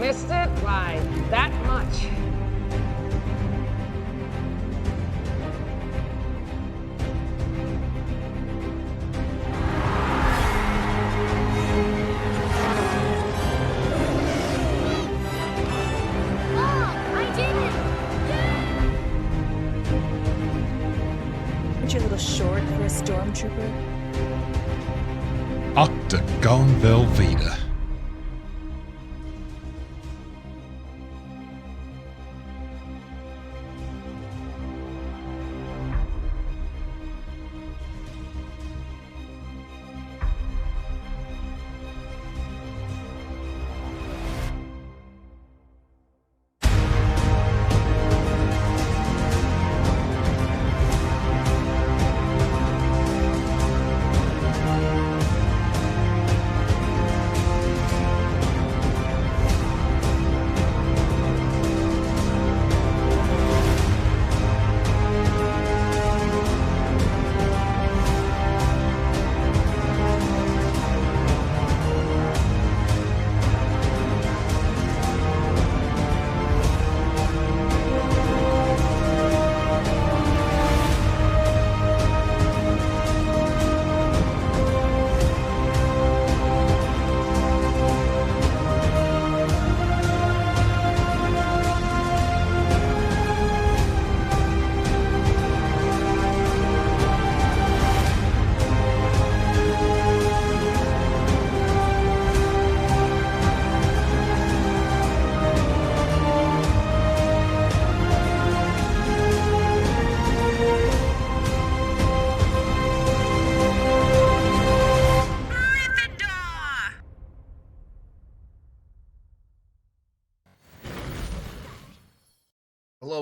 Missed it by that much. You're a little short for a stormtrooper. Octagon Velveeta.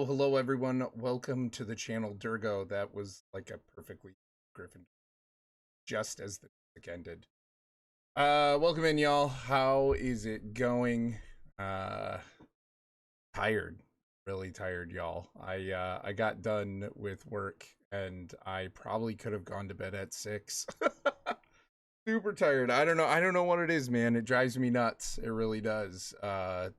Hello everyone. Welcome to the channel Durgo. That was like a perfectly Griffin, just as the music ended. Welcome in, y'all. How is it going? Tired, really tired, y'all. I got done with work and I probably could have gone to bed at 6. Super tired. I don't know what it is, man. It drives me nuts. It really does. I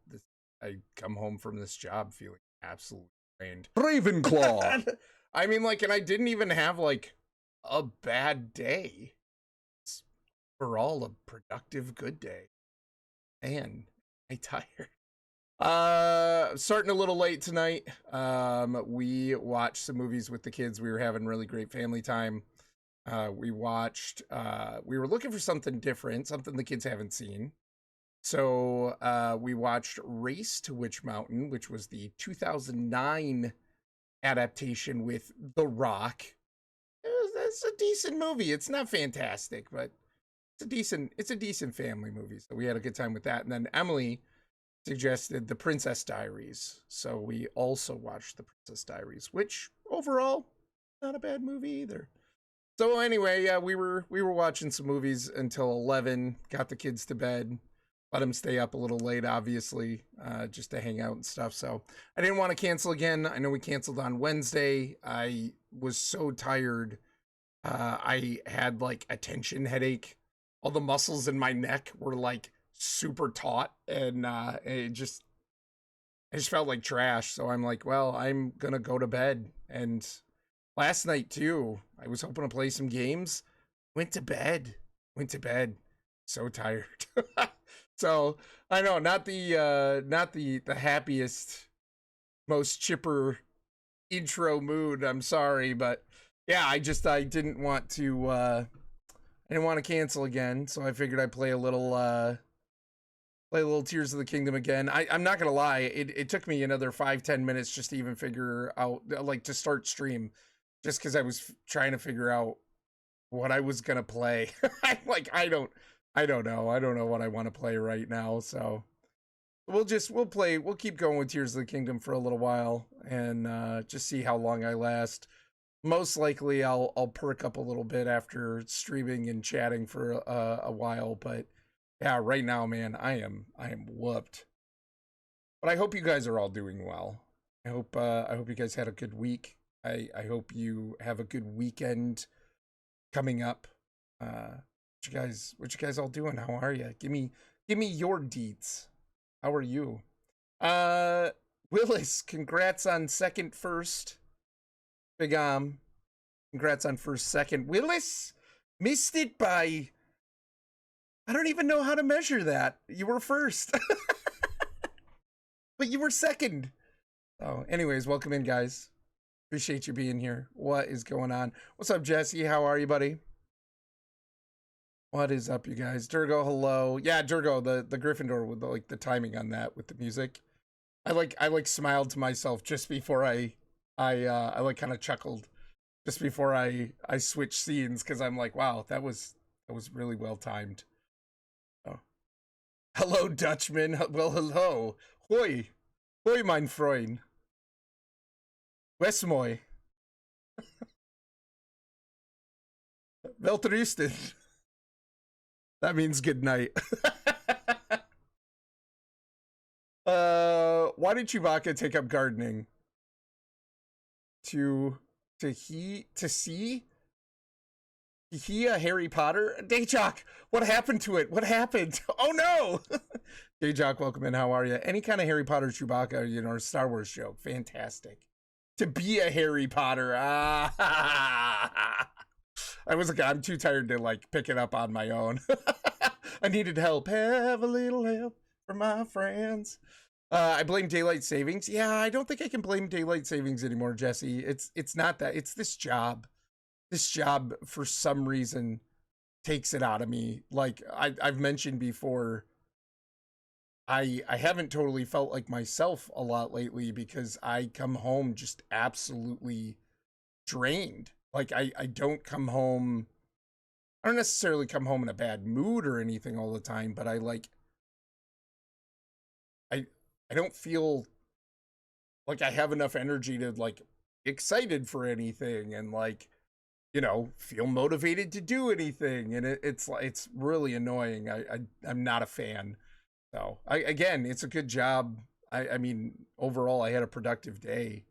come home from this job feeling absolutely drained. Ravenclaw. I mean, like, and I didn't even have like a bad day. It's overall a productive, good day. Man, I'm tired. Starting a little late tonight. We watched some movies with the kids. We were having really great family time. We were looking for something different, something the kids haven't seen. So we watched Race to Witch Mountain, which was the 2009 adaptation with The Rock. It's a decent movie. It's not fantastic, but it's a decent family movie. So we had a good time with that. And then Emily suggested The Princess Diaries. So we also watched The Princess Diaries, which overall, not a bad movie either. So anyway, yeah, we were watching some movies until 11, got the kids to bed, let them stay up a little late, obviously, just to hang out and stuff. So I didn't want to cancel again. I know we canceled on Wednesday. I was so tired. I had like a tension headache. All the muscles in my neck were like super taut, and I just felt like trash. So I'm like, well, I'm gonna go to bed. And last night too, I was hoping to play some games. Went to bed. So tired. So I know, not the happiest, most chipper intro mood. I'm sorry, but yeah, I didn't want to cancel again. So I figured I'd play a little Tears of the Kingdom again. I'm not gonna lie, it took me another 5-10 minutes just to even figure out, like, to start stream, just because I was trying to figure out what I was gonna play. I'm like, I don't know what I want to play right now. So we'll keep going with Tears of the Kingdom for a little while and just see how long I last. Most likely I'll perk up a little bit after streaming and chatting for a while, but yeah, right now, man, I am whooped. But I hope you guys are all doing well. I hope you guys had a good week. I hope you have a good weekend coming up. What you guys all doing? How are you? Give me your deets. How are you? Willis, congrats on second first. Big congrats on first second. Willis missed it by, I don't even know how to measure that. You were first. But you were second. Oh, anyways, welcome in, guys. Appreciate you being here. What is going on? What's up, Jesse? How are you, buddy? What is up, you guys? Durgo, hello. Yeah, Durgo, the Gryffindor with the timing on that with the music. I smiled to myself just before I kind of chuckled just before I switched scenes because I'm like, wow, that was really well timed. Oh, hello, Dutchman. Well, hello. Hoi, mein Freund. Westmoy. Welterusted. That means good night. Why did Chewbacca take up gardening? To see he a Harry Potter? Dayjock, what happened to it? What happened? Oh no! Dayjock, welcome in. How are you? Any kind of Harry Potter Chewbacca, you know, or Star Wars joke, fantastic. To be a Harry Potter, I'm too tired to like pick it up on my own. I needed help. Have a little help from my friends. I blame daylight savings. Yeah, I don't think I can blame daylight savings anymore, Jesse. It's not that. It's this job. This job, for some reason, takes it out of me. Like I've mentioned before, I haven't totally felt like myself a lot lately because I come home just absolutely drained. Like I don't come home. I don't necessarily come home in a bad mood or anything all the time, but I don't feel like I have enough energy to like excited for anything and like, you know, feel motivated to do anything. And it's really annoying. I'm not a fan. So again, it's a good job. I mean, overall I had a productive day.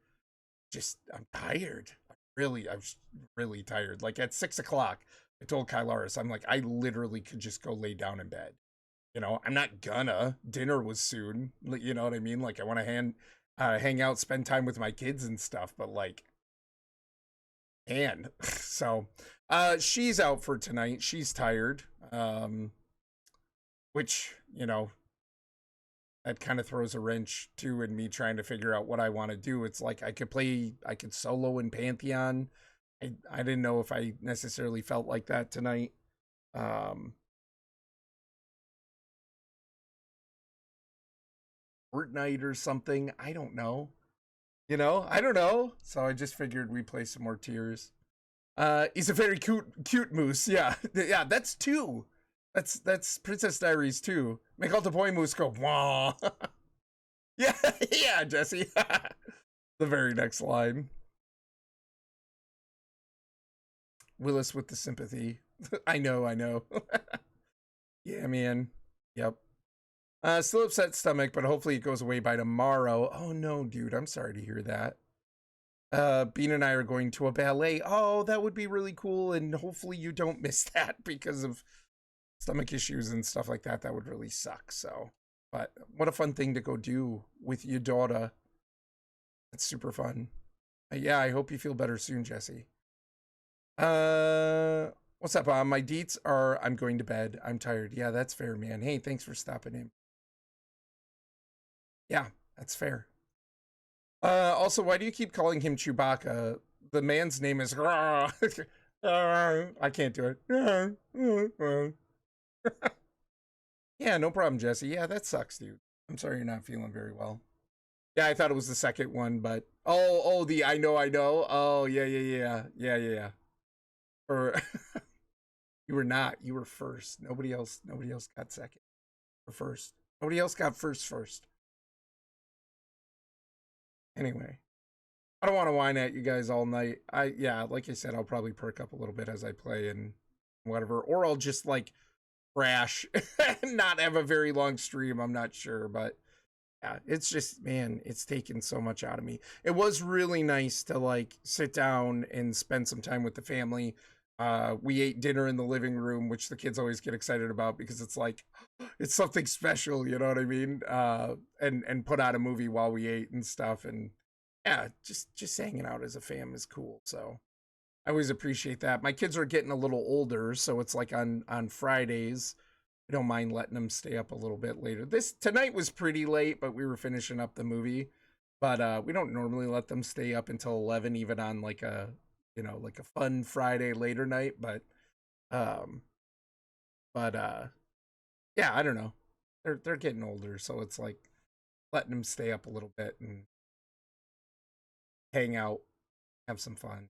Just, I'm tired. I was really tired. Like at 6 o'clock, I told Kylaris, I'm like, I literally could just go lay down in bed. You know, I'm not gonna. Dinner was soon. You know what I mean? Like, I want to hang out, spend time with my kids and stuff. But like, man, so she's out for tonight. She's tired. Which, you know, that kind of throws a wrench too in me trying to figure out what I want to do. It's like I could solo in Pantheon. I didn't know if I necessarily felt like that tonight. Fortnite or something. I don't know. You know, I don't know. So I just figured we play some more tiers. He's a very cute moose. Yeah. Yeah, that's 2. That's Princess Diaries 2. Make all the boy moose go wah. Yeah, yeah, Jesse. The very next line. Willis with the sympathy. I know. Yeah, man. Yep. Still upset stomach, but hopefully it goes away by tomorrow. Oh no, dude, I'm sorry to hear that. Bean and I are going to a ballet. Oh, that would be really cool, and hopefully you don't miss that because of stomach issues and stuff like that. That would really suck. So, but what a fun thing to go do with your daughter. That's super fun. Yeah, I hope you feel better soon, Jesse. What's up? My deets are I'm going to bed. I'm tired. Yeah, that's fair, man. Hey, thanks for stopping in. Yeah, that's fair. Also, why do you keep calling him Chewbacca? The man's name is I can't do it. Yeah, no problem, Jesse. Yeah, that sucks, dude. I'm sorry you're not feeling very well. Yeah, I thought it was the second one, but the I know. Oh, yeah. Or you were not. You were first. Nobody else got second or first. Nobody else got first. Anyway, I don't want to whine at you guys all night. Like I said, I'll probably perk up a little bit as I play and whatever, or I'll just like crash and not have a very long stream. I'm not sure, but yeah, it's just, man, it's taken so much out of me. It was really nice to like sit down and spend some time with the family. We ate dinner in the living room, which the kids always get excited about because it's like it's something special, you know what I mean? And put out a movie while we ate and stuff, and yeah, just hanging out as a fam is cool. So I always appreciate that. My kids are getting a little older, so it's like on Fridays, I don't mind letting them stay up a little bit later. This tonight was pretty late, but we were finishing up the movie. But we don't normally let them stay up until 11, even on like a like a fun Friday later night. Um, but yeah, I don't know. They're getting older, so it's like letting them stay up a little bit and hang out, have some fun.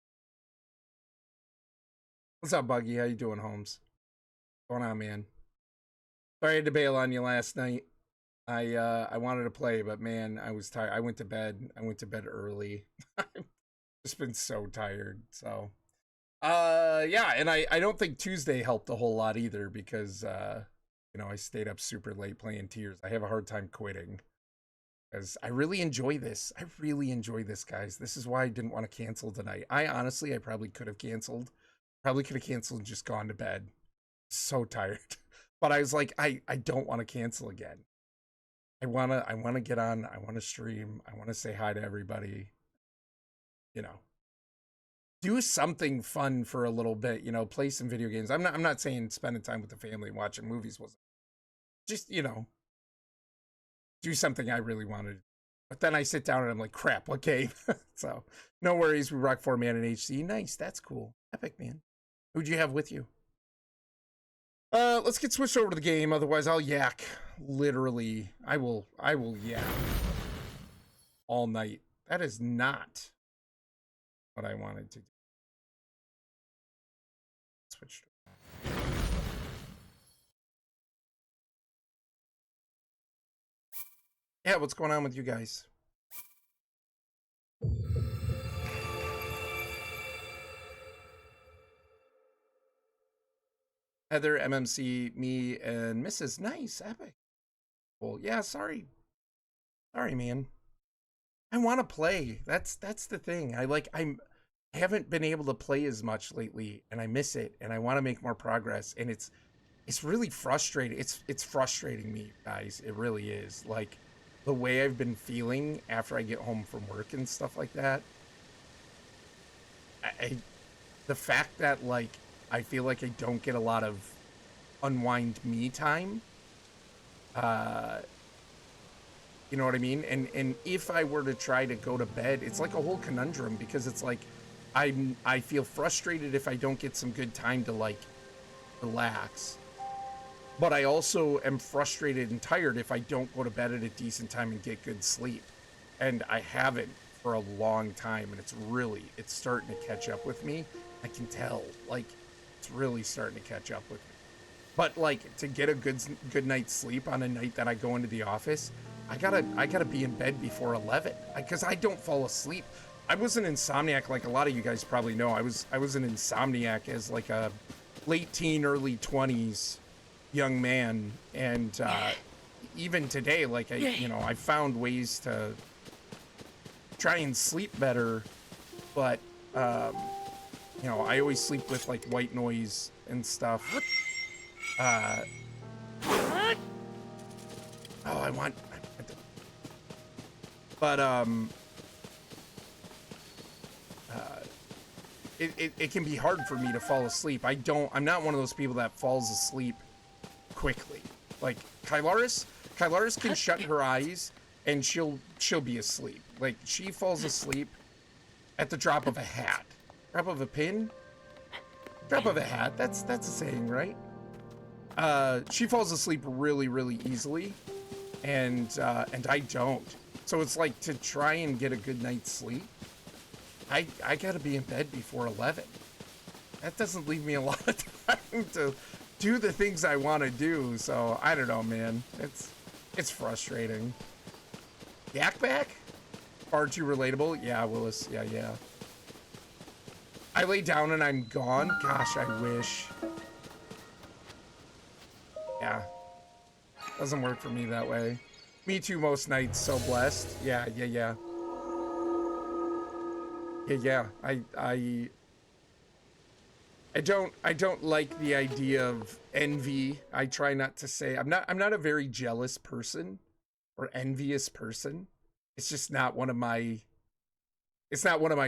What's up, Buggy? How you doing, Holmes? What's going on, man? Sorry I had to bail on you last night. I wanted to play, but man, I was tired. I went to bed. I went to bed early. I've just been so tired. So yeah, and I don't think Tuesday helped a whole lot either because I stayed up super late playing Tiers. I have a hard time quitting because I really enjoy this. I really enjoy this, guys. This is why I didn't want to cancel tonight. I probably could have canceled. Probably could have canceled and just gone to bed. So tired. But I was like, I don't want to cancel again. I wanna get on, I wanna stream, I wanna say hi to everybody. Do something fun for a little bit, play some video games. I'm not saying spending time with the family and watching movies wasn't. Just, do something I really wanted. But then I sit down and I'm like, crap, what game? So no worries, we rock 4-man in HC. Nice, that's cool. Epic, man. Who'd you have with you? Let's get switched over to the game, otherwise I'll yak. Literally, I will yak all night. That is not what I wanted to do. Switch. Yeah, what's going on with you guys? Heather, MMC, me, and Mrs. Nice, epic. Well, yeah, sorry, man. I want to play. That's the thing. I haven't been able to play as much lately, and I miss it, and I want to make more progress. And it's really frustrating. It's frustrating me, guys. It really is. Like the way I've been feeling after I get home from work and stuff like that. The fact that like I feel like I don't get a lot of unwind me time. You know what I mean? And if I were to try to go to bed, it's like a whole conundrum because it's like I feel frustrated if I don't get some good time to like relax. But I also am frustrated and tired if I don't go to bed at a decent time and get good sleep. And I haven't for a long time, and it's starting to catch up with me. I can tell, like, it's really starting to catch up with me. But like to get a good night's sleep on a night that I go into the office, I gotta be in bed before 11 because I don't fall asleep. I was an insomniac, like a lot of you guys probably know. I was an insomniac as like a late teen, early 20s young man, and even today, like I found ways to try and sleep better, but I always sleep with like white noise and stuff. It can be hard for me to fall asleep. I'm not one of those people that falls asleep quickly. Like Kylaris can shut her eyes and she'll be asleep. Like she falls asleep at the drop of a hat. Drop of a pin? Drop of a hat. That's a saying, right? She falls asleep really, really easily, and I don't. So it's like to try and get a good night's sleep, I gotta be in bed before 11. That doesn't leave me a lot of time to do the things I want to do. So I don't know, man. It's frustrating. Yak back? Far too relatable. Yeah, Willis. Yeah. I lay down and I'm gone. Gosh, I wish. Yeah. Doesn't work for me that way. Me too most nights, so blessed. Yeah. Yeah. I don't like the idea of envy. I try not to say I'm not a very jealous person or envious person. It's just not one of my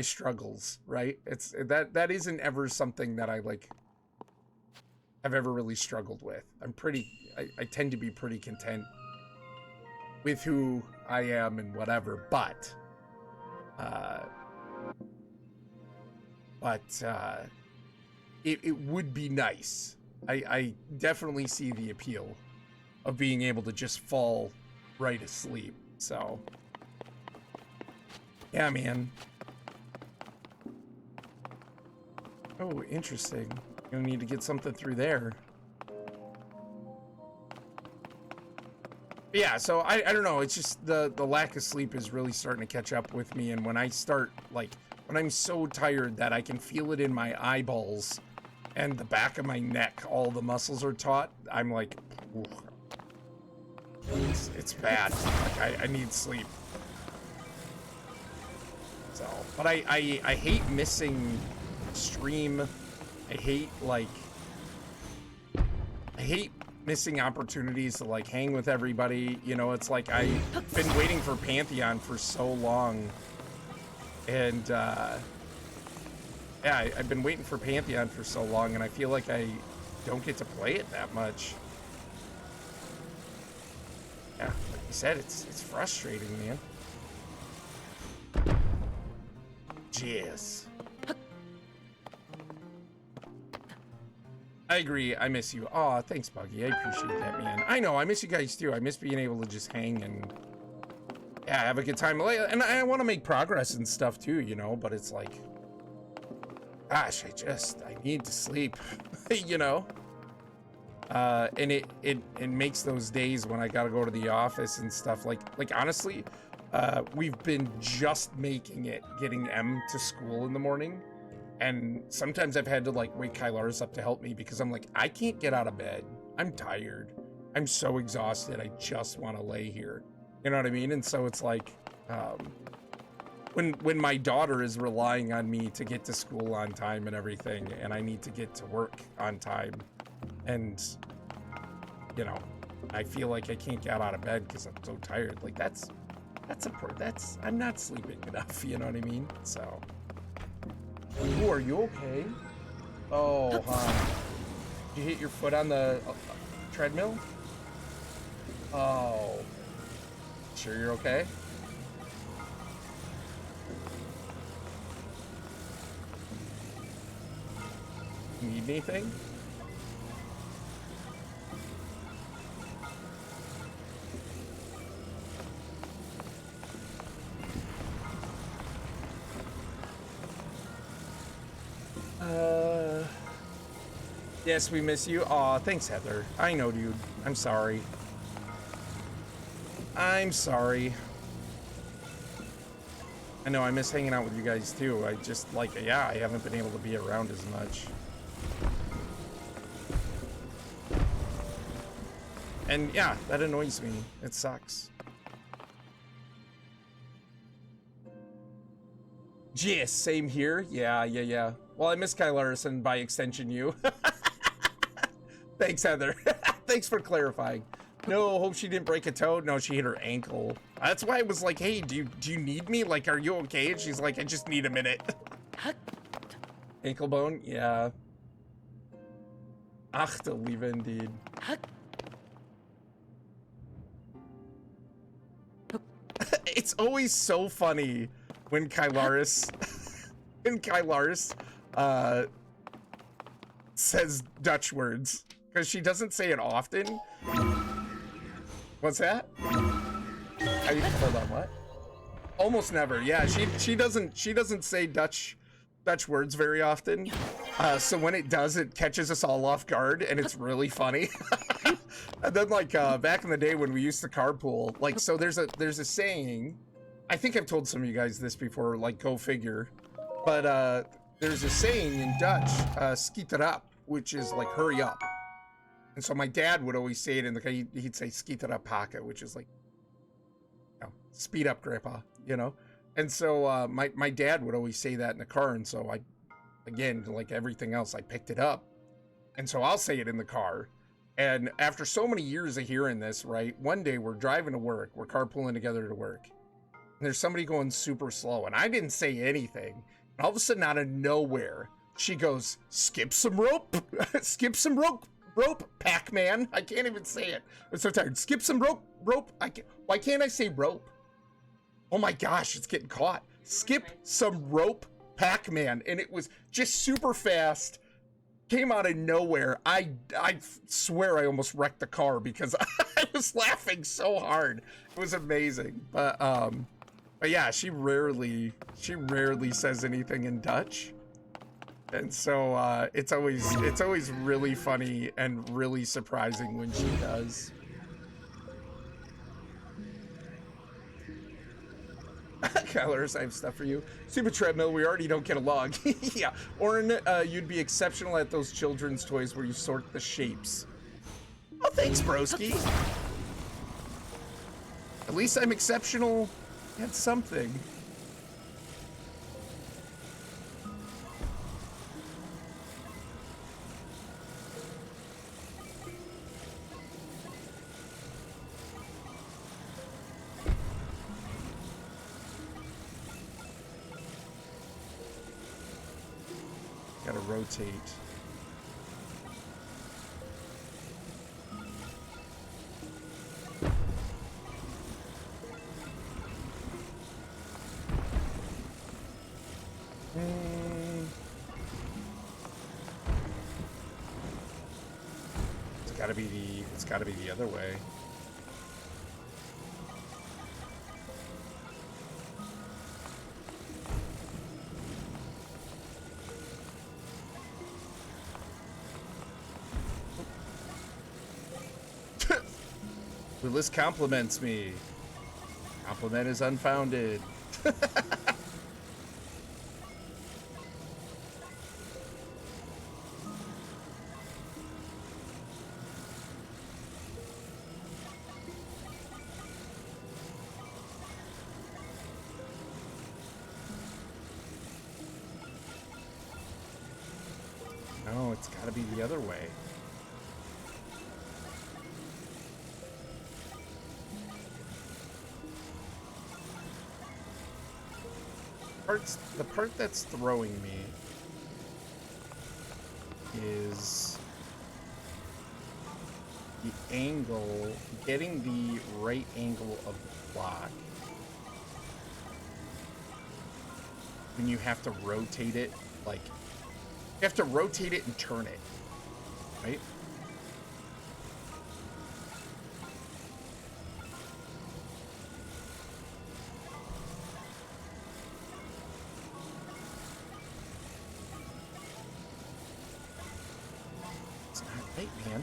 struggles, right? It's that isn't ever something that I like have ever really struggled with. I tend to be pretty content with who I am and whatever, but it would be nice. I definitely see the appeal of being able to just fall right asleep. So, yeah, man. Oh, interesting. Gonna need to get something through there. Yeah, so I don't know. It's just the lack of sleep is really starting to catch up with me. And when I start, like, when I'm so tired that I can feel it in my eyeballs and the back of my neck, all the muscles are taut, I'm like, it's bad. Like, I need sleep. So, but I hate missing stream. I hate missing opportunities to like hang with everybody. You know, it's like I've been waiting for Pantheon for so long, and yeah, I've been waiting for Pantheon for so long, and I feel like I don't get to play it that much. Yeah, like you said, it's frustrating, man. Jeez. I agree. I miss you. Aw, thanks, Buggy. I appreciate that, man. I know. I miss you guys, too. I miss being able to just hang and, yeah, have a good time. And I want to make progress and stuff, too, you know? But it's like, gosh, I need to sleep, you know? And it makes those days when I got to go to the office and stuff, like honestly, we've been just making it getting M to school in the morning. And sometimes I've had to like wake Kylaris up to help me because I'm like, I can't get out of bed. I'm tired. I'm so exhausted. I just want to lay here. You know what I mean? And so it's like, when my daughter is relying on me to get to school on time and everything, and I need to get to work on time, and you know, I feel like I can't get out of bed because I'm so tired. Like that's I'm not sleeping enough. You know what I mean? So. Ooh, are you okay? Oh, did you hit your foot on the treadmill? Oh. Sure you're okay? Need anything? Yes, we miss you. Aw, thanks, Heather. I know, dude. I'm sorry. I'm sorry. I know, I miss hanging out with you guys, too. I just, like, yeah, I haven't been able to be around as much. And, yeah, that annoys me. It sucks. Yes, same here. Yeah. Well, I miss Kylaris and by extension you. Thanks, Heather. Thanks for clarifying. No, hope she didn't break a toe. No, she hit her ankle. That's why I was like, hey, do you need me? Like, are you okay? And she's like, I just need a minute. Ankle bone? Yeah. Ach, du Liebe indeed. It's always so funny when Kylaris says Dutch words, because she doesn't say it often. What's that? Hold on, what? Almost never. Yeah, she doesn't say Dutch words very often. So when it does, it catches us all off guard, and it's really funny. And then like back in the day when we used to carpool, like, so there's a saying, I think I've told some of you guys this before, like, go figure, but there's a saying in Dutch, schiet erop, which is like hurry up. And so my dad would always say it in the, he'd say schiet erop pakken, which is like, you know, speed up, grandpa, you know. And so my dad would always say that in the car, and so again, like everything else, I picked it up. And so I'll say it in the car. And after so many years of hearing this, right, one day we're driving to work, we're carpooling together to work, and there's somebody going super slow, and I didn't say anything. And all of a sudden, out of nowhere, she goes, skip some rope, skip some rope, Pac-Man. I can't even say it. I'm so tired. Skip some rope. Why can't I say rope? Oh my gosh, it's getting caught. Skip some rope, Pac-Man. And it was just super fast. Came out of nowhere. I swear I almost wrecked the car because I was laughing so hard. It was amazing. But yeah, she rarely says anything in Dutch. And so it's always really funny and really surprising when she does. Kyler, I have stuff for you. Super treadmill, we already don't get along. Yeah, Orrinn, you'd be exceptional at those children's toys where you sort the shapes. Oh, thanks, broski. At least I'm exceptional at something. Gotta rotate. It's gotta be the other way. Willis compliments me. Compliment is unfounded. No, it's gotta be the other way. The part that's throwing me is the angle, getting the right angle of the block when you have to rotate it, like, you have to rotate it and turn it, right? Hey, man.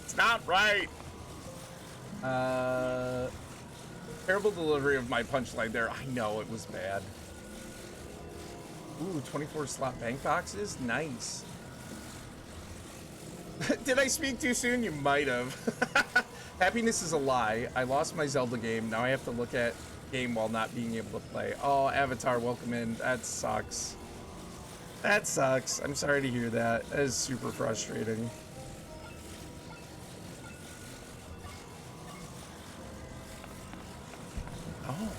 It's not right. Terrible delivery of my punchline there. I know it was bad. Ooh, 24 slot bank boxes? Nice. Did I speak too soon? You might have. Happiness is a lie. I lost my Zelda game. Now I have to look at game while not being able to play. Oh, Avatar, welcome in. That sucks. That sucks. I'm sorry to hear that. That is super frustrating. Oh.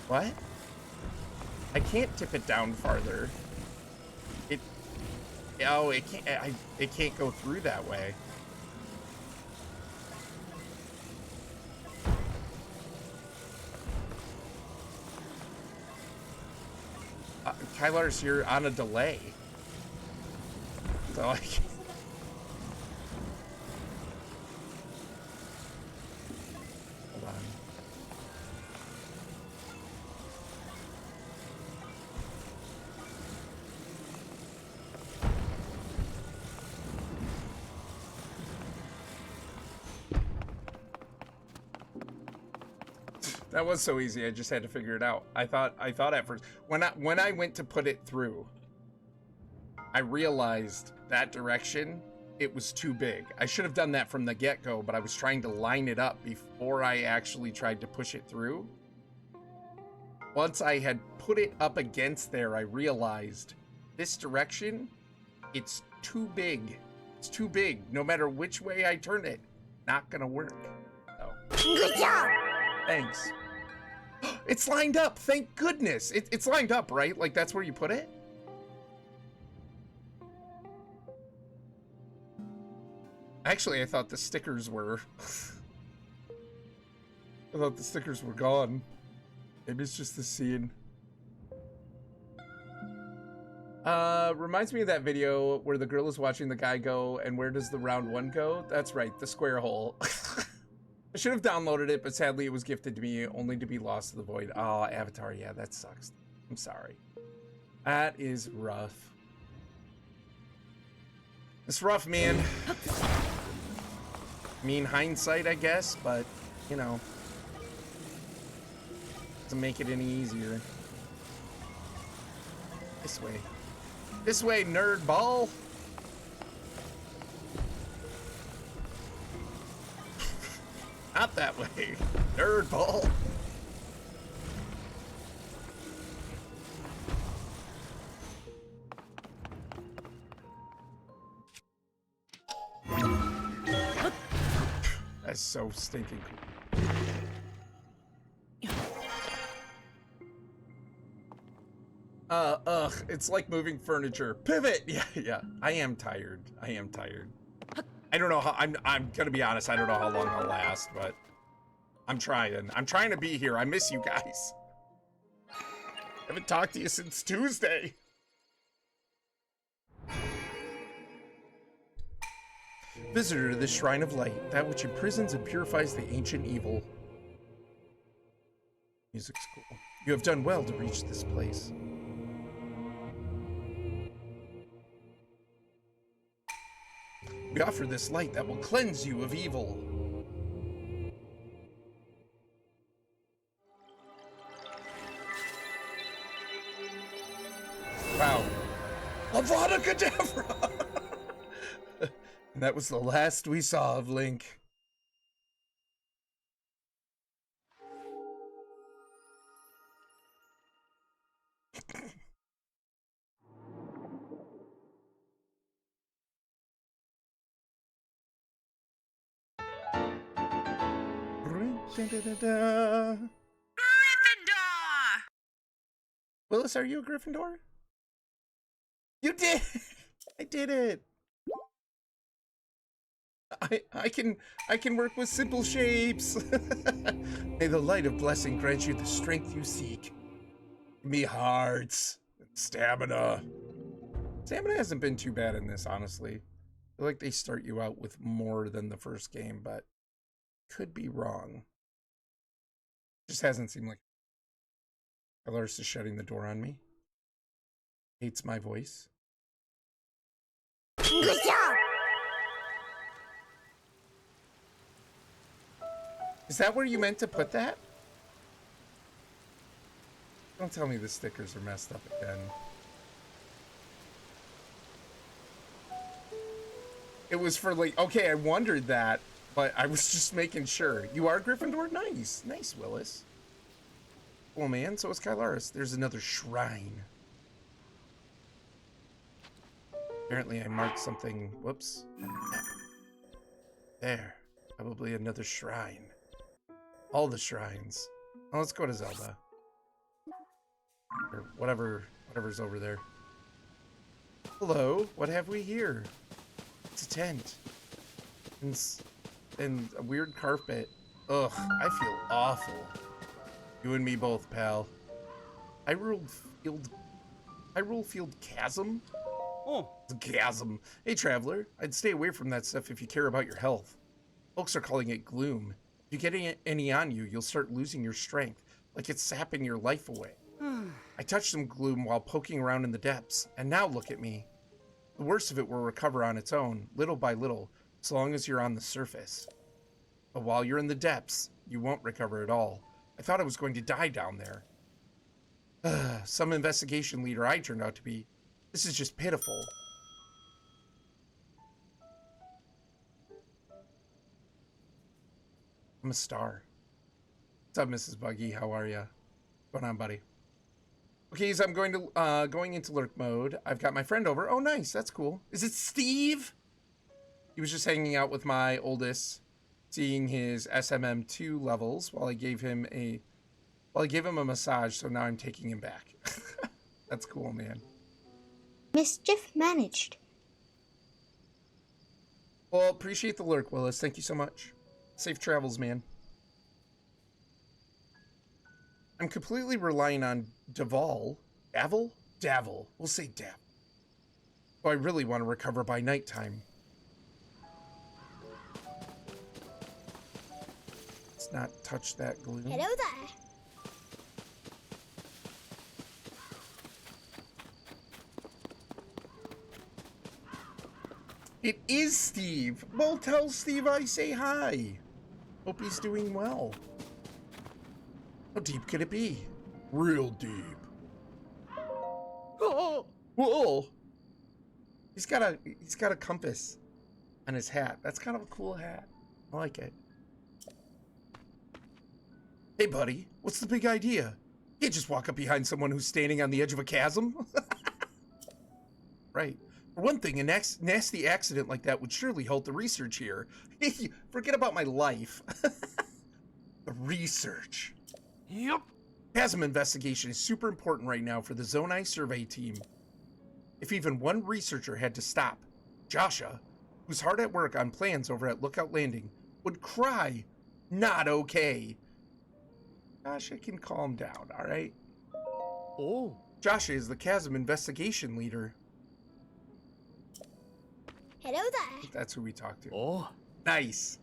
What? I can't tip it down farther. Oh, it can't. It can't go through that way. Kylar's, you're on a delay. So I can't. Hold on. That was so easy. I just had to figure it out. I thought at first when I went to put it through, I realized that direction, it was too big. I should have done that from the get-go, but I was trying to line it up before I actually tried to push it through. Once I had put it up against there, I realized this direction, it's too big. It's too big. No matter which way I turn it, not gonna work. So. Good job! Thanks. It's lined up. Thank goodness. It's lined up, right? Like, that's where you put it? Actually, I thought the stickers were... I thought the stickers were gone. Maybe it's just the scene. Reminds me of that video where the girl is watching the guy go, and where does the round one go? That's right, the square hole. I should have downloaded it, but sadly it was gifted to me only to be lost to the void. Oh, Avatar, yeah, that sucks. I'm sorry. That is rough. It's rough, man. I mean, hindsight, I guess, but, you know, doesn't make it any easier. This way. This way, nerd ball. Not that way, nerd ball. That's so stinking cool. It's like moving furniture. Pivot! Yeah. I am tired. I don't know how, I'm gonna be honest, I don't know how long I'll last, but I'm trying. I'm trying to be here. I miss you guys. I haven't talked to you since Tuesday. Visitor to this shrine of light, that which imprisons and purifies the ancient evil. Music's cool. You have done well to reach this place. We offer this light that will cleanse you of evil. Wow. Avada Kedavra! And that was the last we saw of Link. Gryffindor! Willis, are you a Gryffindor? You did! I did it! I can work with simple shapes. May the light of blessing grant you the strength you seek. Give me hearts and stamina. Stamina hasn't been too bad in this, honestly. I feel like they start you out with more than the first game, but could be wrong. Just hasn't seemed like Dolores is shutting the door on me. Hates my voice. Good job! Is that where you meant to put that? Don't tell me the stickers are messed up again. It was for like, okay, I wondered that, but I was just making sure. You are Gryffindor? Nice. Nice, Willis. Cool, man. So is Kylaris. There's another shrine. Apparently I marked something. Whoops. There. Probably another shrine. All the shrines. Oh, let's go to Zelda. Or whatever's over there. Hello, what have we here? It's a tent. And a weird carpet. Ugh, I feel awful. You and me both, pal. Hyrule Field Chasm? Oh. Chasm. Hey, traveler. I'd stay away from that stuff if you care about your health. Folks are calling it gloom. If you get any on you, you'll start losing your strength, like it's sapping your life away. I touched some gloom while poking around in the depths, and now look at me. The worst of it will recover on its own, little by little, as long as you're on the surface. But while you're in the depths, you won't recover at all. I thought I was going to die down there. Some investigation leader I turned out to be. This is just pitiful. I'm a star. What's up, Mrs. Buggy? How are ya? What's going on, buddy? Okay, so I'm going into lurk mode. I've got my friend over. Oh, nice. That's cool. Is it Steve? He was just hanging out with my oldest, seeing his SMM2 levels while I gave him a massage. So now I'm taking him back. That's cool, man. Mischief managed. Well, appreciate the lurk, Willis. Thank you so much. Safe travels, man. I'm completely relying on Davil. We'll say Dav. Oh, I really want to recover by nighttime. Let's not touch that glue. Hello there. It is Steve. Well, tell Steve I say hi. Hope he's doing well. How deep could it be? Real deep. Oh, whoa! He's got a compass on his hat. That's kind of a cool hat. I like it. Hey, buddy, what's the big idea? You can't just walk up behind someone who's standing on the edge of a chasm. Right. For one thing, a nasty accident like that would surely halt the research here. Forget about my life. The research. Yep. Chasm investigation is super important right now for the Zonai survey team. If even one researcher had to stop, Joshua, who's hard at work on plans over at Lookout Landing, would cry, not okay. Joshua can calm down, all right? Oh. Joshua is the chasm investigation leader. Hello there. That's who we talked to. Oh. Nice.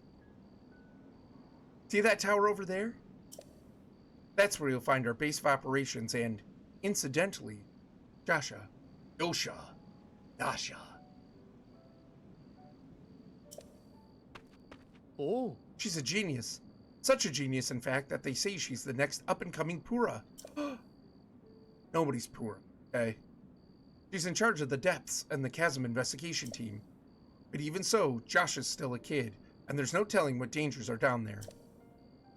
See that tower over there? That's where you'll find our base of operations and, incidentally, Yasha. Oh. She's a genius. Such a genius, in fact, that they say she's the next up-and-coming Pura. Nobody's Pura, okay? She's in charge of the depths and the chasm investigation team. But even so, Josh is still a kid, and there's no telling what dangers are down there.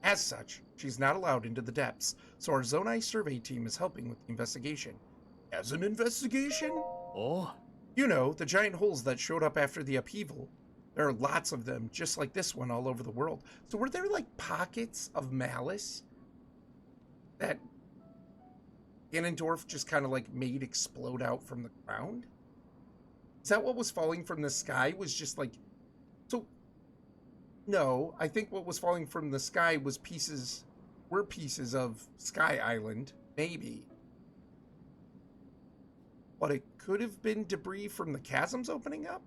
As such, she's not allowed into the depths, so our Zonai survey team is helping with the investigation. As an investigation? Oh. You know, the giant holes that showed up after the upheaval. There are lots of them, just like this one, all over the world. So were there, like, pockets of malice that Ganondorf just kind of, like, made explode out from the ground? Is that what was falling from the sky? Was just, like... So... No, I think what was falling from the sky was pieces of Sky Island, maybe. But it could have been debris from the chasms opening up?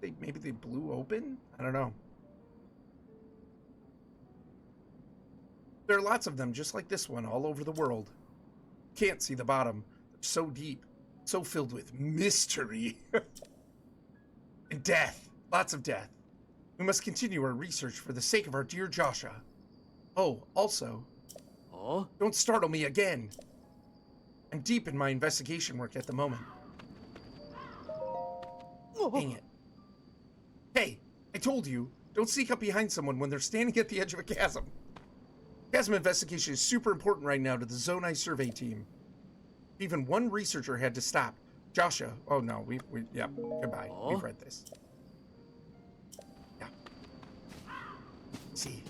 Maybe they blew open? I don't know. There are lots of them, just like this one, all over the world. Can't see the bottom. They're so deep, so filled with mystery. And death. Lots of death. We must continue our research for the sake of our dear Joshua. Oh, also, Oh. don't startle me again. I'm deep in my investigation work at the moment. Dang it. Hey, I told you, don't sneak up behind someone when they're standing at the edge of a chasm. Chasm investigation is super important right now to the Zonai survey team. Even one researcher had to stop. Joshua, oh no, yep, goodbye. Oh. We've read this. Yeah. See.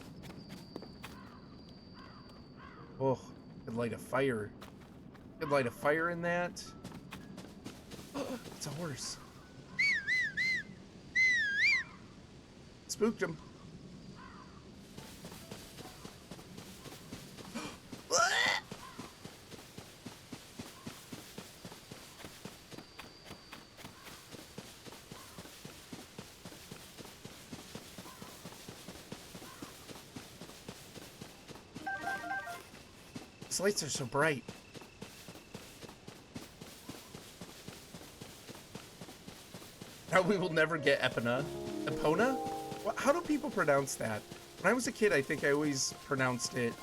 Oh, could light a fire. Could light a fire in that. It's a horse. Spooked him. These lights are so bright. Now we will never get Epona. How do people pronounce that? When I was a kid, I think I always pronounced it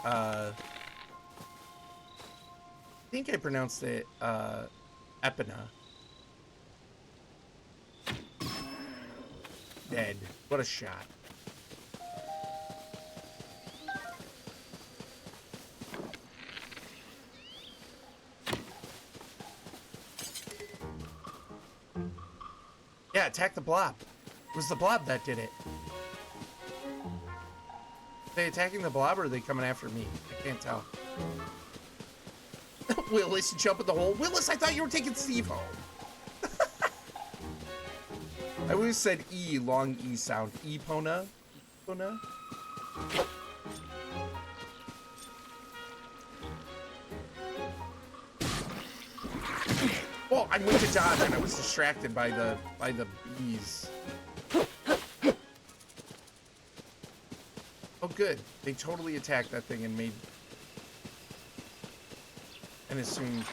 think I pronounced it Epina. Dead. What a shot. Yeah, attack the blob. It was the blob that did it. Are they attacking the blob or are they coming after me? I can't tell. Willis, jump in the hole. Willis, I thought you were taking Steve home. I always said E, long E sound. Epona? Epona? Well, I went to dodge and I was distracted by the bees. Oh, good. They totally attacked that thing and made... And assumed...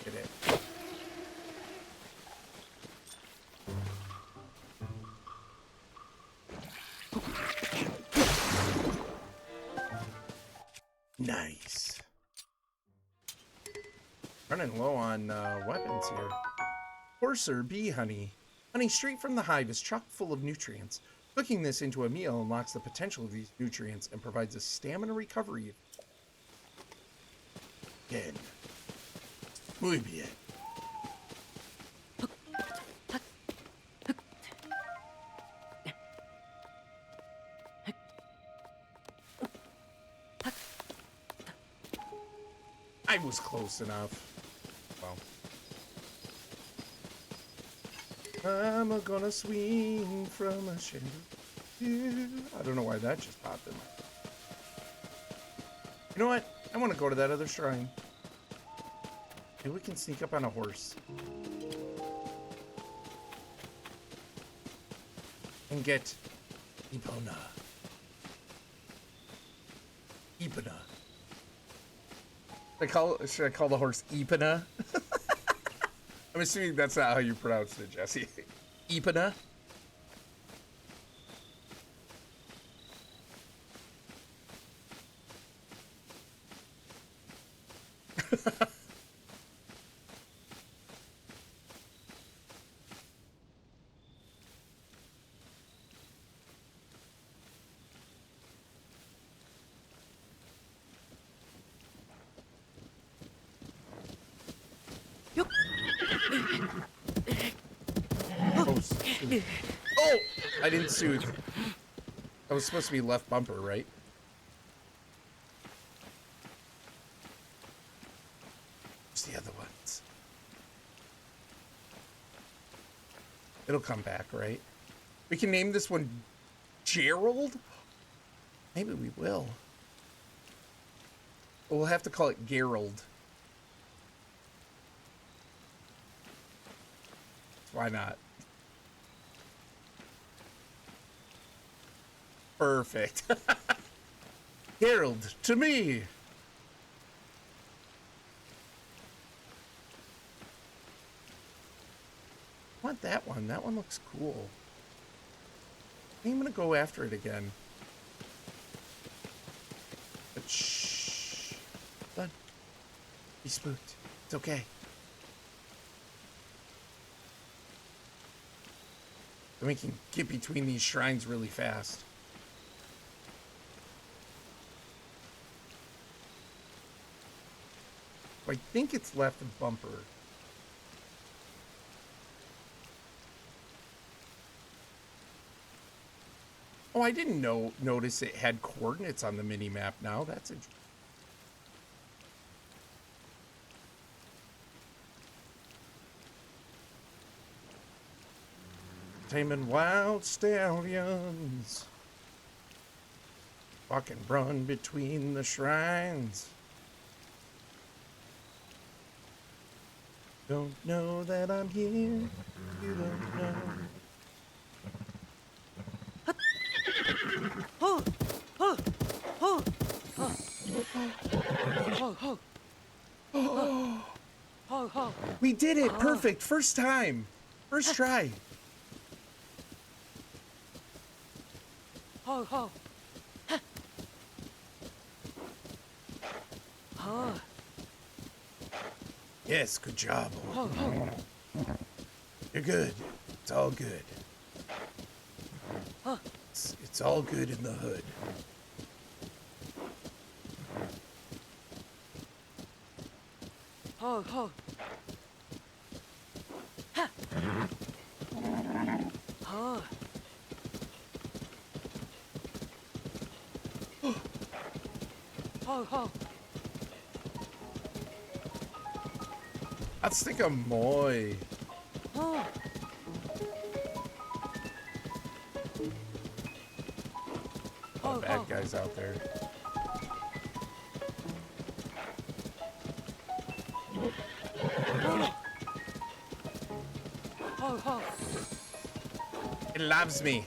Did it. Nice. Running low on weapons here. Coarser bee honey. Honey straight from the hive is chock full of nutrients. Cooking this into a meal unlocks the potential of these nutrients and provides a stamina recovery. Bien. Muy bien. I was close enough. Well. I'm gonna swing from a chandelier. I don't know why that just popped in my head. You know what? I want to go to that other shrine. Maybe we can sneak up on a horse. And get Epona. Epona. Should I call the horse Epona? I'm assuming that's not how you pronounce it, Jesse. Epona? Oh! I didn't soothe. That was supposed to be left bumper, right? Where's the other ones? It'll come back, right? We can name this one Gerald? Maybe we will. But we'll have to call it Gerald. Why not? Perfect. Gerald, to me. I want that one. That one looks cool. I'm gonna go after it again. But shh. Done. Be spooked. It's okay. Then we can get between these shrines really fast. I think it's left bumper. Oh, I didn't notice it had coordinates on the mini map now. That's interesting. Taming wild stallions. Walk and run between the shrines. Don't know that I'm here. You don't know. We did it! Perfect! First time! First try! Yes, good job. You're good. It's all good. It's all good in the hood. That's like a moi. Oh, bad guys out there. It loves me.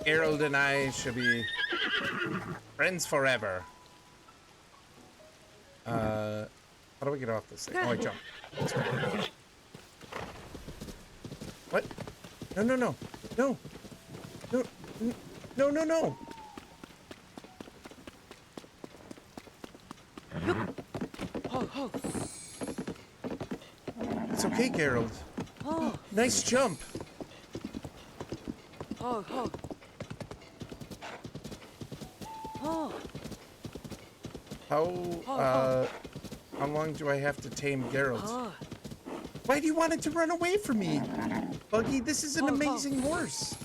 Harold and I should be friends forever. How do I get off this thing? Oh, I jump. That's right. What? No, no, no. No. No. No, no, no. It's okay, Gerald. Nice jump. How long do I have to tame Gerald? Why do you want it to run away from me? Buggy, this is an amazing horse.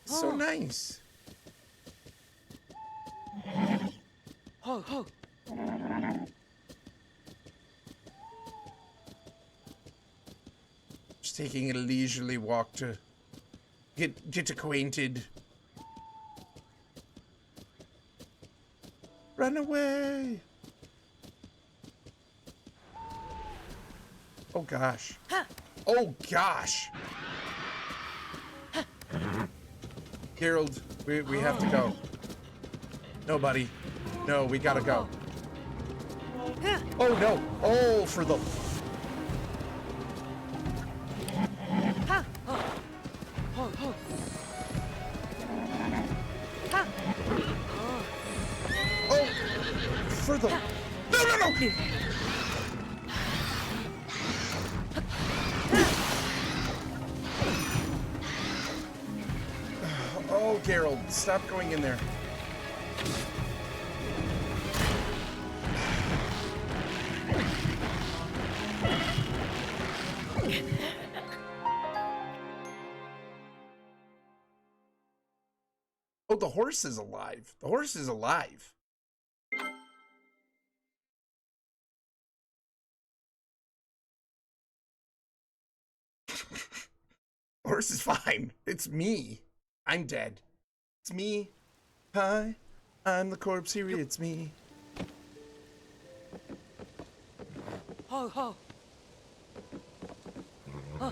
So nice. Just taking a leisurely walk to get acquainted. Run away. Oh gosh. Oh gosh. Gerald, we have to go. No, buddy. No, we gotta go. Oh no. Oh, for the... Oh, for the... No, no, no! Oh, Gerald, stop going in there. Oh, the horse is alive. The horse is alive. The horse is fine. It's me. I'm dead. It's me. Hi. I'm the corpse here. It's me. Ho ho. Ho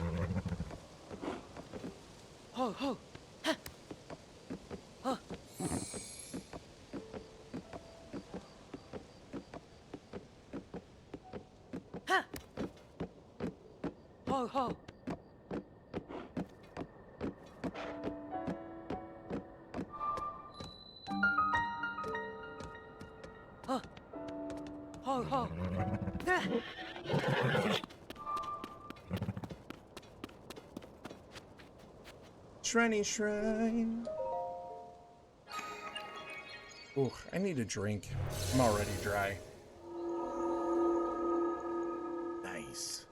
ho. Ho ho. Ho ho. Shriny shrine. Ooh, I need a drink. I'm already dry. Nice.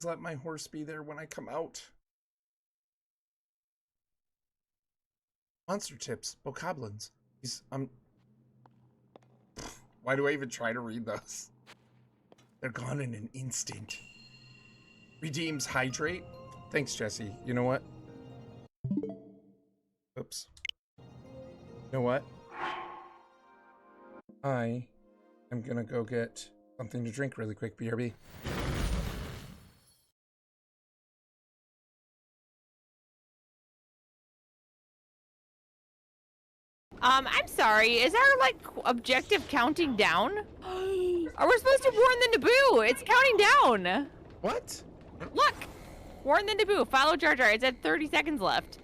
Let my horse be there when I come out. Monster tips, bokoblins. These, why do I even try to read those? They're gone in an instant. Redeems hydrate. Thanks, Jesse. You know what? Oops. You know what? I am gonna go get something to drink really quick, BRB. I'm sorry, is our, like, objective counting down? Are we supposed to warn the Naboo? It's counting down! What? Look! Warn the Naboo. Follow Jar Jar. It's at 30 seconds left.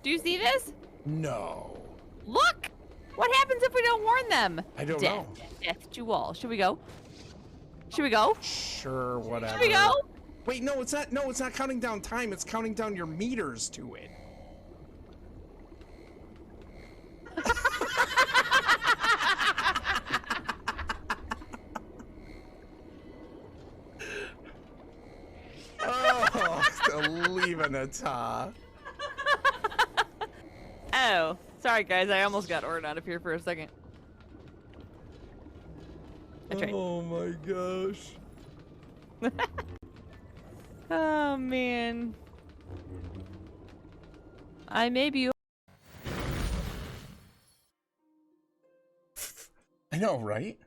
Do you see this? No. Look! What happens if we don't warn them? I don't Death. know. Death to all. Should we go? Should we go? Sure, whatever. Should we go? Wait, no, it's not. No, it's not counting down time. It's counting down your meters to it. Oh, leaving a ta. Oh, sorry guys. I almost got Orrinn out of here for a second. That's right. Oh my gosh. Oh man. I may be. I know, right?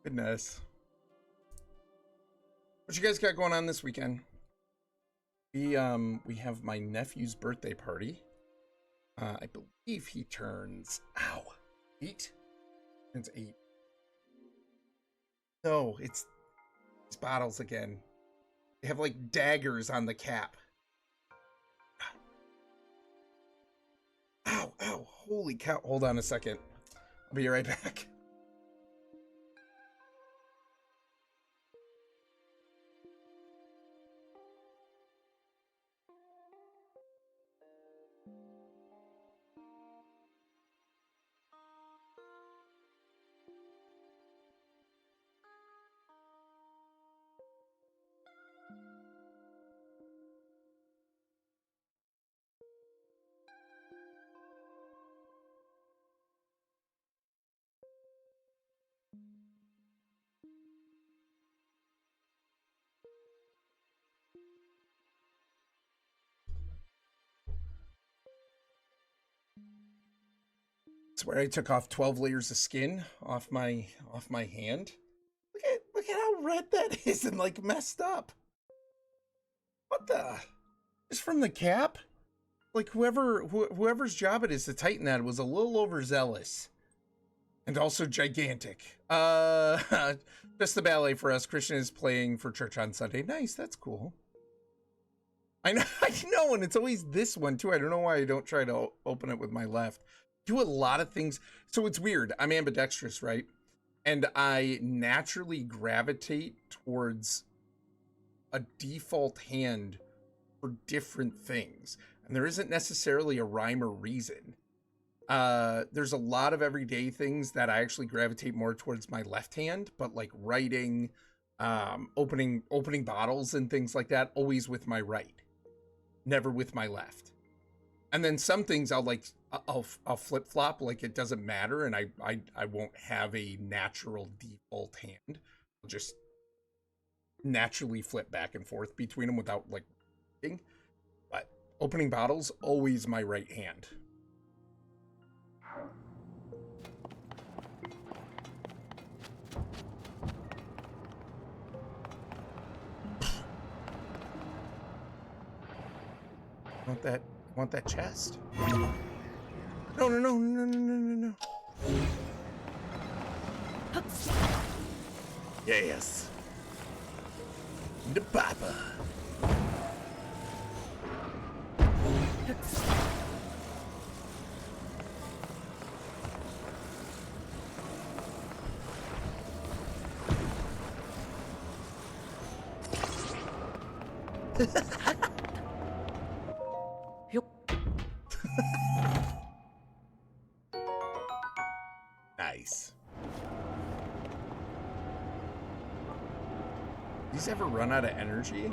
Goodness. What you guys got going on this weekend? We have my nephew's birthday party. I believe he turns 8. Turns 8. No, it's these bottles again. They have like daggers on the cap. Ow, ow, holy cow. Hold on a second. I'll be right back. Swear I took off 12 layers of skin off my hand. Look at how red that is and like messed up. What the? Just from the cap? Like whoever's job it is to tighten that was a little overzealous. And also gigantic. Just the ballet for us. Christian is playing for church on Sunday. Nice, that's cool. I know, and it's always this one too. I don't know why I don't try to open it with my left. Do a lot of things. So it's weird. I'm ambidextrous, right? And I naturally gravitate towards a default hand for different things. And there isn't necessarily a rhyme or reason. There's a lot of everyday things that I actually gravitate more towards my left hand, but like writing, opening bottles and things like that, always with my right, never with my left. And then some things I'll flip flop, like it doesn't matter, and I won't have a natural default hand. I'll just naturally flip back and forth between them without like thinking. But opening bottles, always my right hand. Want that chest? No. Yes. The papa. Nice. These ever run out of energy?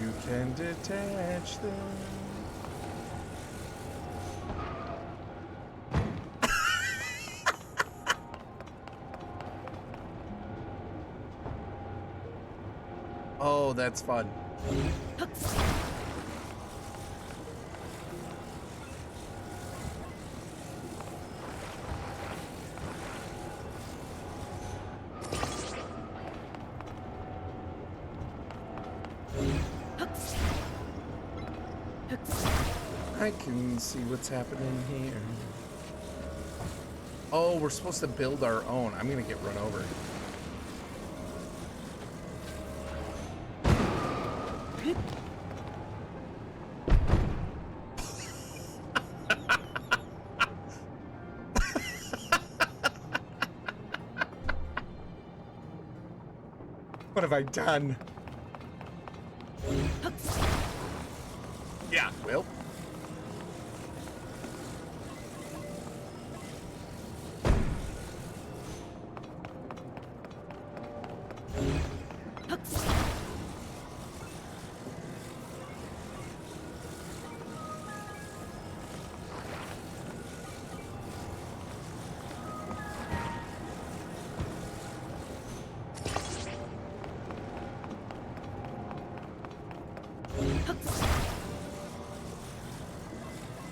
You can detach them. Oh, that's fun. I can see what's happening here. Oh, we're supposed to build our own. I'm gonna get run over. What have I done? Yeah, well.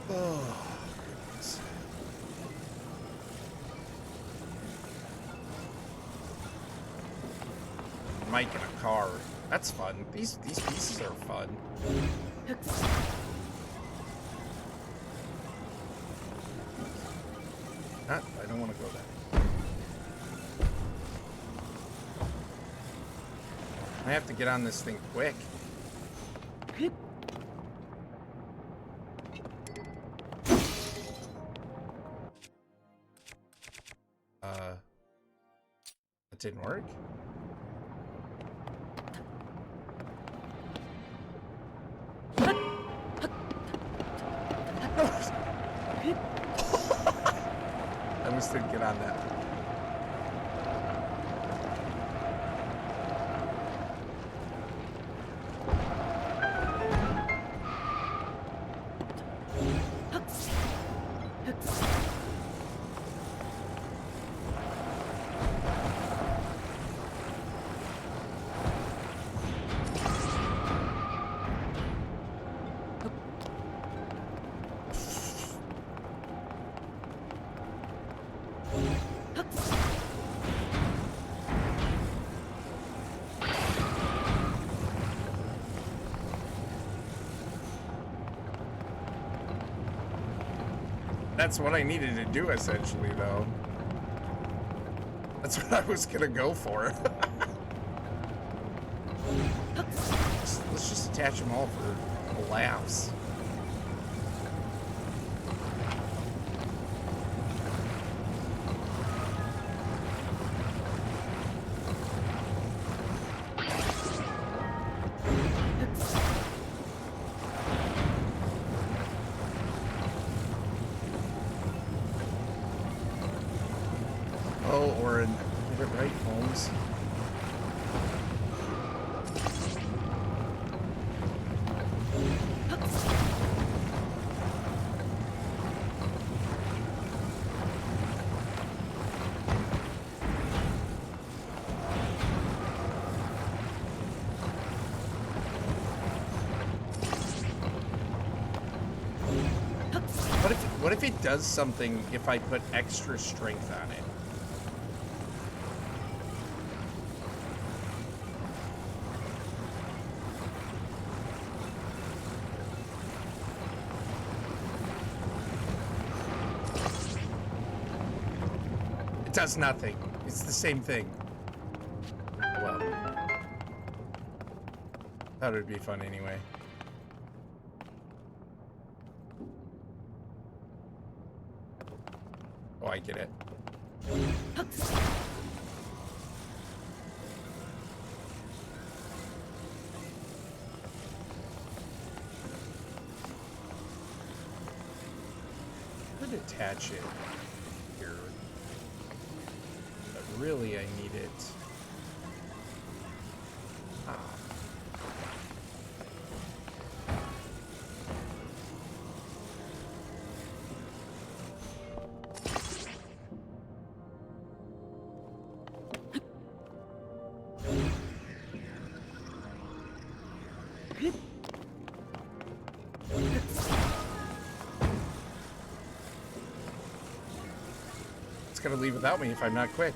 Oh, goodness. Mike in a car. That's fun. These pieces are fun. I don't want to go there. I have to get on this thing quick. That didn't work. I almost didn't get on that. That's what I needed to do, essentially, though. That's what I was gonna go for. Let's just attach them all for laughs. Oh, Orrinn, get it right, Holmes. What if it does something if I put extra strength on it? It does nothing. It's the same thing. Well, thought it'd be fun anyway. Oh, I get it. Could attach it here, but really I need it. Ah. It's gonna leave without me if I'm not quick.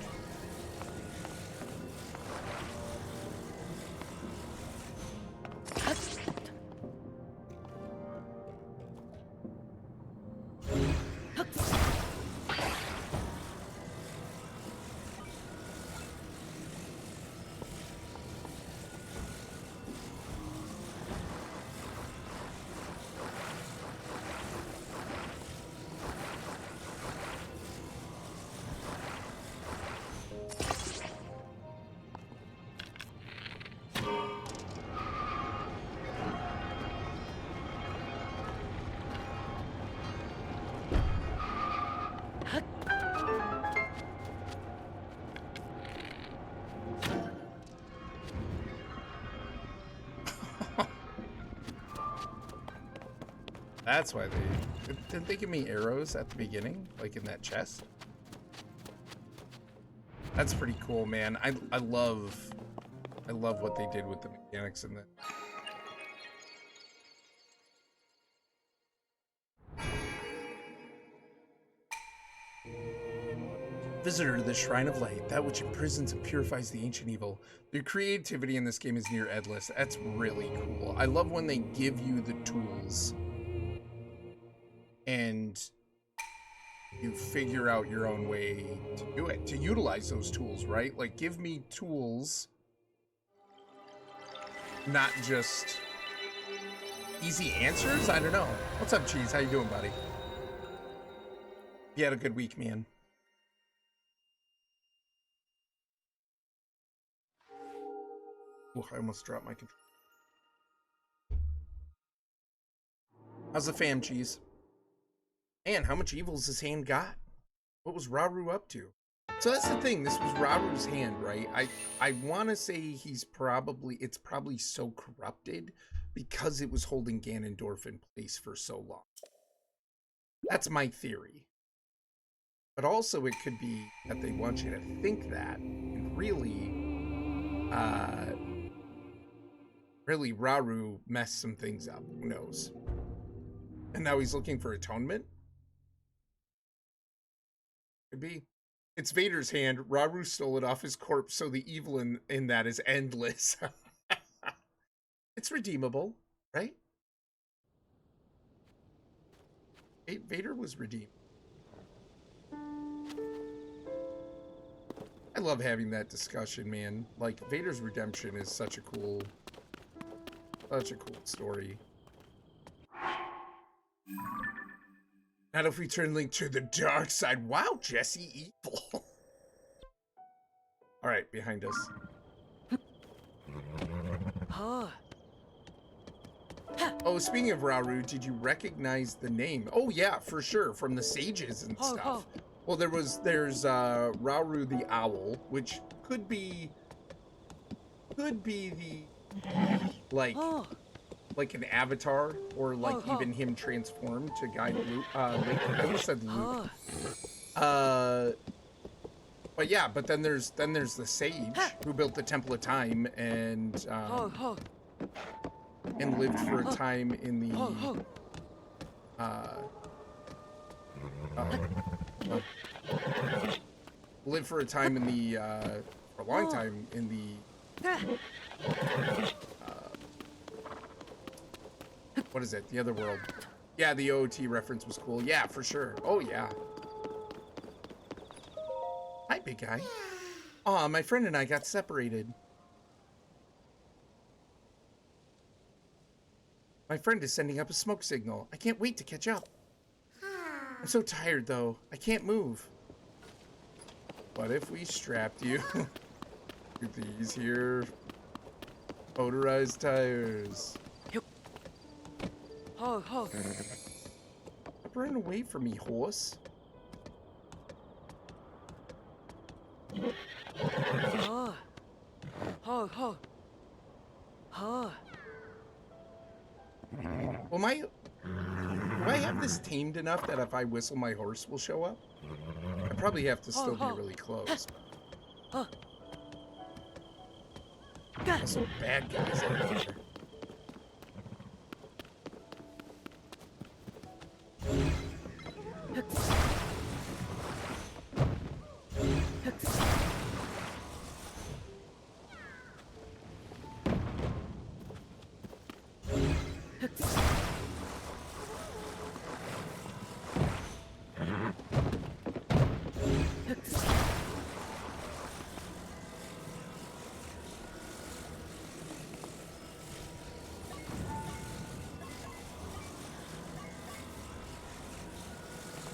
That's why didn't they give me arrows at the beginning, like in that chest? That's pretty cool, man. I love what they did with the mechanics in that. Visitor to the Shrine of Light, that which imprisons and purifies the ancient evil. The creativity in this game is near endless. That's really cool. I love when they give you the tools and you figure out your own way to do it, to utilize those tools, right? Like, give me tools, not just easy answers. I don't know. What's up, Cheese? How you doing, buddy? You had a good week, man. Oh, I almost dropped my control. How's the fam, Cheese? Man, how much evil's his hand got? What was Rauru up to? So that's the thing. This was Rauru's hand, right? I want to say it's probably so corrupted because it was holding Ganondorf in place for so long. That's my theory. But also it could be that they want you to think that and really Rauru messed some things up. Who knows? And now he's looking for atonement? Could be. It's Vader's hand. Rauru stole it off his corpse, so the evil in that is endless. It's redeemable, right? Vader was redeemed. I love having that discussion, man. Like, Vader's redemption is such a cool story. Not if we turn Link to the dark side. Wow, Jesse evil. All right, behind us. Oh, speaking of Rauru, did you recognize the name? Oh yeah, for sure, from the sages and stuff. Well, there's Rauru the Owl, which could be the like an avatar, or like even him transformed to guide Luke. Link. I almost said Luke. But yeah, but then there's the sage who built the Temple of Time and lived for a time in the for a long time in the what is it? The other world. Yeah, the OOT reference was cool. Yeah, for sure. Oh yeah. Hi, big guy. Aw, my friend and I got separated. My friend is sending up a smoke signal. I can't wait to catch up. I'm so tired, though. I can't move. What if we strapped you to these here motorized tires? Stop running away from me, horse. Well, do I have this tamed enough that if I whistle, my horse will show up? I probably have to still be really close. Also, bad guys out there.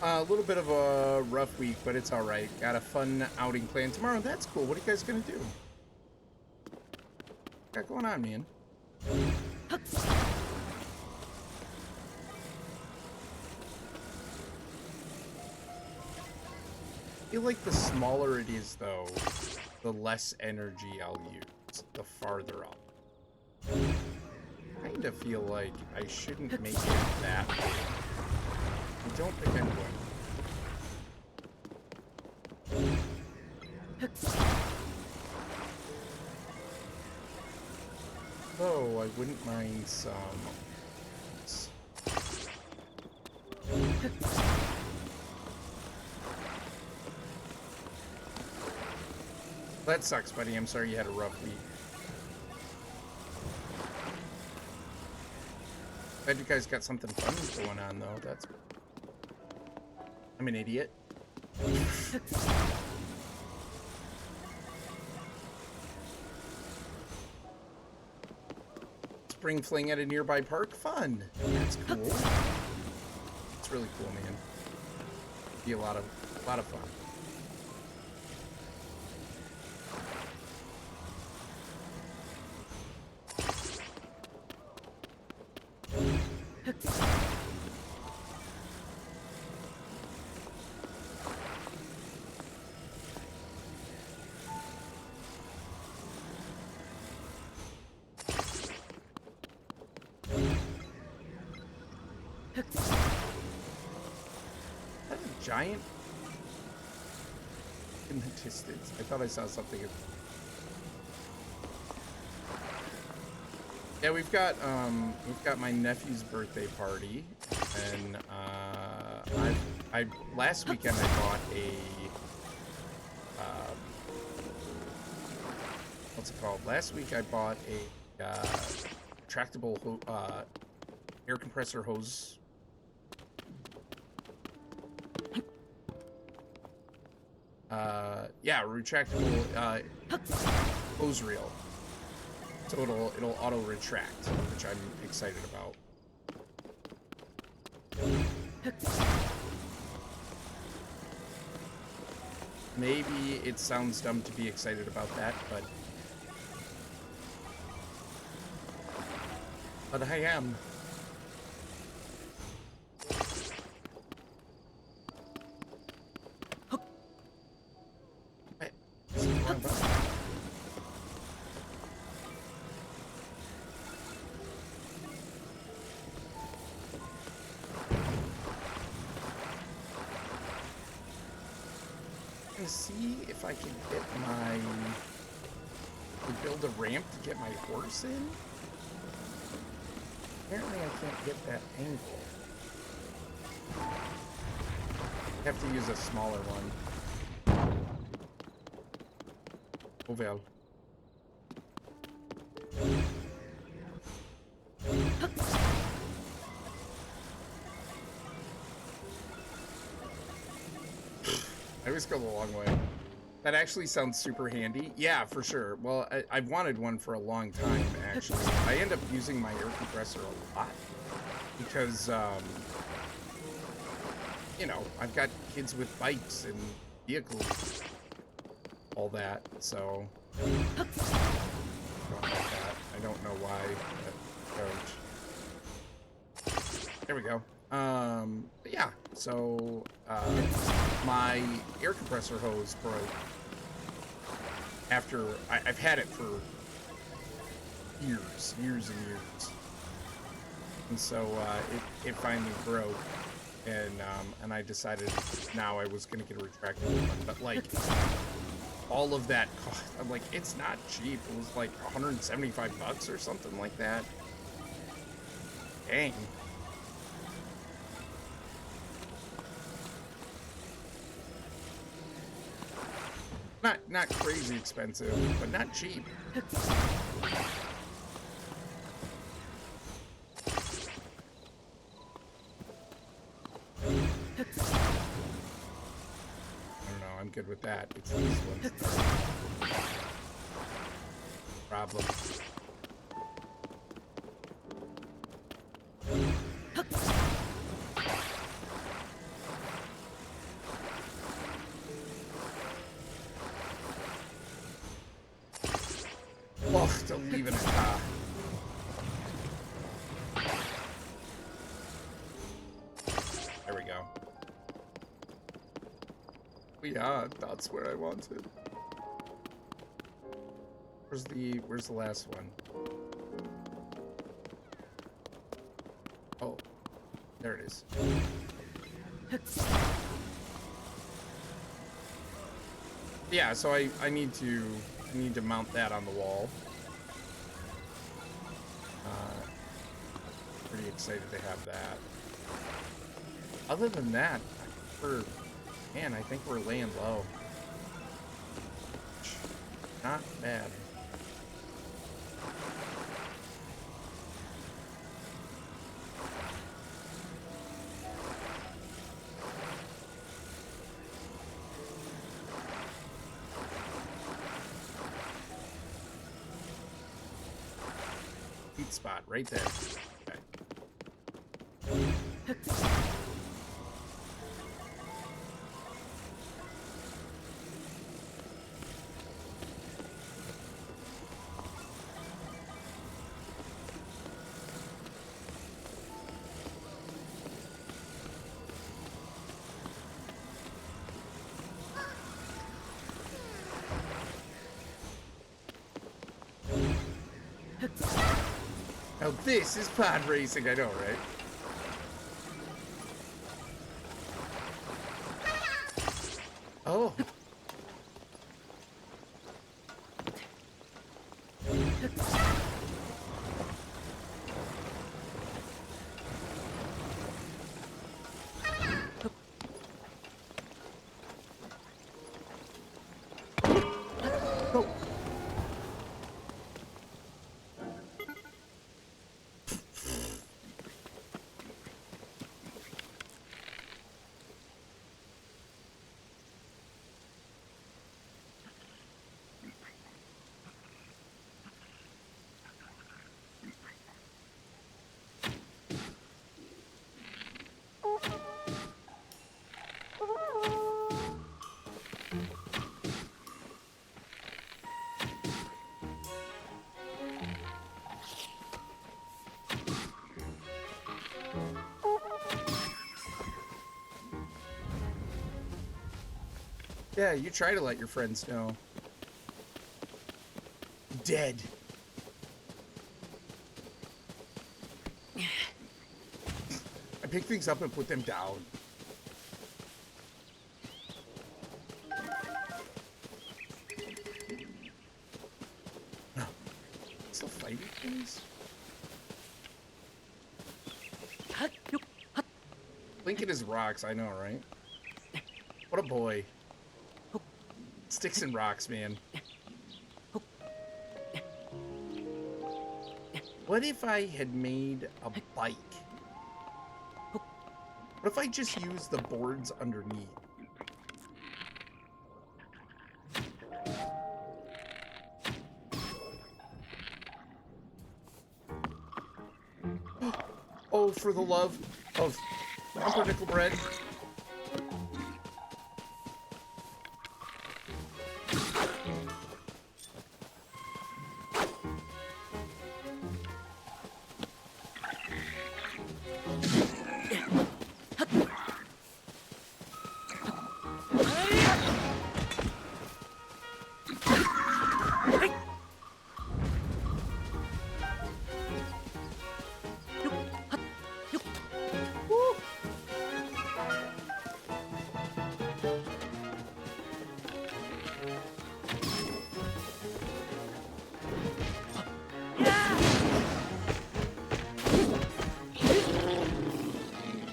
A little bit of a rough week, but it's all right. Got a fun outing planned tomorrow. That's cool. What are you guys gonna do? What got going on, man? I feel like the smaller it is, though, the less energy I'll use. The farther I'll. kind of feel like I shouldn't make it that big. I don't think I'm going. Though I wouldn't mind some. That sucks, buddy. I'm sorry you had a rough week. Glad you guys got something fun going on, though. That's. I'm an idiot. Spring fling at a nearby park? Fun. That's cool. It's really cool, man. Be a lot of fun. Giant in the distance. I thought I saw something. Yeah, we've got my nephew's birthday party, and I last weekend I bought a what's it called? Last week I bought a retractable air compressor hose. Yeah, retractable hose reel. So it'll auto retract, which I'm excited about. Maybe it sounds dumb to be excited about that, but I am. See if I can get build a ramp to get my horse in. Apparently I can't get that angle. I have to use a smaller one. Oh well. I always go the long way. That actually sounds super handy. Yeah, for sure. Well, I've wanted one for a long time, actually. I end up using my air compressor a lot because, you know, I've got kids with bikes and vehicles, all that, so I don't like that. I don't know why that approach. There we go. But yeah, so, my air compressor hose broke after I've had it for years and years. And so, it finally broke, and I decided now I was gonna get a retractable one, but like, all of that cost, I'm like, it's not cheap. It was like $175 or something like that. Dang. Not crazy expensive, but not cheap. I don't know, I'm good with that. It's these ones. Problem. Oh, don't leave it in a car. There we go. Yeah, that's where I wanted. Where's the last one? There it is. Yeah, so I need to mount that on the wall. Pretty excited to have that. Other than that, I think we're laying low. Not bad. Heat spot right there. Okay. Now this is pod racing, I know, right? Oh. Oh. Yeah, you try to let your friends know. Dead. I pick things up and put them down. Still fighting things? Lincoln is rocks, I know, right? What a boy. Sticks and rocks, man. What if I had made a bike? What if I just used the boards underneath? Oh, for the love of pumpernickel bread.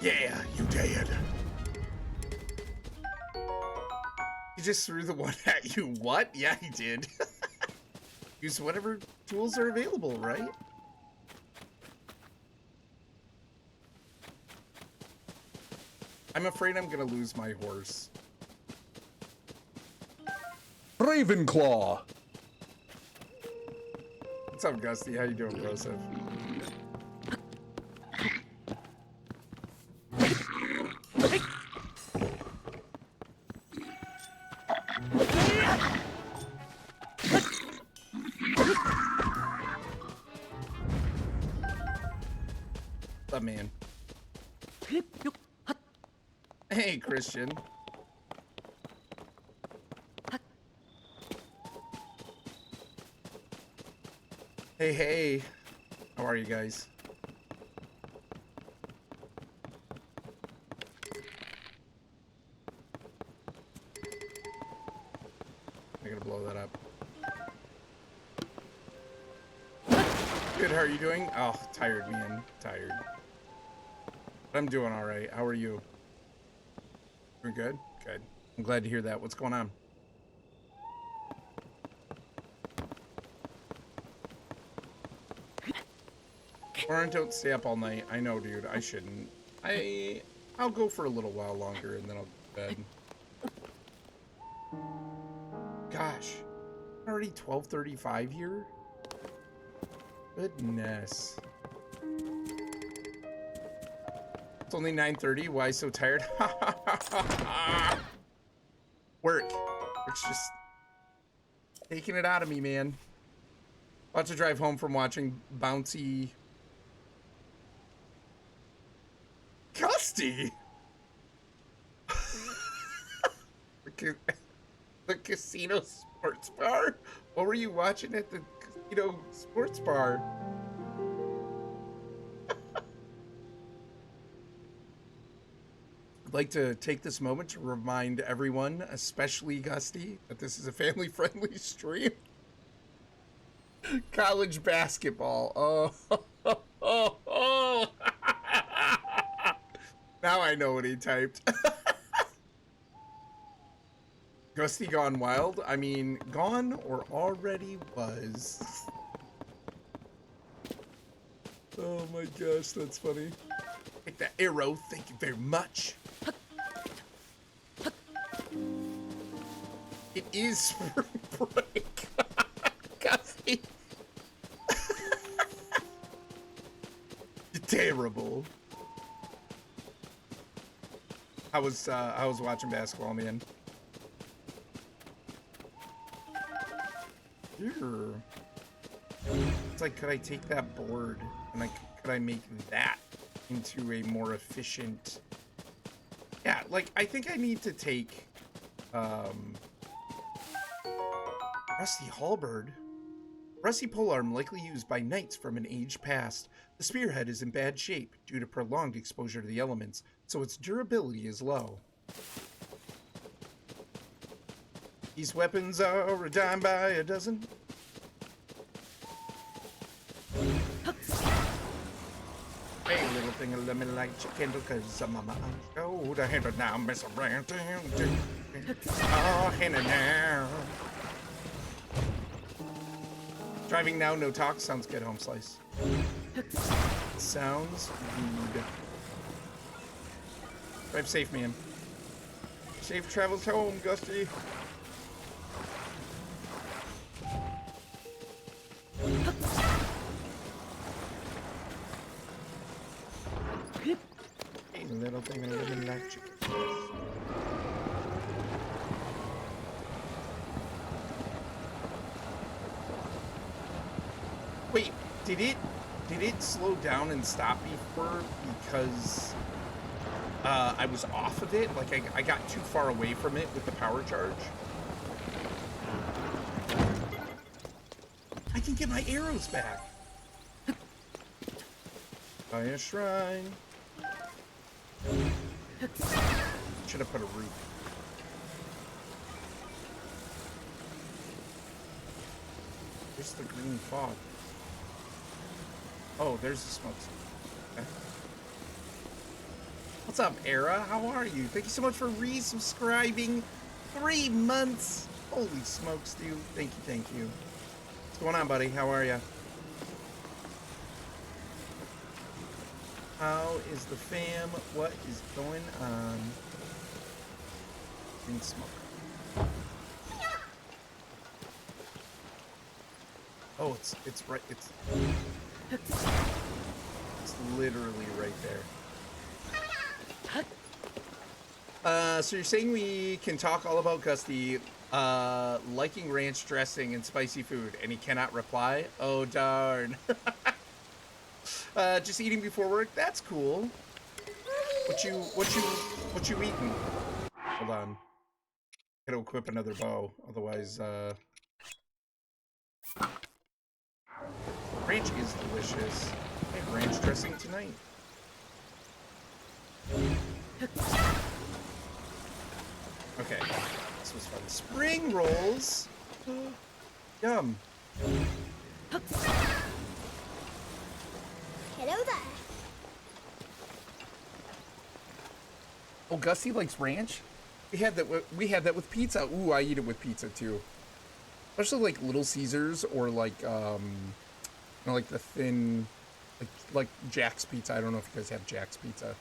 Yeah, you did. He just threw the one at you. What? Yeah, he did. Use whatever tools are available, right? I'm afraid I'm gonna lose my horse. Ravenclaw. What's up, Gusty? How you doing, Joseph? What's up, man? Hey, Christian. Hey, hey. How are you guys? Good, how are you doing? Oh, tired, man. Tired. I'm doing all right. How are you? Doing good? Good. I'm glad to hear that. What's going on? Orrinn, don't stay up all night. I know, dude. I shouldn't. I'll go for a little while longer and then I'll go to bed. Gosh. Already 12:35 here? Goodness. It's only 9:30. Why so tired? Work. It's just taking it out of me, man. About to drive home from watching Bouncy. Gusty! The casino sports bar? What were you watching at the casino sports bar? I'd like to take this moment to remind everyone, especially Gusty, that this is a family-friendly stream. College basketball. Oh. Now I know what he typed. Gusty gone wild? I mean, gone or already was. Oh my gosh, that's funny. Take that arrow, thank you very much. It is spring break. Gusty. You're terrible. I was watching basketball, man. Here. It's like, could I take that board and could I make that into a more efficient? Yeah, like I think I need to take rusty halberd. Rusty polearm likely used by knights from an age past. The spearhead is in bad shape due to prolonged exposure to the elements, so its durability is low. These weapons are a dime by a dozen. Hey, little thing, let me light your candle, cause I'm on my own. Go to handle now, mess around. Oh, hand it now. Driving now, no talk. Sounds good, home slice. Sounds rude. Drive safe, man. Safe travels home, Gusty. Hey, little thing, living like chicken. Wait, did it slow down and stop me because I was off of it? Like I got too far away from it with the power charge? I can get my arrows back. By a shrine. Should have put a roof. Where's the green fog? Oh, there's the smoke. Okay. What's up, Era? How are you? Thank you so much for resubscribing. 3 months. Holy smokes, dude. Thank you, thank you. What's going on, buddy? How are you? How is the fam? What is going on? Green smoke. Oh, it's right. It's literally right there. So you're saying we can talk all about Gusty liking ranch dressing and spicy food, and he cannot reply? Oh darn. Just eating before work? That's cool. What you eating? Hold on. Gotta equip another bow, otherwise ranch is delicious. I have ranch dressing tonight. Okay, this was fun. Spring rolls. Yum. Hello there. Oh, Gusty likes ranch. We had that with pizza. Ooh, I eat it with pizza too. Especially like Little Caesars or like like the thin, like Jack's Pizza. I don't know if you guys have Jack's Pizza.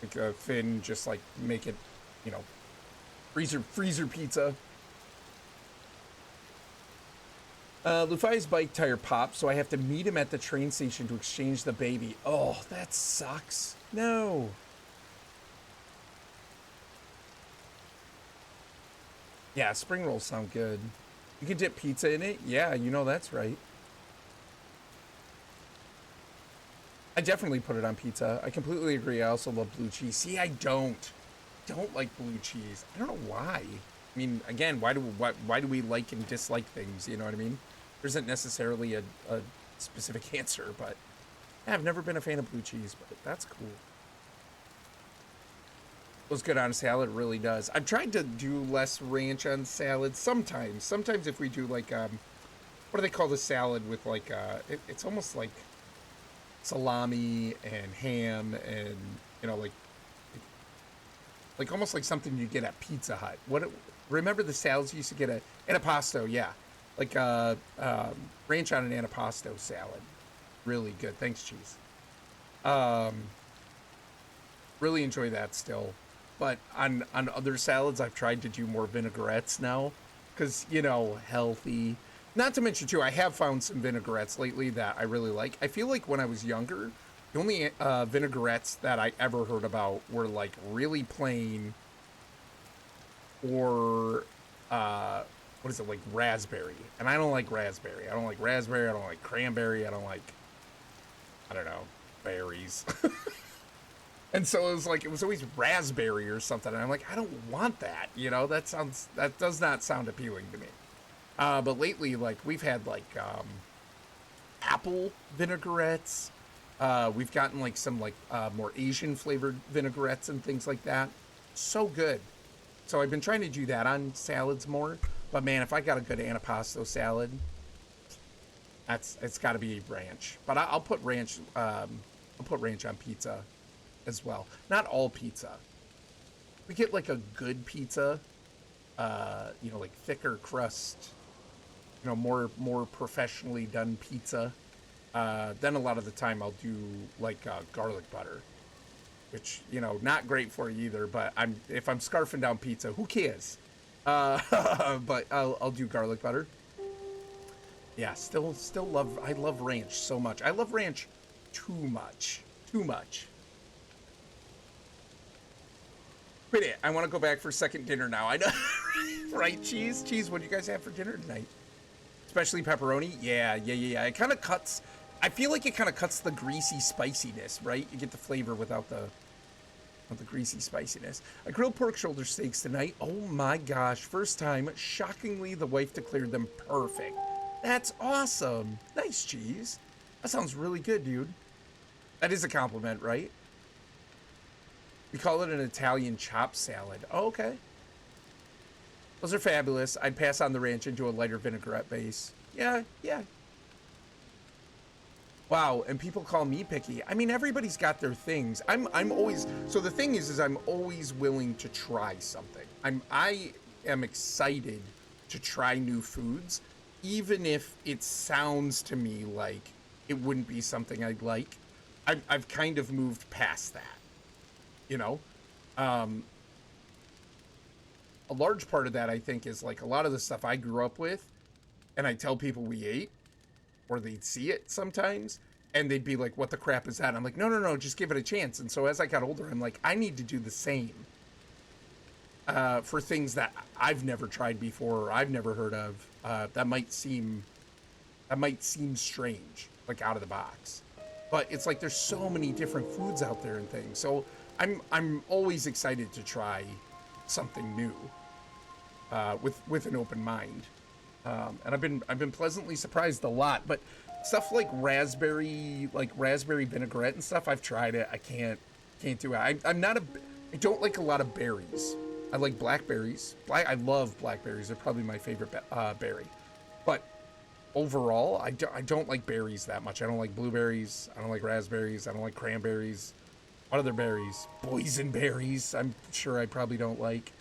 Like a thin, just like make it, freezer pizza. Lufi's bike tire popped, so I have to meet him at the train station to exchange the baby. Oh, that sucks. No. Yeah, spring rolls sound good. You can dip pizza in it? Yeah, that's right. I definitely put it on pizza. I completely agree. I also love blue cheese. See, I don't like blue cheese. I don't know why. I mean, again, why do we like and dislike things? You know what I mean? There isn't necessarily a specific answer, but I've never been a fan of blue cheese, but that's cool. Goes good on a salad, it really does. I've tried to do less ranch on salads sometimes. Sometimes if we do like, what do they call the salad with like, it's almost like salami and ham and, like almost like something you get at Pizza Hut. Remember the salads you used to get at antipasto? Yeah. Like, ranch on an antipasto salad. Really good. Thanks, cheese. Really enjoy that still. But on other salads, I've tried to do more vinaigrettes now. Because, healthy. Not to mention, too, I have found some vinaigrettes lately that I really like. I feel like when I was younger, the only vinaigrettes that I ever heard about were, like, really plain or, what is it, like raspberry. And I don't like raspberry. I don't like raspberry. I don't like cranberry. I don't like, I don't know, berries. And so it was always raspberry or something. And I'm like, I don't want that. That does not sound appealing to me. But lately, like, we've had like apple vinaigrettes. We've gotten like some like more Asian flavored vinaigrettes and things like that. So good. So I've been trying to do that on salads more. But man, if I got a good antipasto salad, it's got to be ranch. But I'll put ranch. I'll put ranch on pizza as well. Not all pizza. We get like a good pizza, like thicker crust, more professionally done pizza. Then a lot of the time I'll do like garlic butter, which, not great for you either, but if I'm scarfing down pizza, who cares? But I'll do garlic butter. Yeah, I love ranch so much. I love ranch too much. Wait, I want to go back for second dinner now. I know, right? Cheese, what do you guys have for dinner tonight? Especially pepperoni? Yeah. It kind of cuts, I feel like it kind of cuts the greasy spiciness, right? You get the flavor without the greasy spiciness. I grilled pork shoulder steaks tonight. Oh my gosh, first time. Shockingly, the wife declared them perfect. That's awesome. Nice, cheese. That sounds really good, dude. That is a compliment, right? We call it an Italian chopped salad. Oh, okay. Those are fabulous. I'd pass on the ranch into a lighter vinaigrette base. Yeah. Wow, and people call me picky. I mean, everybody's got their things. I'm always, so the thing is I'm always willing to try something. I am excited to try new foods, even if it sounds to me like it wouldn't be something I'd like. I've kind of moved past that. A large part of that, I think, is like a lot of the stuff I grew up with and I tell people we ate, or they'd see it sometimes and they'd be like, what the crap is that? And I'm like, no, just give it a chance. And so as I got older, I'm like, I need to do the same for things that I've never tried before or I've never heard of. That might seem strange, like out of the box. But it's like there's so many different foods out there and things. So I'm always excited to try something new with an open mind. And I've been pleasantly surprised a lot. But stuff like raspberry vinaigrette and stuff, I've tried it. I can't do it. I don't like a lot of berries. I like blackberries. I love blackberries. They're probably my favorite berry. But overall, I don't like berries that much. I don't like blueberries. I don't like raspberries. I don't like cranberries. What other berries? Boysenberries. I'm sure I probably don't like.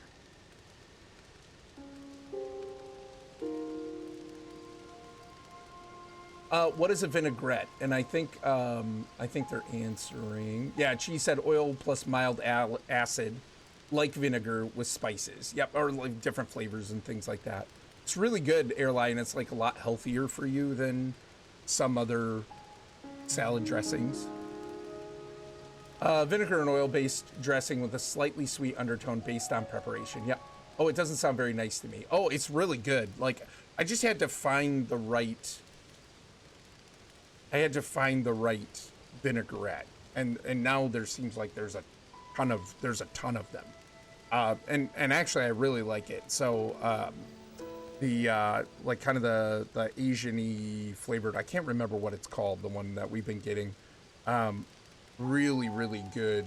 What is a vinaigrette? And I think they're answering. Yeah, she said oil plus mild acid, like vinegar with spices. Yep, or like different flavors and things like that. It's really good, Airline. It's like a lot healthier for you than some other salad dressings. Vinegar and oil-based dressing with a slightly sweet undertone based on preparation. Yep. Oh, it doesn't sound very nice to me. Oh, it's really good. Like, I just had to find the right... I had to find the right vinaigrette, and now there seems like there's a ton of them, and actually I really like it. So the like kind of the Asian-y flavored, I can't remember what it's called, the one that we've been getting, really good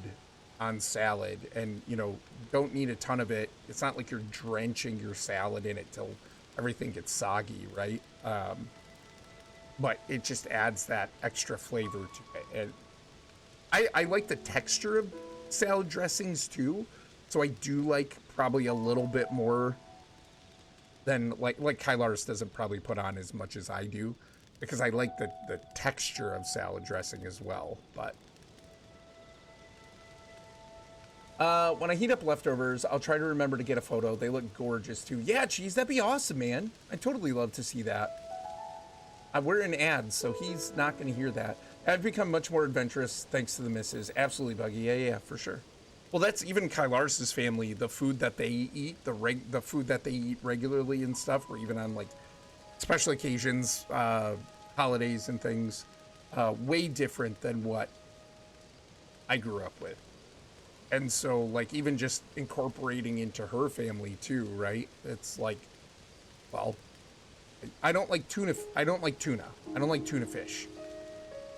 on salad, and you know, don't need a ton of it. It's not like you're drenching your salad in it till everything gets soggy, right? But it just adds that extra flavor to it. And I like the texture of salad dressings too. So I do like probably a little bit more than like Kylar's doesn't probably put on as much as I do, because I like the texture of salad dressing as well. But when I heat up leftovers, I'll try to remember to get a photo. They look gorgeous too. Yeah, geez, that'd be awesome, man. I'd totally love to see that. We're in ads, so he's not going to hear that. I've become much more adventurous thanks to the missus. Absolutely, Buggy. Yeah, for sure. Well, that's even Kylar's family. The food that they eat, the food that they eat regularly and stuff, or even on like special occasions, holidays and things, way different than what I grew up with. And so, like, even just incorporating into her family too, right? It's like, well, I don't like tuna. I don't like tuna. I don't like tuna fish.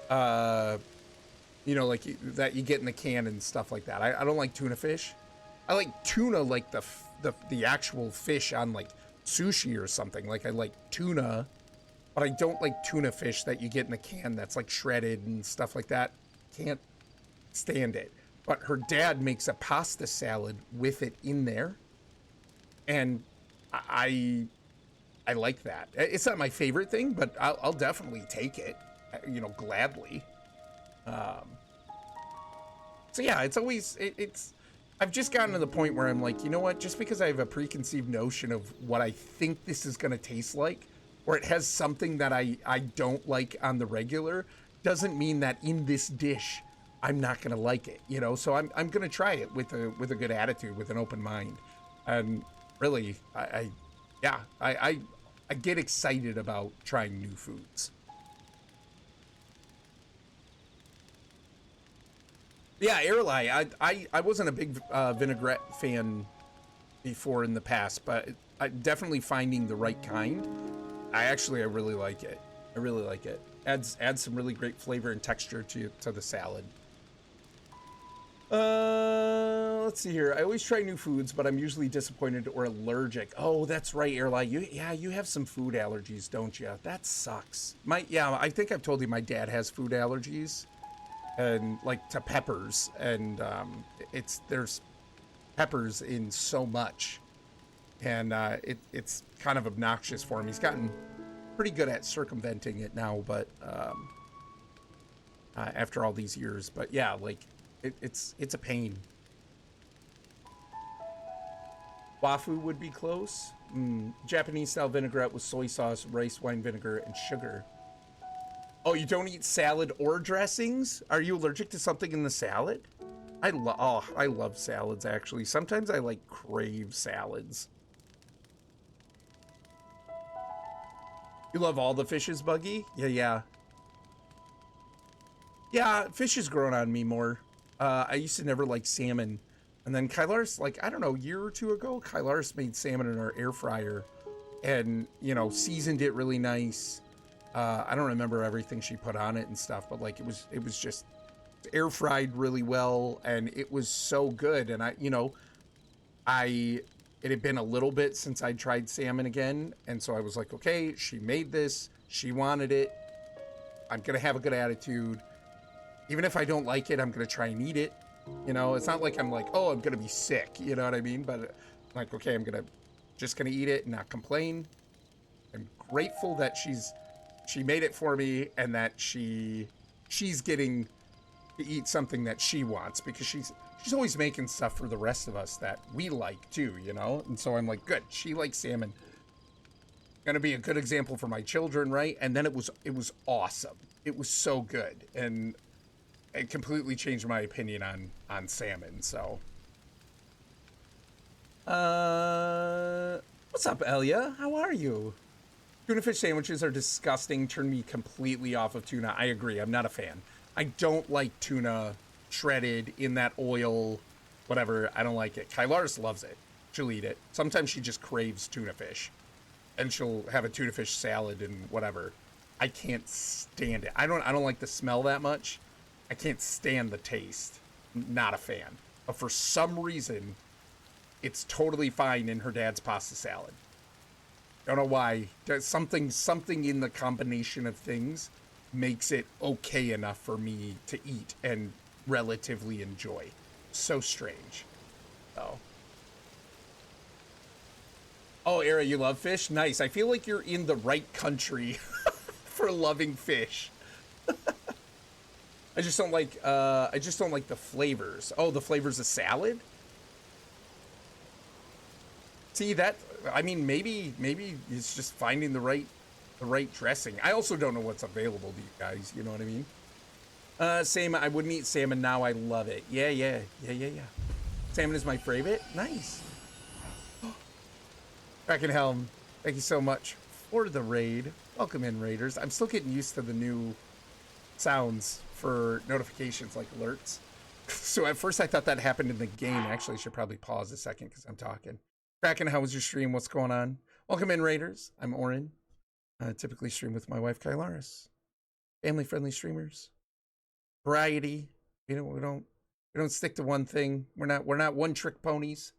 You know, like that you get in the can and stuff like that. I don't like tuna fish. I like tuna, like the actual fish on like sushi or something. Like I like tuna, but I don't like tuna fish that you get in the can that's like shredded and stuff like that. Can't stand it. But her dad makes a pasta salad with it in there, and I like that. It's not my favorite thing, but I'll definitely take it, you know, gladly. So yeah, it's always, I've just gotten to the point where I'm like, you know what, just because I have a preconceived notion of what I think this is going to taste like, or it has something that I don't like on the regular, doesn't mean that in this dish, I'm not going to like it, you know? So I'm going to try it with a good attitude, with an open mind. And really, I get excited about trying new foods. Yeah, Airlie, I wasn't a big vinaigrette fan before in the past, but definitely finding the right kind. I really like it. I really like it. Adds some really great flavor and texture to the salad. Let's see here. I always try new foods, but I'm usually disappointed or allergic. Oh, that's right, Airlie. You have some food allergies, don't you? That sucks. I think I've told you my dad has food allergies, and like to peppers, and there's peppers in so much, and it's kind of obnoxious for him. He's gotten pretty good at circumventing it now, but after all these years. But yeah, like it's a pain. Wafu would be close. Japanese style vinaigrette with soy sauce, rice wine vinegar, and sugar. Oh, you don't eat salad or dressings? Are you allergic to something in the salad? I love salads, actually. Sometimes I like crave salads. You love all the fishes, Buggy? Yeah. Yeah, fish has grown on me more. I used to never like salmon. And then Kylar's, like, I don't know, a year or two ago, Kylar's made salmon in our air fryer and, you know, seasoned it really nice. I don't remember everything she put on it and stuff, but like it was just air fried really well, and it was so good. And it had been a little bit since I tried salmon again, and so I was like, okay, she made this, She wanted it. I'm going to have a good attitude. Even if I don't like it, I'm going to try and eat it. You know, it's not like I'm like, oh, I'm going to be sick. You know what I mean? But I'm like, okay, I'm just going to eat it and not complain. I'm grateful that she made it for me and that she's getting to eat something that she wants, because she's always making stuff for the rest of us that we like too, you know? And so I'm like, good, she likes salmon. Gonna be a good example for my children, right? And then it was awesome. It was so good. And it completely changed my opinion on salmon, so. What's up, Elia? How are you? Tuna fish sandwiches are disgusting, turn me completely off of tuna. I agree, I'm not a fan. I don't like tuna shredded in that oil, whatever. I don't like it. Kylaris loves it. She'll eat it. Sometimes she just craves tuna fish, and she'll have a tuna fish salad and whatever. I can't stand it. I don't like the smell that much. I can't stand the taste. Not a fan. But for some reason, it's totally fine in her dad's pasta salad. Don't know why. There's something in the combination of things makes it okay enough for me to eat and relatively enjoy. So strange. Oh, Era, you love fish? Nice. I feel like you're in the right country for loving fish. I just don't like the flavors. Oh, the flavors of salad? See that? I mean, maybe it's just finding the right dressing. I also don't know what's available to you guys. You know what I mean? Same. I wouldn't eat salmon now. I love it. Yeah. Salmon is my favorite. Nice. Brackenhelm, thank you so much for the raid. Welcome in, raiders. I'm still getting used to the new sounds for notifications, like alerts. So at first I thought that happened in the game. Actually, I should probably pause a second because I'm talking. Kraken, how was your stream? What's going on? Welcome in, raiders. I'm Orrinn. I typically stream with my wife, Kylaris. Family-friendly streamers. Variety. You know, we don't stick to one thing. We're not one-trick ponies.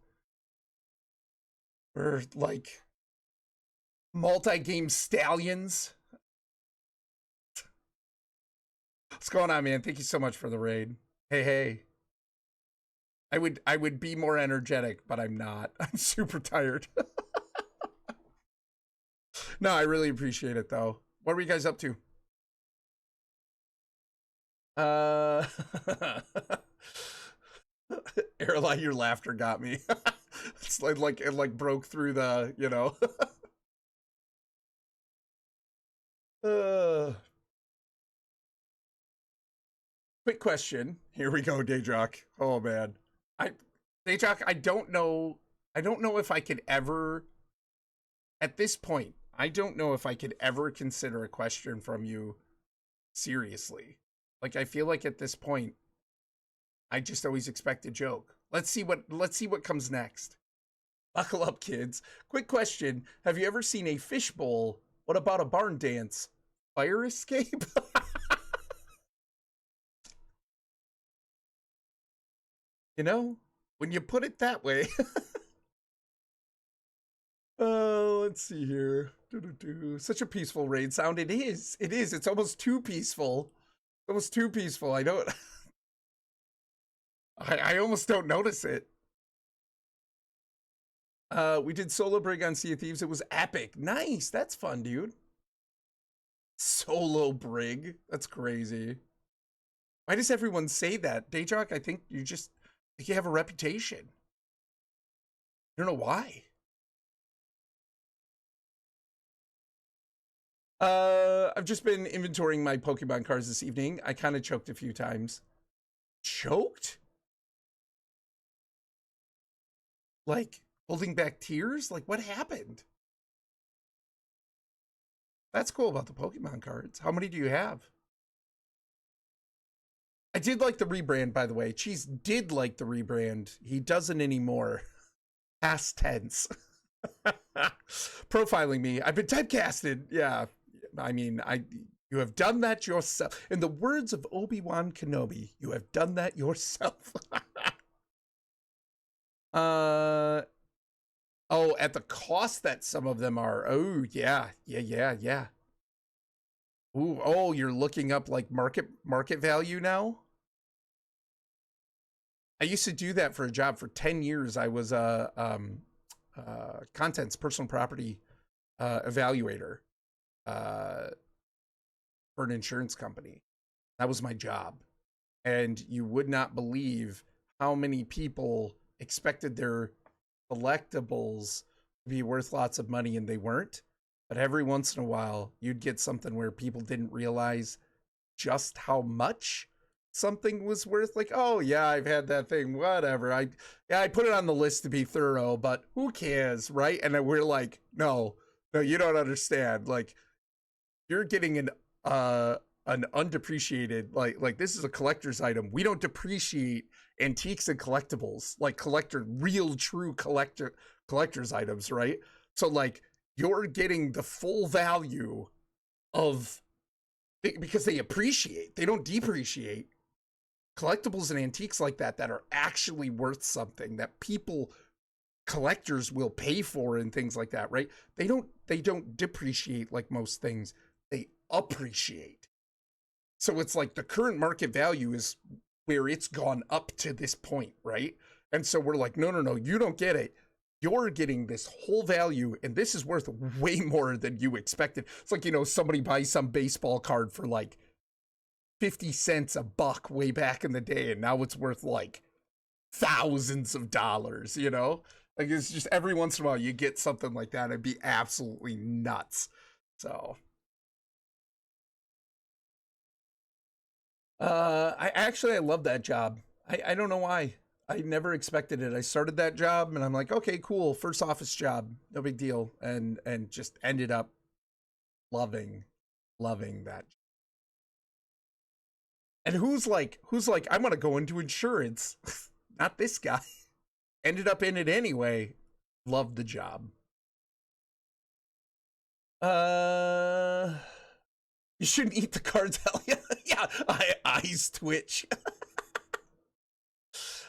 We're like multi-game stallions. What's going on, man? Thank you so much for the raid. Hey. I would be more energetic, but I'm not. I'm super tired. No, I really appreciate it though. What were you guys up to? Airline, your laughter got me. It's like it broke through the, you know. Quick question. Here we go, Daydrock. Oh man. Daydrock, I don't know if I could ever, at this point, I don't know if I could ever consider a question from you seriously. Like, I feel like at this point, I just always expect a joke. Let's see what comes next. Buckle up, kids. Quick question. Have you ever seen a fishbowl? What about a barn dance? Fire escape? You know, when you put it that way. Let's see here. Such a peaceful raid sound. It is. It's almost too peaceful. Almost too peaceful. I don't. I almost don't notice it. We did solo brig on Sea of Thieves. It was epic. Nice. That's fun, dude. Solo brig. That's crazy. Why does everyone say that? Daydrock, I think you have a reputation. I don't know why. I've just been inventorying my Pokemon cards this evening. I kind of choked a few times. Choked? Like, holding back tears? Like, what happened? That's cool about the Pokemon cards. How many do you have? I did like the rebrand, by the way. Cheese did like the rebrand. He doesn't anymore. Past tense. Profiling me. I've been typecasted. Yeah. I mean, you have done that yourself. In the words of Obi-Wan Kenobi, you have done that yourself. Oh, at the cost that some of them are. Oh, yeah. Ooh, oh, you're looking up like market value now? I used to do that for a job for 10 years. I was a contents personal property evaluator for an insurance company. That was my job. And you would not believe how many people expected their collectibles to be worth lots of money and they weren't. But every once in a while, you'd get something where people didn't realize just how much something was worth. Like, oh yeah, I've had that thing, whatever. I put it on the list to be thorough, but who cares, right? And then we're like, no, you don't understand. Like, you're getting an undepreciated, like this is a collector's item. We don't depreciate antiques and collectibles, like real true collector's items, right? So like you're getting the full value of, because they appreciate, they don't depreciate. Collectibles and antiques like that are actually worth something that collectors will pay for and things like that, right? They don't depreciate like most things. They appreciate. So it's like the current market value is where it's gone up to this point, right? And so we're like, no, you don't get it. You're getting this whole value, and this is worth way more than you expected. It's like, somebody buys some baseball card for like 50 cents a buck way back in the day, and now it's worth like thousands of dollars, Like it's just every once in a while you get something like that. It'd be absolutely nuts. So I love that job. I don't know why. I never expected it. I started that job and I'm like, okay, cool. First office job, no big deal. And just ended up loving that. And who's like, I'm going to go into insurance. Not this guy. Ended up in it anyway. Loved the job. You shouldn't eat the cards, hell yeah. Yeah, eyes twitch.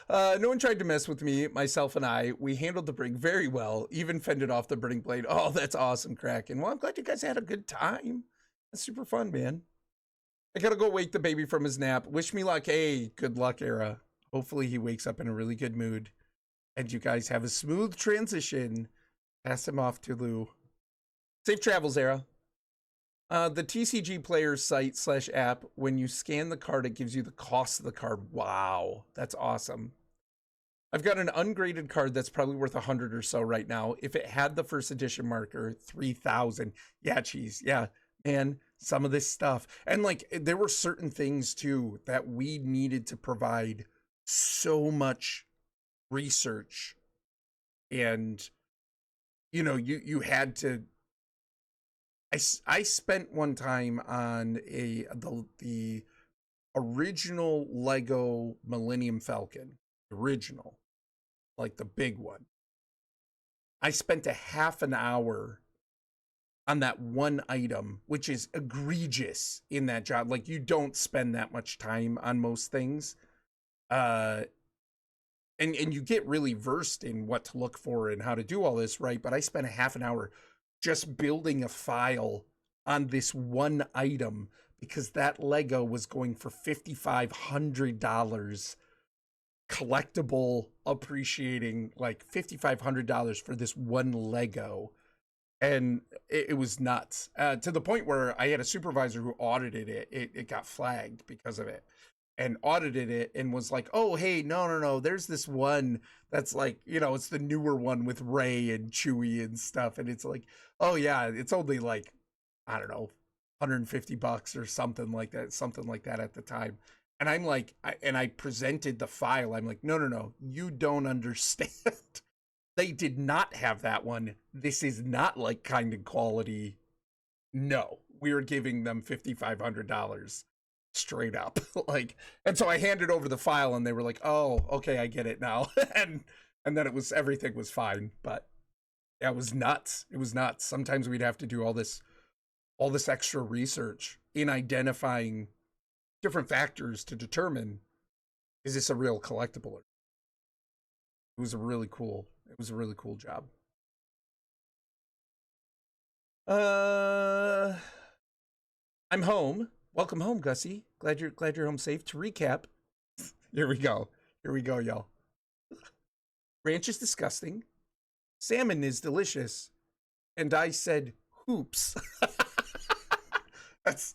No one tried to mess with me, myself and we handled the brig very well, even fended off the burning blade. Oh, that's awesome, Kraken. Well, I'm glad you guys had a good time. That's super fun, man. I gotta go wake the baby from his nap. Wish me luck. Hey, good luck, Era. Hopefully he wakes up in a really good mood. And you guys have a smooth transition. Pass him off to Lou. Safe travels, Era. The TCG player site / app, when you scan the card, it gives you the cost of the card. Wow, that's awesome. I've got an ungraded card that's probably worth 100 or so right now. If it had the first edition marker, 3,000. Yeah, geez. Yeah, man, some of this stuff. And like, there were certain things too that we needed to provide so much research. And, you had to, I spent one time on the original Lego Millennium Falcon, original, like the big one. I spent a half an hour on that one item, which is egregious in that job. Like, you don't spend that much time on most things. And you get really versed in what to look for and how to do all this, right? But I spent a half an hour just building a file on this one item because that Lego was going for $5,500, collectible, appreciating like $5,500 for this one Lego. And it was nuts, to the point where I had a supervisor who audited it. It got flagged because of it, and audited it and was like, oh, hey, no, there's this one that's like, it's the newer one with Ray and Chewie and stuff. And it's like, oh yeah, it's only like, I don't know, $150 or something like that at the time. And I'm like, I presented the file. I'm like, no, you don't understand. They did not have that one. This is not like kind and quality. No, we were giving them $5,500 straight up. Like, and so I handed over the file and they were like, oh, okay, I get it now. and then everything was fine. But yeah, it was nuts. It was nuts. Sometimes we'd have to do all this extra research in identifying different factors to determine, is this a real collectible? It was a really cool job. I'm home. Welcome home, Gussie. Glad you're home safe. To recap, here we go. Here we go, y'all. Ranch is disgusting. Salmon is delicious. And I said hoops. That's,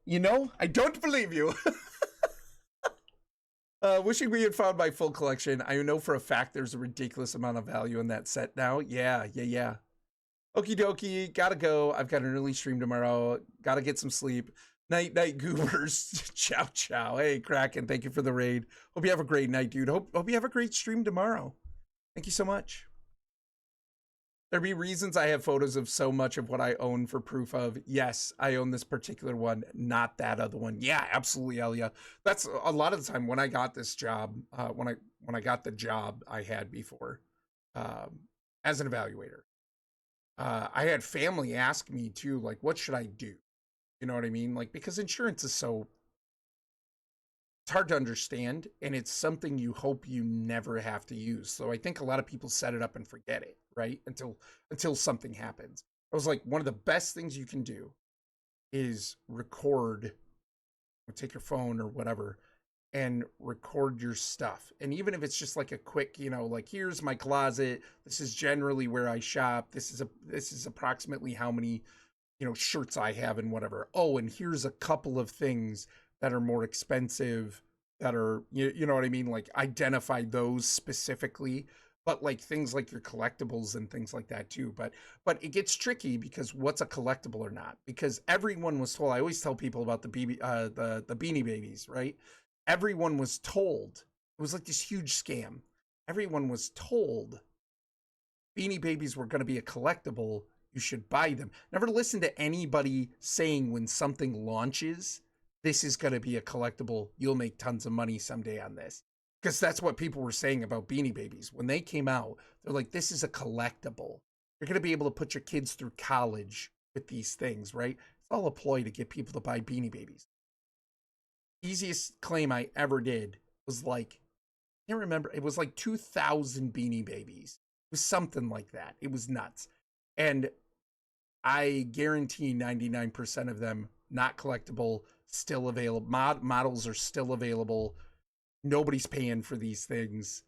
I don't believe you. Wishing we had found my full collection. I know for a fact there's a ridiculous amount of value in that set now. Yeah. Okie dokie, gotta go. I've got an early stream tomorrow. Gotta get some sleep. Night, goobers. Ciao, ciao. Hey, Kraken, thank you for the raid. Hope you have a great night, dude. Hope you have a great stream tomorrow. Thank you so much. There be reasons I have photos of so much of what I own for proof of. Yes, I own this particular one, not that other one. Yeah, absolutely, Elia. That's a lot of the time when I got this job, when I got the job I had before, as an evaluator. I had family ask me too, like, what should I do? You know what I mean? Like, because insurance is so, it's hard to understand, and it's something you hope you never have to use. So I think a lot of people set it up and forget it, right? Until something happens. I was like, one of the best things you can do is record, take your phone or whatever, and record your stuff. And even if it's just like a quick, like, here's my closet, this is generally where I shop, this is approximately how many, shirts I have and whatever. Oh, and here's a couple of things that are more expensive that are, you know what I mean? Like, identify those specifically, but like things like your collectibles and things like that too. But it gets tricky because what's a collectible or not? Because everyone was told, I always tell people about the Beanie Babies, right? Everyone was told, it was like this huge scam. Everyone was told Beanie Babies were going to be a collectible. You should buy them. Never listen to anybody saying when something launches, this is going to be a collectible. You'll make tons of money someday on this. Because that's what people were saying about Beanie Babies. When they came out, they're like, this is a collectible. You're going to be able to put your kids through college with these things, right? It's all a ploy to get people to buy Beanie Babies. Easiest claim I ever did was like, I can't remember, it was like 2,000 Beanie Babies. It was something like that. It was nuts. And I guarantee 99% of them not collectible, still available. Models are still available. Nobody's paying for these things.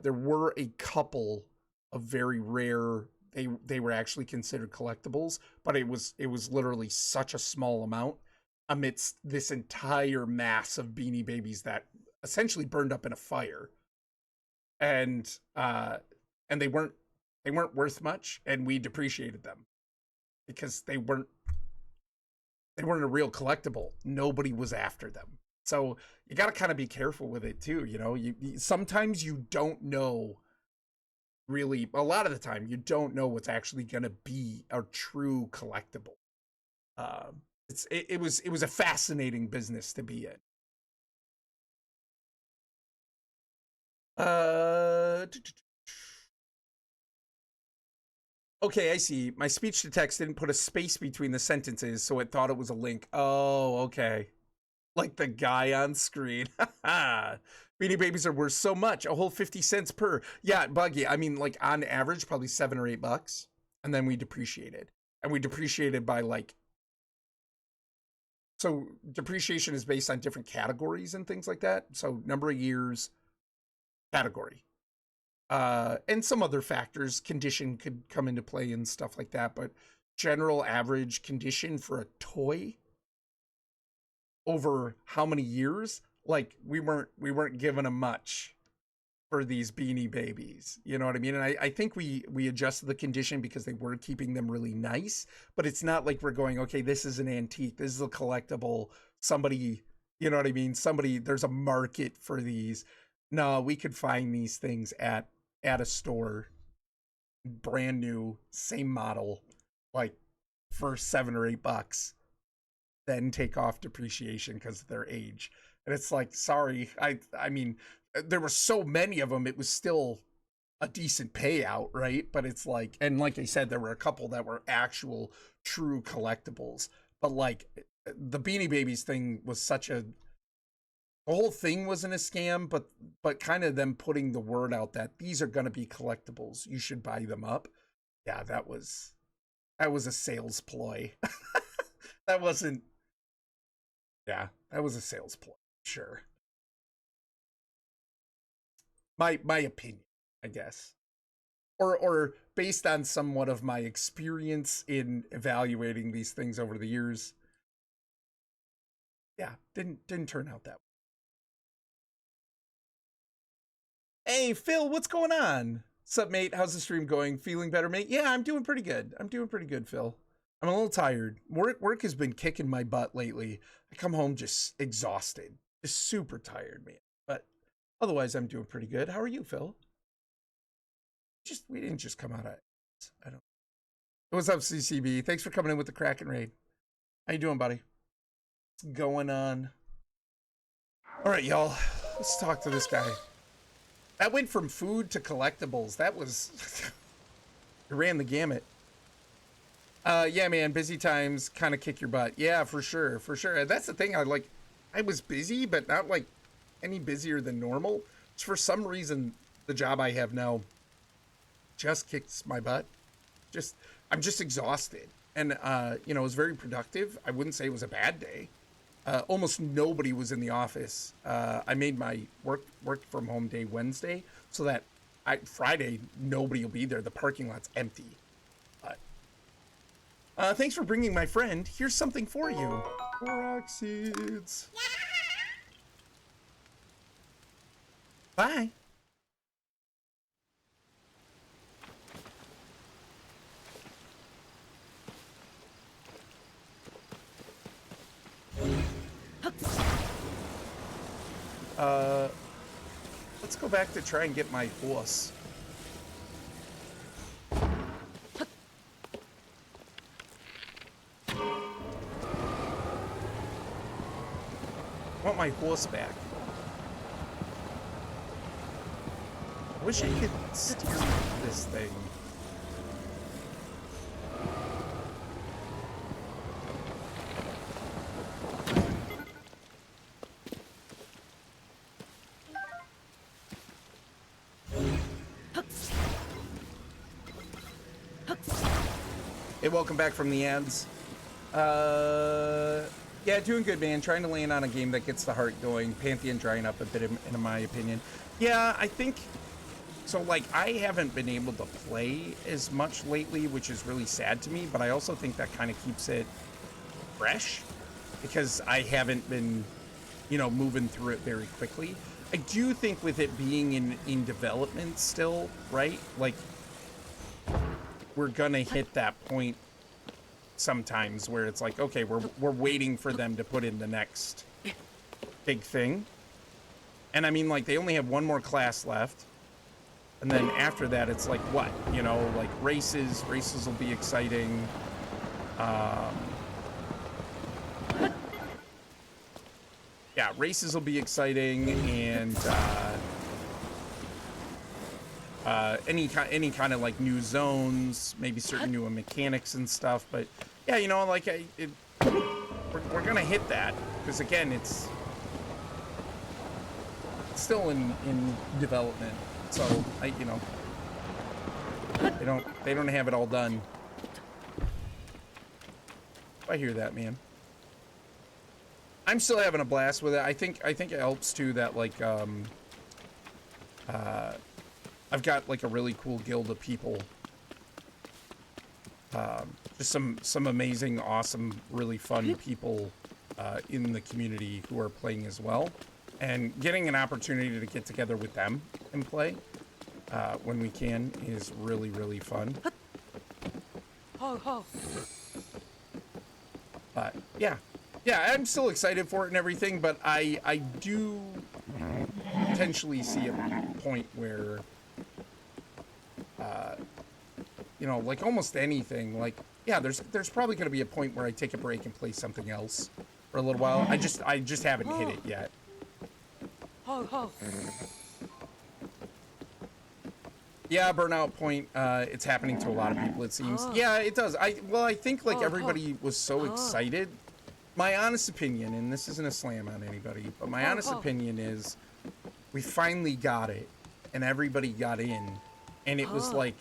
There were a couple of very rare, they were actually considered collectibles, but it was literally such a small amount amidst this entire mass of Beanie Babies that essentially burned up in a fire. And they weren't worth much, and we depreciated them because they weren't a real collectible. Nobody was after them. So you got to kind of be careful with it too. Sometimes you don't know, really, a lot of the time you don't know what's actually going to be a true collectible. It was a fascinating business to be in. Okay, I see. My speech to text didn't put a space between the sentences, so it thought it was a link. Oh, okay. Like the guy on screen. Beanie Babies are worth so much. A whole 50 cents per. Yeah, Buggy. I mean, like, on average, probably $7 or $8. And then we depreciated. And we depreciated by, like... So, depreciation is based on different categories and things like that. So, number of years, category. And some other factors, condition could come into play and stuff like that. But general average condition for a toy... over how many years, like we weren't giving them much for these Beanie Babies, you know what I mean? And I think we adjusted the condition because they were keeping them really nice, but it's not like we're going, okay, this is an antique, this is a collectible, somebody, you know what I mean, there's a market for these. No, we could find these things at a store, brand new, same model, like for $7 or $8, then take off depreciation because of their age. And it's like, sorry, I mean, there were so many of them, it was still a decent payout, right? But it's like, and like I said, there were a couple that were actual true collectibles. But like the Beanie Babies thing was such a, the whole thing wasn't a scam, but kind of them putting the word out that these are going to be collectibles, you should buy them up. Yeah, that was a sales ploy. That wasn't Yeah, that was a sales ploy, sure. My opinion, I guess. Or based on somewhat of my experience in evaluating these things over the years. Yeah, didn't turn out that way. Hey Phil, what's going on? Sup mate, how's the stream going? Feeling better, mate? Yeah, I'm doing pretty good. I'm doing pretty good, Phil. I'm a little tired. Work has been kicking my butt lately. I come home just exhausted. Just super tired, man. But otherwise I'm doing pretty good. How are you, Phil? We didn't just come out of I don't. What's up, CCB? Thanks for coming in with the Kraken raid. How you doing, buddy? What's going on? All right, y'all. Let's talk to this guy. That went from food to collectibles. That was it ran the gamut. Yeah, man, busy times kind of kick your butt. Yeah, for sure, for sure. And that's the thing. I was busy, but not like any busier than normal. Just for some reason, the job I have now just kicks my butt. I'm just exhausted. And, you know, it was very productive. I wouldn't say it was a bad day. Almost nobody was in the office. I made my work from home day Wednesday so that Friday, nobody will be there. The parking lot's empty. But, thanks for bringing my friend. Here's something for you. Rock seeds. Bye. Let's go back to try and get my horse. I want my horse back. I wish I could steer this thing. Hey, welcome back from the ads. Yeah, doing good, man. Trying to land on a game that gets the heart going. Pantheon drying up a bit, in my opinion. Yeah, I think so. Like, I haven't been able to play as much lately, which is really sad to me. But I also think that kind of keeps it fresh because I haven't been, you know, moving through it very quickly. I do think with it being in development still, right? Like, we're gonna hit that point sometimes where it's like, okay, we're waiting for them to put in the next big thing. And I mean, like, they only have one more class left, and then after that it's like, what, you know, like races will be exciting. Yeah, races will be exciting, and any kind of like new zones, maybe certain new mechanics and stuff. But yeah, you know, like we're gonna hit that because again, it's still in development. So you know, they don't have it all done. I hear that, man. I'm still having a blast with it. I think it helps too that like I've got like a really cool guild of people. Just some amazing, awesome, really fun people in the community who are playing as well. And getting an opportunity to get together with them and play when we can is really, really fun. Ho ho. But yeah, I'm still excited for it and everything, but I do potentially see a point where you know, like almost anything, like, yeah, there's probably going to be a point where I take a break and play something else for a little while. I just haven't hit it yet. Ho ho. Yeah, burnout point. It's happening to a lot of people, it seems. Yeah, it does. I think like everybody was so excited. My honest opinion, and this isn't a slam on anybody, but my honest opinion is we finally got it and everybody got in, and it was like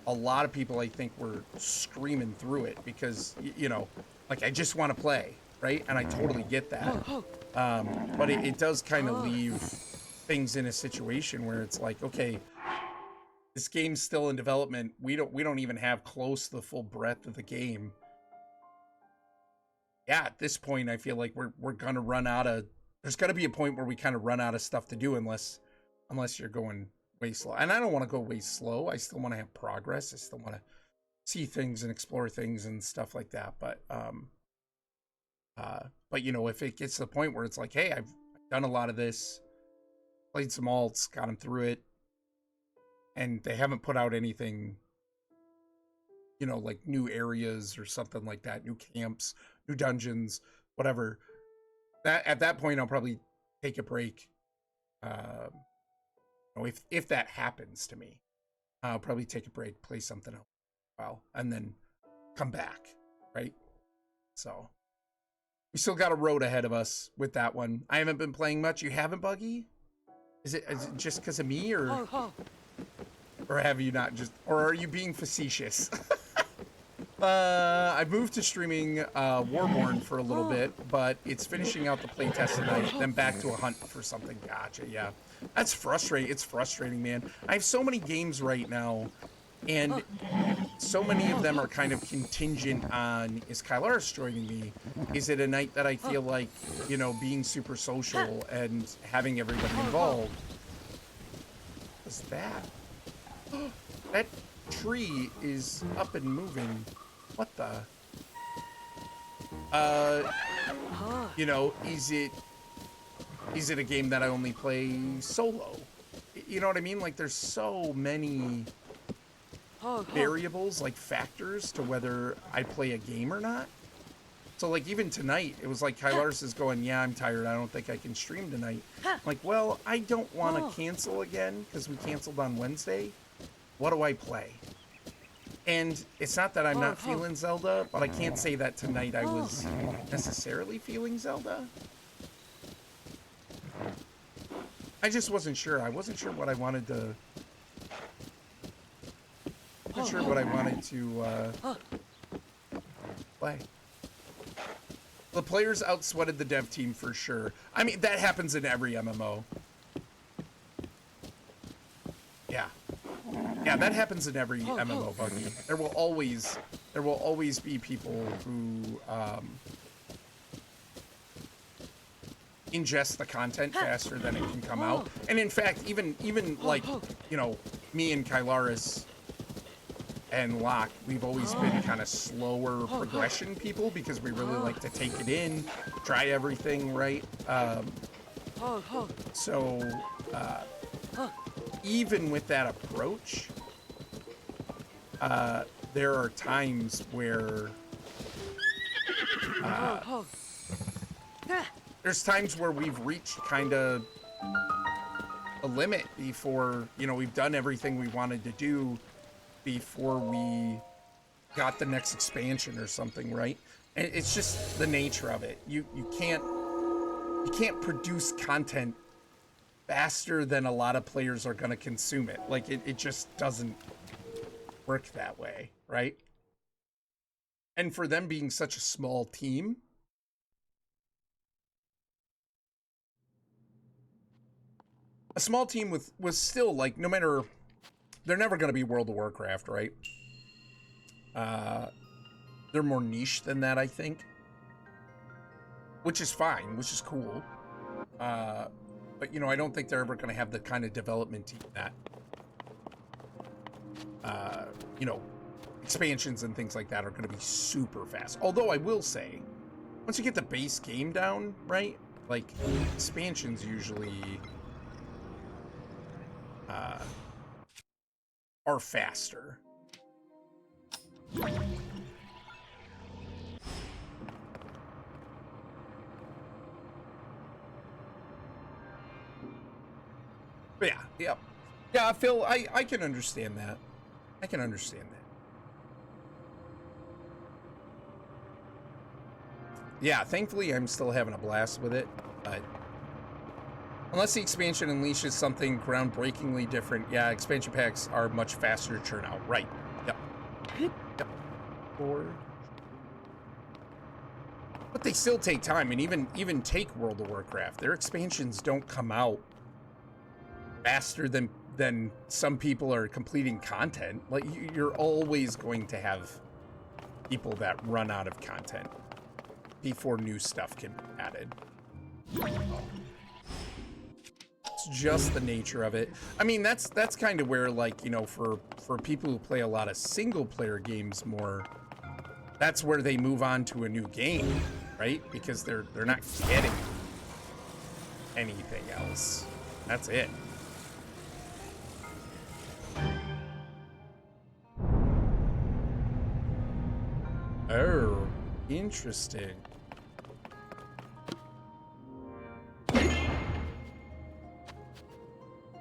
a lot of people I think were screaming through it because, you know, like, I just want to play, right? And I totally get that. But it does kind of leave things in a situation where it's like, okay, this game's still in development. We don't even have close to the full breadth of the game. Yeah, at this point, I feel like we're gonna run out of. There's got to be a point where we kind of run out of stuff to do unless you're going way slow. And I don't want to go way slow. I still want to have progress. I still want to see things and explore things and stuff like that. But you know, if it gets to the point where it's like, hey, I've done a lot of this, played some alts, got them through it, and they haven't put out anything, you know, like new areas or something like that, new camps, new dungeons, whatever. That at that point, I'll probably take a break. You know, if that happens to me, I'll probably take a break, play something else for a while, and then come back, right? So we still got a road ahead of us with that one. I haven't been playing much. You haven't, Buggy? Is it just because of me, or have you not just, or are you being facetious? I moved to streaming Warborn for a little bit, but it's finishing out the playtest tonight, then back to a hunt for something. Gotcha, yeah. That's frustrating. It's frustrating, man. I have so many games right now, and so many of them are kind of contingent on, is Kylaris joining me? Is it a night that I feel like, you know, being super social and having everybody involved? What's that? That tree is up and moving. What the? You know, is it a game that I only play solo? You know what I mean? Like, there's so many variables, like factors to whether I play a game or not. So like even tonight, it was like Kylaris is going, yeah, I'm tired. I don't think I can stream tonight. I'm like, well, I don't want to cancel again because we canceled on Wednesday. What do I play? And it's not that I'm not feeling Zelda, but I can't say that tonight I was necessarily feeling Zelda. I just wasn't sure. I wasn't sure what I wanted to... Not sure what I wanted to play. The players outsweated the dev team for sure. I mean, that happens in every MMO. Yeah. Yeah, that happens in every MMO, Buggy. There will always be people who ingest the content faster than it can come out. And in fact, even like, you know, me and Kylaris and Locke, we've always been kind of slower progression people because we really like to take it in, try everything, right? So even with that approach, there are times where we've reached kind of a limit before, you know, we've done everything we wanted to do before we got the next expansion or something, right? And it's just the nature of it. You can't produce content faster than a lot of players are going to consume it. Like it just doesn't work that way, right? And for them being such a small team, a small team with still, like, no matter, they're never going to be World of Warcraft, right? They're more niche than that, I think, which is fine, which is cool. But, you know, I don't think they're ever going to have the kind of development team that, you know, expansions and things like that are going to be super fast. Although I will say, once you get the base game down, right, like, expansions usually are faster. But yeah, Phil, I can understand that. I can understand that. Yeah, thankfully I'm still having a blast with it, but unless the expansion unleashes something groundbreakingly different, yeah, expansion packs are much faster to churn out. Right. Yep. Yep. Or But they still take time, and even take World of Warcraft. Their expansions don't come out faster than some people are completing content. Like, you're always going to have people that run out of content before new stuff can be added. It's just the nature of it. I mean, that's kind of where, like, you know, for people who play a lot of single player games more, that's where they move on to a new game, right? Because they're not getting anything else. That's it. Oh, interesting.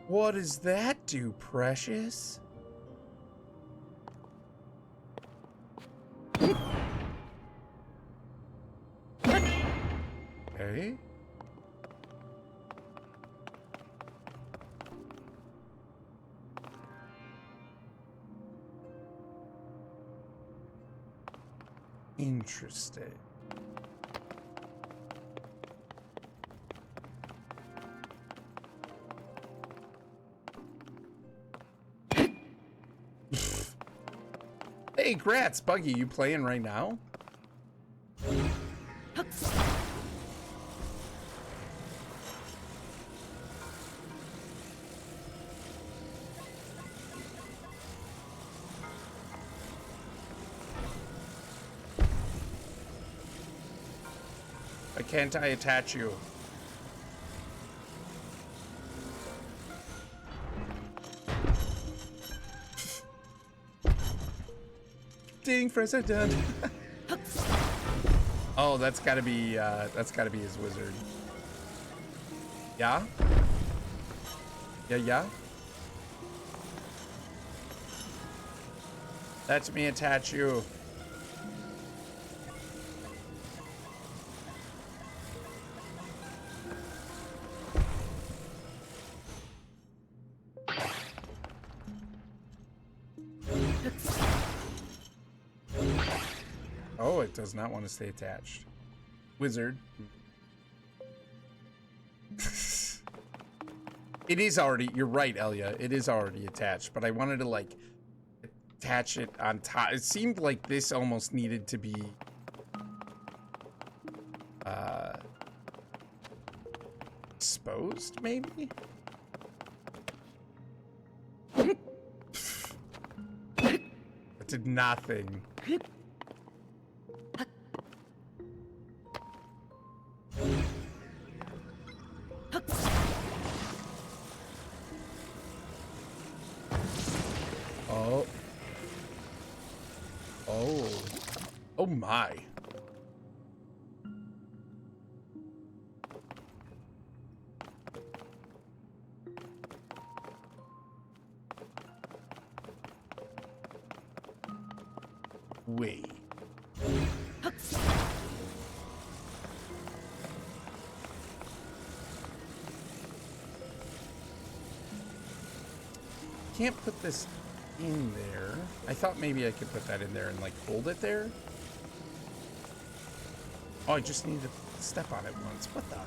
What does that do, Precious? Okay. Interesting. Hey, Gratz, Buggy, you playing right now? Why can't I attach you? Ding, president. Oh, that's gotta be his wizard. Yeah? Yeah? Let me attach you. Oh, it does not want to stay attached. Wizard. It is already, you're right, Elia. It is already attached, but I wanted to, like, attach it on top. It seemed like this almost needed to be exposed, maybe? It did nothing. Oh. Oh. Oh my. Wait. Can't put this in there. I thought maybe I could put that in there and, like, hold it there. Oh, I just need to step on it once. What the?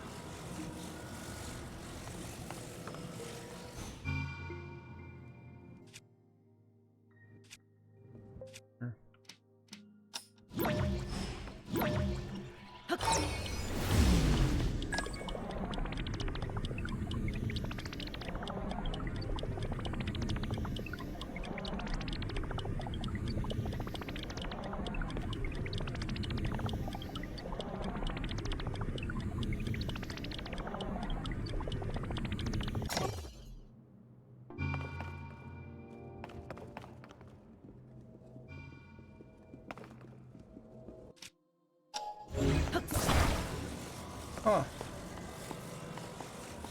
Huh.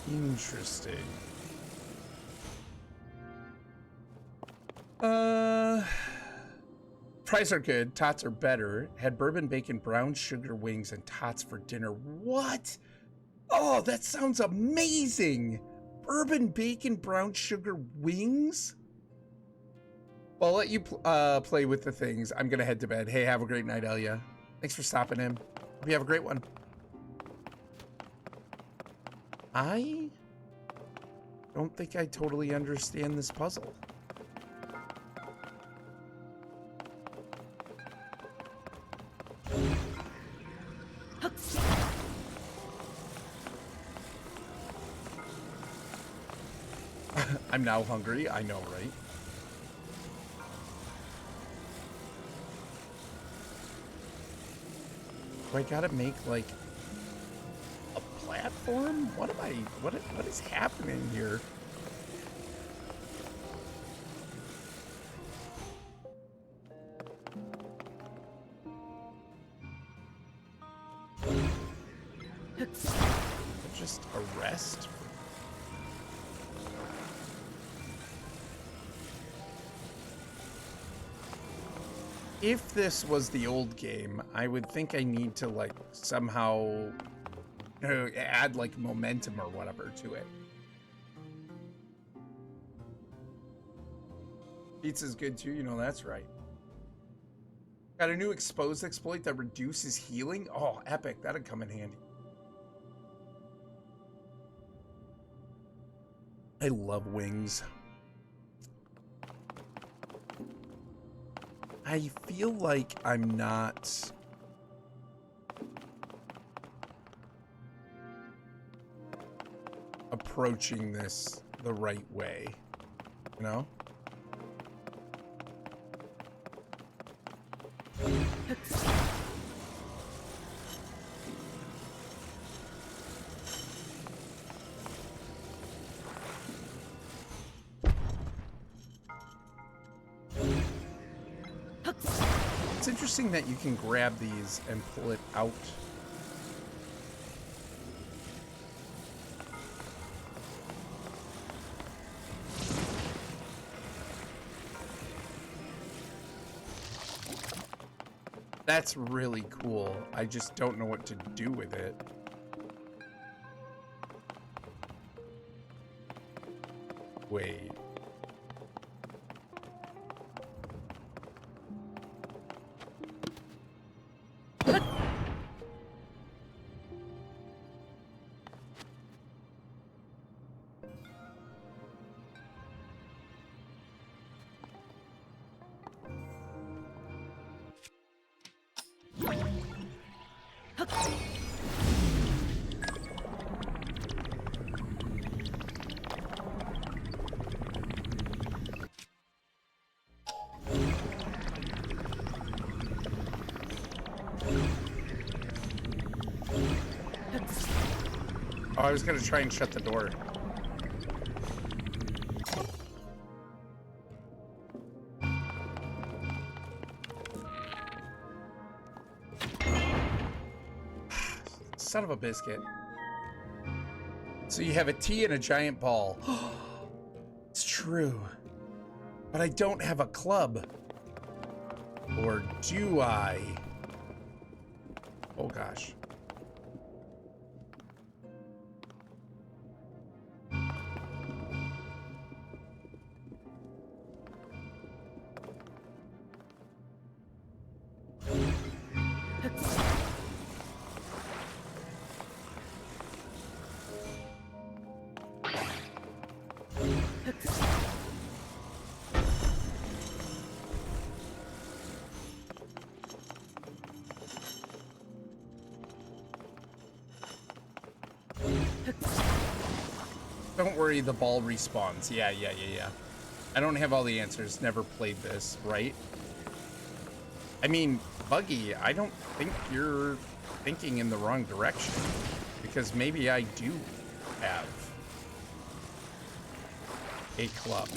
Interesting. Fries are good. Tots are better. Had bourbon, bacon, brown sugar wings, and tots for dinner. What? Oh, that sounds amazing. Bourbon, bacon, brown sugar wings? Well, I'll let you play with the things. I'm going to head to bed. Hey, have a great night, Elia. Thanks for stopping in. Hope you have a great one. I don't think I totally understand this puzzle. I'm now hungry. I know, right? Do I gotta make like a platform? What is happening here? Just a rest? If this was the old game, I would think I need to like somehow add like momentum or whatever to it. Pizza's good too, you know that's right. Got a new exposed exploit that reduces healing? Oh, epic. That'd come in handy. I love wings. I feel like I'm not approaching this the right way, you know? It's interesting that you can grab these and pull it out. That's really cool. I just don't know what to do with it. Wait. Oh, I was gonna try and shut the door. Son of a biscuit. So you have a T and a giant ball. It's true. But I don't have a club. Or do I? Oh gosh. Don't worry, the ball respawns. Yeah. I don't have all the answers. Never played this, right? I mean, Buggy, I don't think you're thinking in the wrong direction. Because maybe I do have a club.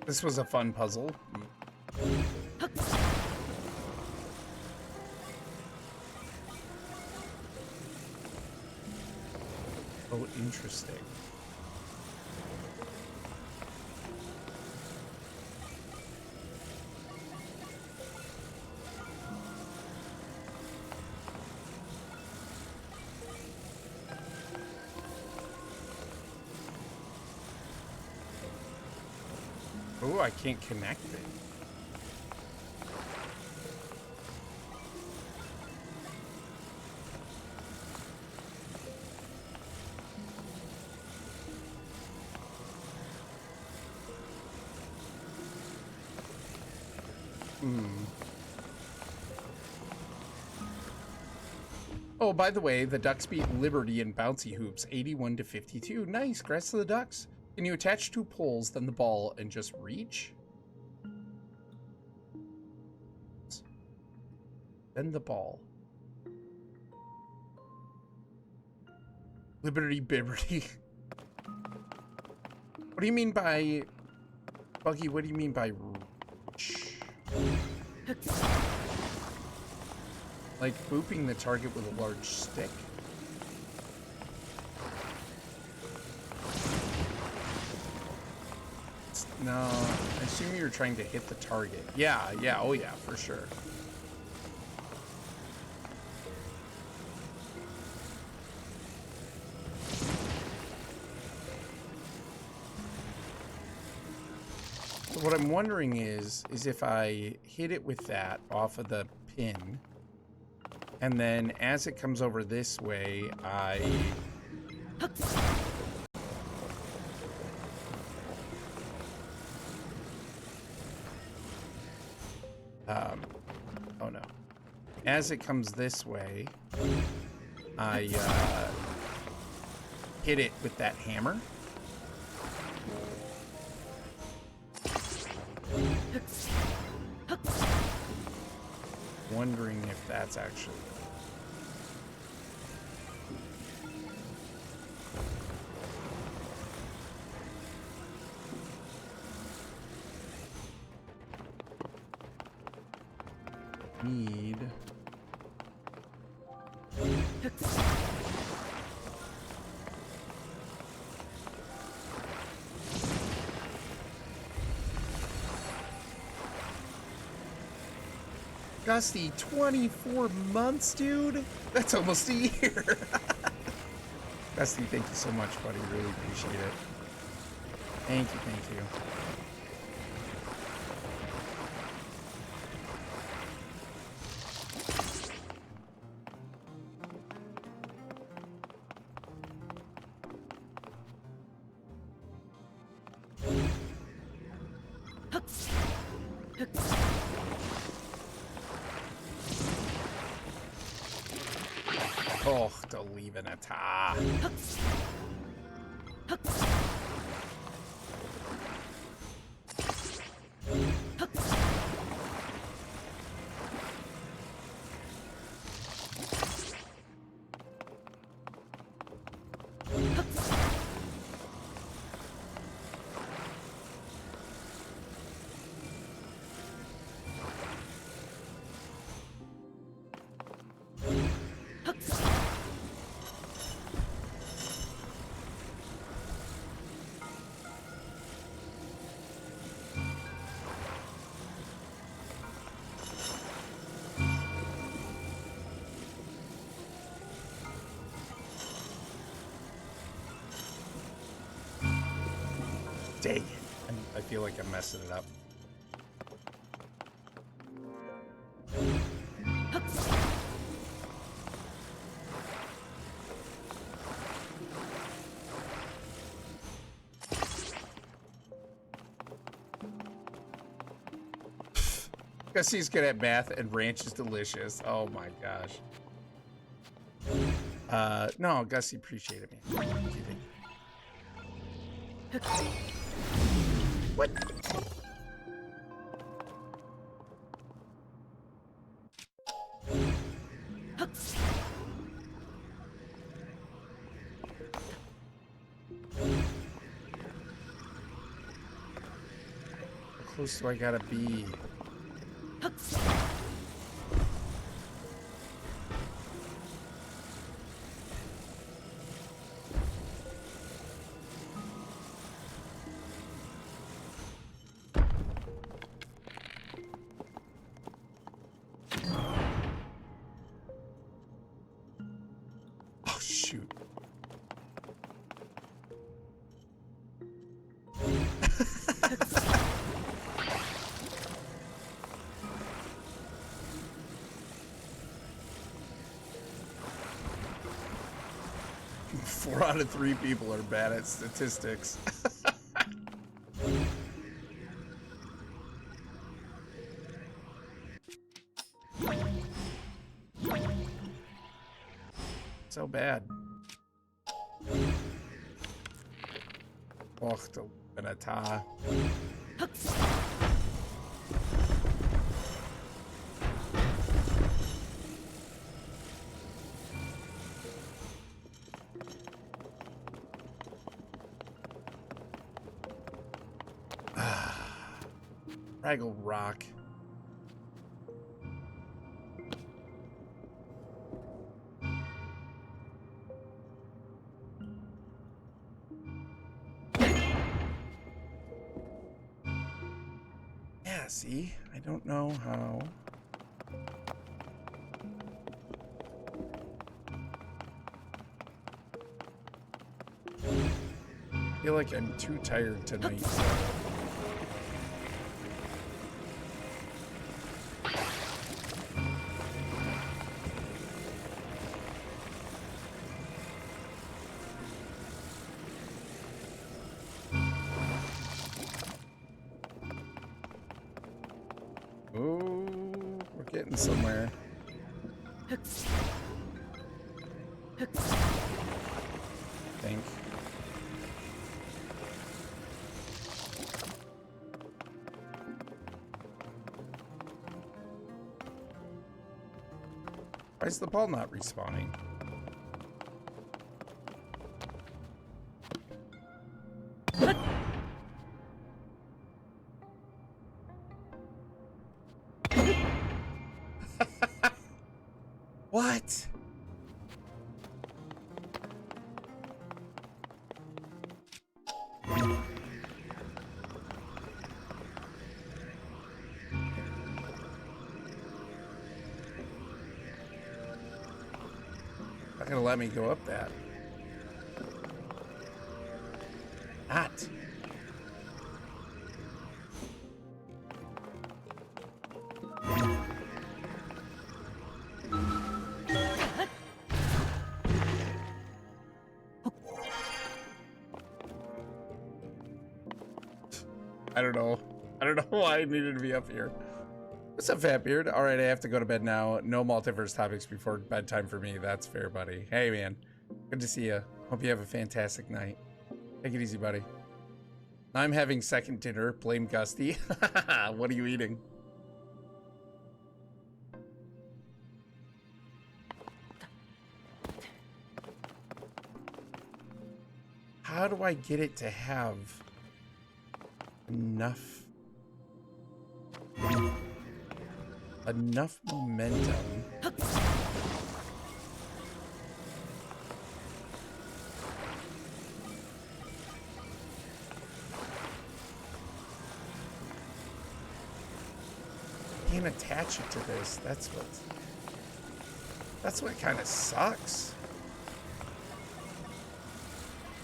This was a fun puzzle. Oh, interesting. Oh, I can't connect it. Oh, by the way, the ducks beat Liberty in bouncy hoops, 81 to 52. Nice, congrats to the ducks. Can you attach 2 poles, then the ball, and just reach? Then the ball. Liberty Bibberty. What do you mean by... Buggy, what do you mean by reach? Like booping the target with a large stick? No, I assume you're trying to hit the target. Yeah, oh yeah, for sure. So what I'm wondering is if I hit it with that off of the pin, and then as it comes over this way, oh no. As it comes this way, I hit it with that hammer. Wondering if that's actually... need... Gusty, 24 months, dude? That's almost a year. Gusty, thank you so much, buddy. Really appreciate it. Thank you, thank you. Oh, don't leave an attack. Dang it. I feel like I'm messing it up. Gussie's good at math and ranch is delicious. Oh my gosh. No, Gussie, appreciate it, man. What? close do I gotta be? Oh, shoot. Four out of 3 people are bad at statistics. So bad. Och, the Benata. Fraggle Rock. Yeah, see? I don't know how. I feel like I'm too tired tonight. Oh, we're getting somewhere. Think. Why is the ball not respawning? What? Not gonna let me go up that. Not. I don't know. I don't know why I needed to be up here. What's up, Fatbeard? All right, I have to go to bed now. No multiverse topics before bedtime for me. That's fair, buddy. Hey, man. Good to see you. Hope you have a fantastic night. Take it easy, buddy. I'm having second dinner. Blame Gusty. What are you eating? How do I get it to have enough momentum? Can't attach it to this. That's what kind of sucks.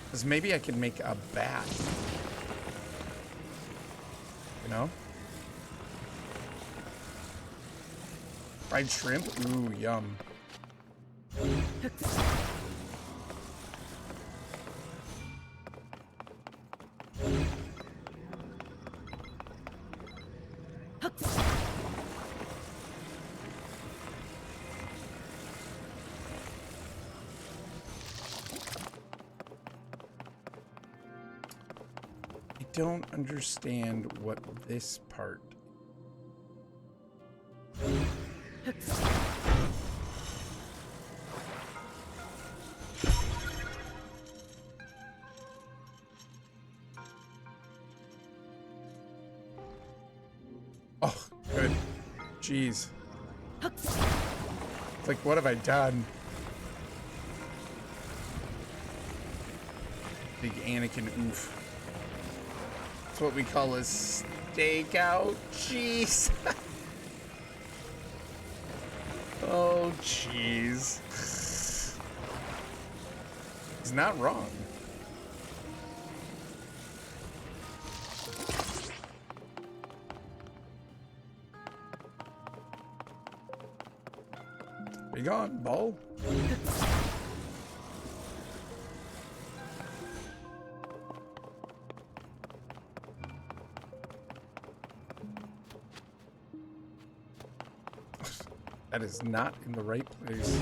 Because maybe I can make a bat. You know? Fried shrimp? Ooh, yum. I don't understand what this part. jeez. It's like, what have I done? Big Anakin oof. That's what we call a stakeout. Jeez. Oh, jeez. He's not wrong. Be gone, ball. That is not in the right place.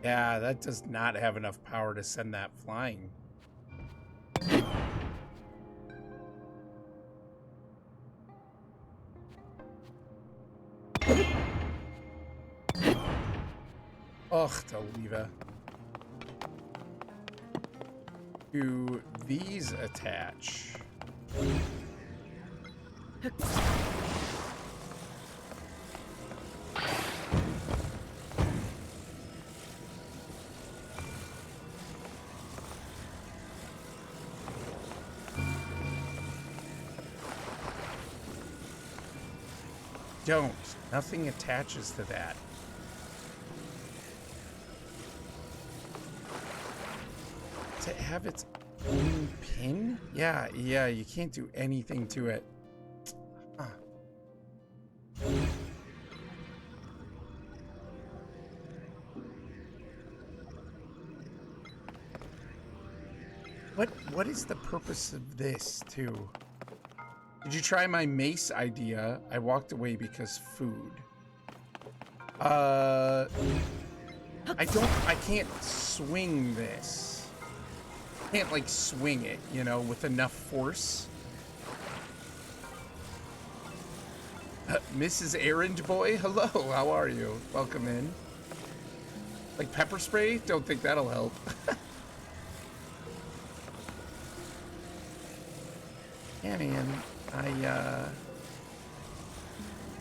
Yeah, that does not have enough power to send that flying. Ugh, Deliva. Do these attach? Don't. Nothing attaches to that. To have its own pin? Yeah, you can't do anything to it. Huh. What is the purpose of this, too? Did you try my mace idea? I walked away because food. I can't swing this. I can't, like, swing it, you know, with enough force. Mrs. Errand Boy, hello, how are you? Welcome in. Like pepper spray? Don't think that'll help. Yeah, man. I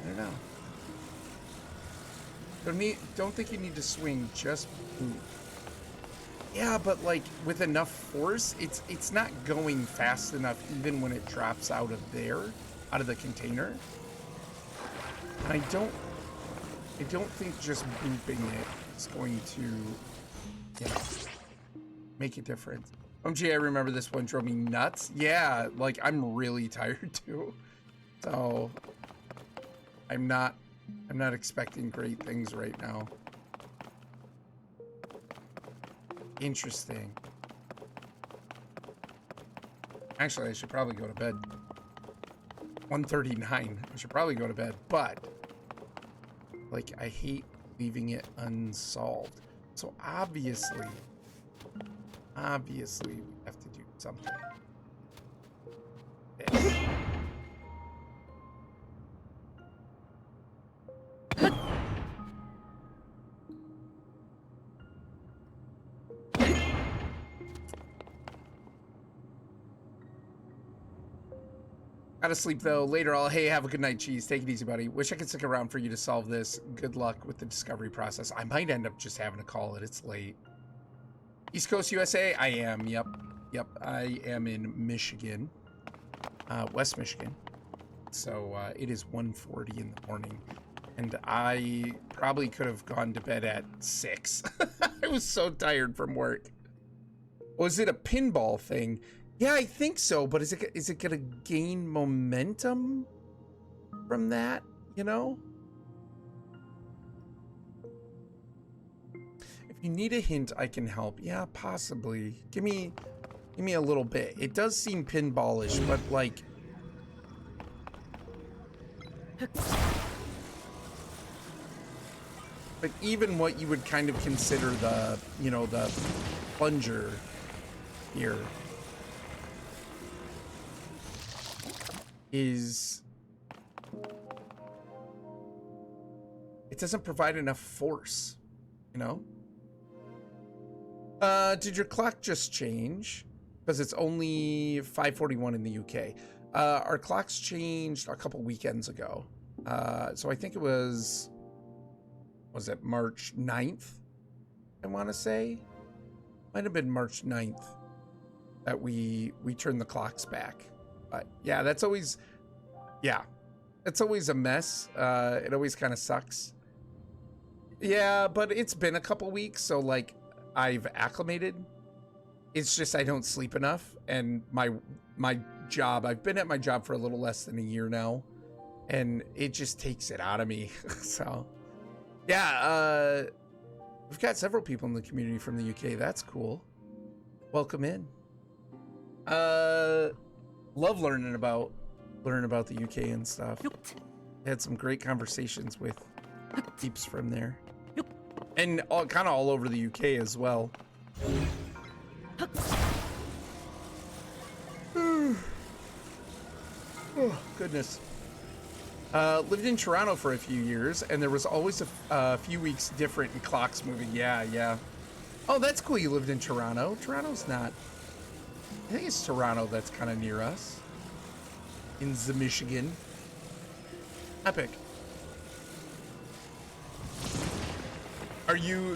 don't know. Don't think you need to swing, just boot. Yeah, but like with enough force, it's not going fast enough even when it drops out of there, out of the container. And I don't think just booping it is going to, you know, make a difference. OMG, I remember this one drove me nuts. Yeah, like I'm really tired too. So I'm not expecting great things right now. Interesting. Actually, I should probably go to bed. 1:39. I should probably go to bed, but like I hate leaving it unsolved. So obviously we have to do something. This. Gotta sleep though. Later all, hey, have a good night, Cheese. Take it easy, buddy. Wish I could stick around for you to solve this. Good luck with the discovery process. I might end up just having to call it. It's late. East Coast USA? I am, yep. I am in Michigan. West Michigan. So it is 1:40 in the morning. And I probably could have gone to bed at 6. I was so tired from work. Was it a pinball thing? Yeah, I think so, but is it gonna gain momentum from that, you know? If you need a hint, I can help. Yeah, possibly. Give me a little bit. It does seem pinballish, but like But even what you would kind of consider the, you know, the plunger here is, it doesn't provide enough force, you know? Did your clock just change? Because it's only 5:41 in the UK. Our clocks changed a couple weekends ago. So I think it was it March 9th? I want to say. Might have been March 9th that we turned the clocks back. But yeah, that's always, it's always a mess. It always kind of sucks. Yeah, but it's been a couple weeks, so like I've acclimated. It's just I don't sleep enough, and my job, I've been at my job for a little less than a year now, and it just takes it out of me. So yeah, we've got several people in the community from the UK. That's cool. Welcome in. Love learning about the UK and stuff. Had some great conversations with peeps from there, and kind of all over the UK as well. Oh, goodness. Lived in Toronto for a few years, and there was always a few weeks different in clocks moving. Yeah. Oh, that's cool. You lived in Toronto. Toronto's not. I think it's Toronto that's kind of near us. In the Michigan. Epic. Are you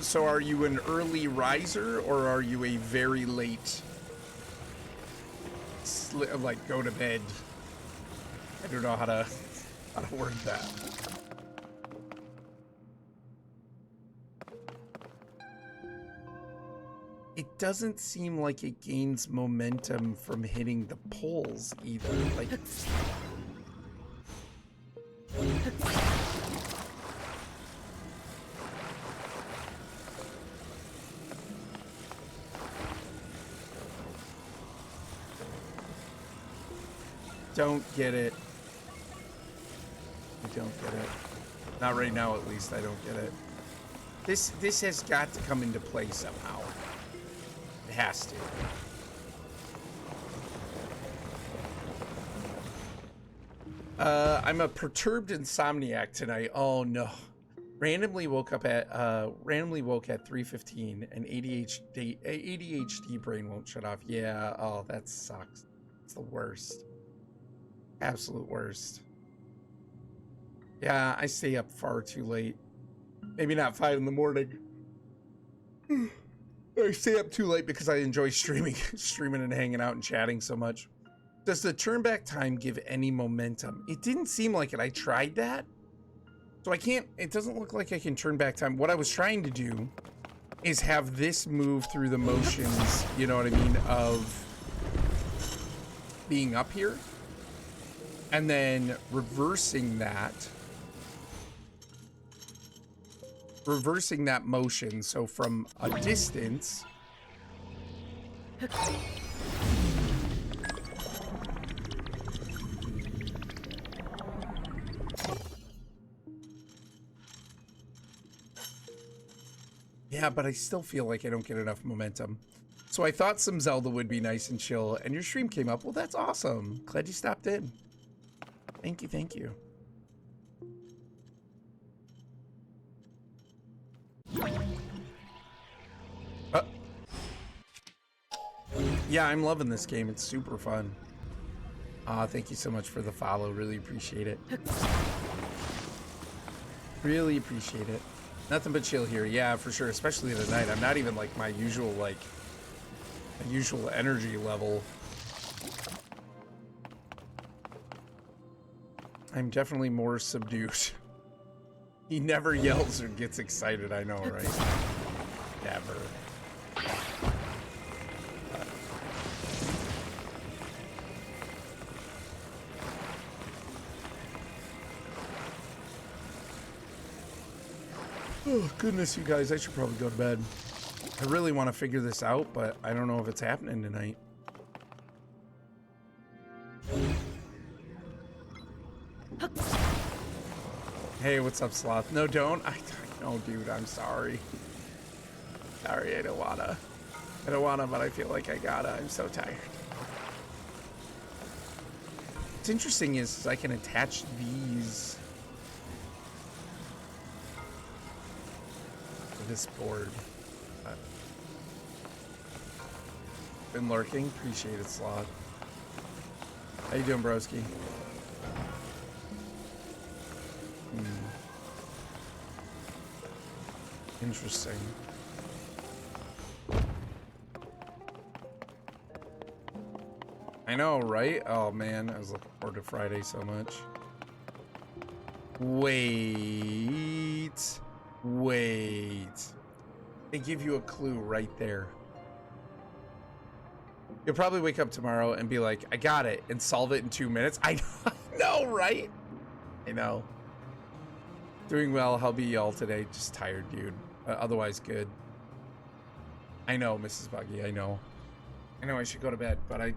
an early riser, or are you a very late, like, go to bed? I don't know how to word that. It doesn't seem like it gains momentum from hitting the poles either. Like, don't get it. I don't get it. Not right now, at least. I don't get it. This has got to come into play somehow. It has to. I'm a perturbed insomniac tonight. Oh no. Randomly woke at 3:15 and ADHD brain won't shut off. Yeah, oh, that sucks. It's the worst. Absolute worst. Yeah, I stay up far too late. Maybe not 5 in the morning. I stay up too late because I enjoy streaming and hanging out and chatting so much. Does the turn back time give any momentum? It didn't seem like it. I tried that. So I can't, it doesn't look like I can turn back time. What I was trying to do is have this move through the motions, you know what I mean, of being up here. And then reversing that motion. So from a distance, yeah, but I still feel like I don't get enough momentum. So I thought some Zelda would be nice and chill, and your stream came up. Well, that's awesome. Glad you stopped in. Thank you, thank you. Yeah, I'm loving this game. It's super fun. Thank you so much for the follow. Really appreciate it. Really appreciate it. Nothing but chill here. Yeah, for sure. Especially tonight. I'm not even like my usual energy level. I'm definitely more subdued. He never yells or gets excited, I know, right? Never. Oh, goodness, you guys, I should probably go to bed. I really want to figure this out, but I don't know if it's happening tonight. Hey, what's up, Sloth? No, don't. I No, dude, I'm sorry. Sorry, I don't wanna. I don't wanna, but I feel like I gotta. I'm so tired. What's interesting is I can attach these to this board. Been lurking. Appreciate it, Sloth. How you doing, broski? Interesting. I know, right? Oh man, I was looking forward to Friday so much. Wait. They give you a clue right there. You'll probably wake up tomorrow and be like, I got it, and solve it in 2 minutes. I know, right? I know. Doing well. How be y'all today? Just tired, dude. Otherwise good. I know, Mrs. Buggy. I know I should go to bed, but I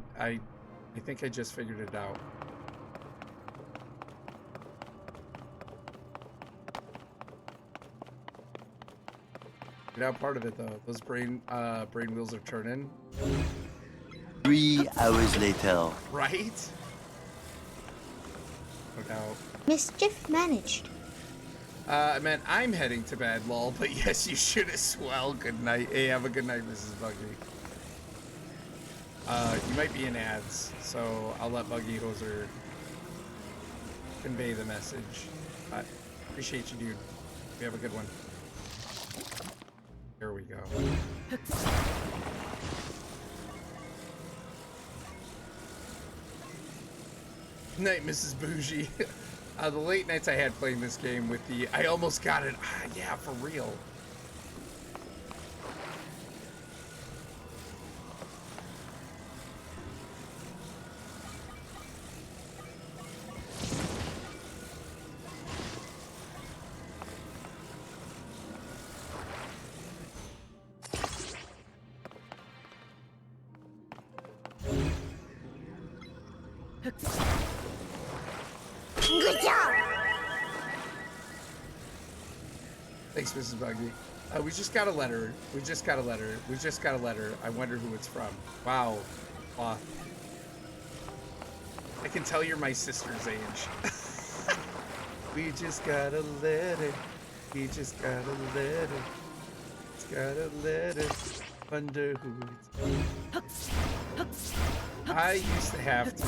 think I just figured it out. You're not part of it though. Those brain wheels are turning. 3 hours later. Right? No doubt. Mischief managed. Man, I'm heading to bed, lol, but yes, you should as well. Good night. Hey, have a good night, Mrs. Buggy. You might be in ads, so I'll let Buggy Hoser convey the message. Appreciate you, dude. You have a good one. Here we go. Night, Mrs. Bougie. The late nights I had playing this game with the... I almost got it. Yeah, for real. Good job! Thanks, Mrs. Buggy. We just got a letter. We just got a letter. I wonder who it's from. Wow. I can tell you're my sister's age. We just got a letter. We just got a letter. Just got a letter. Wonder who it's from. I used to have to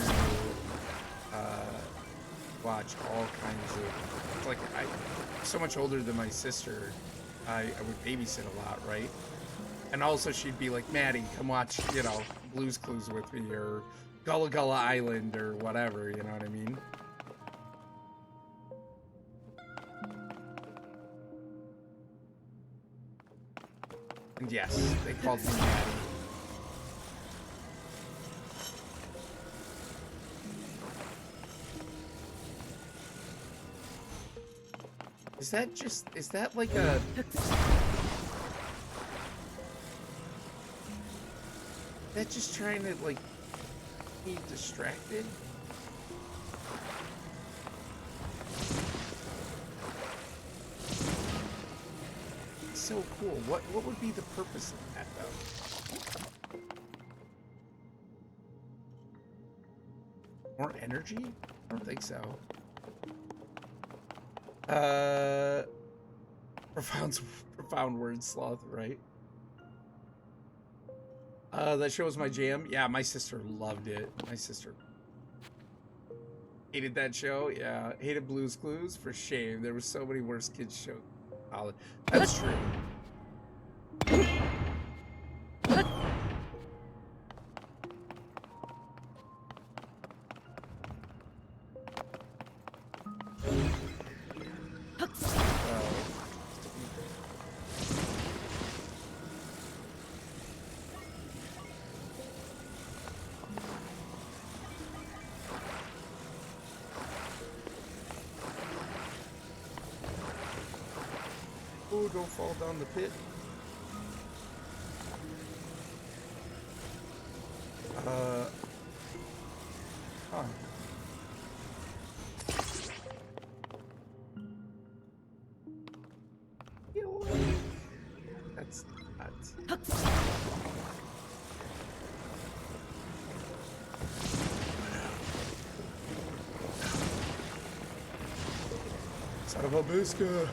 watch all kinds of... Like, I'm so much older than my sister. I would babysit a lot, right? And also she'd be like, Maddie, come watch, you know, Blue's Clues with me, or Gullah Gullah Island, or whatever, you know what I mean? And yes, they called me Maddie. Is that like a... Is that just trying to, like, be distracted? It's so cool. What would be the purpose of that, though? More energy? I don't think so. Profound word, Sloth, right? That show was my jam. Yeah, my sister loved it. My sister hated that show. Yeah, hated Blue's Clues, for shame. There were so many worse kids shows. That's true. Oh, don't fall down the pit. Huh. What's that? Son of a biscuit.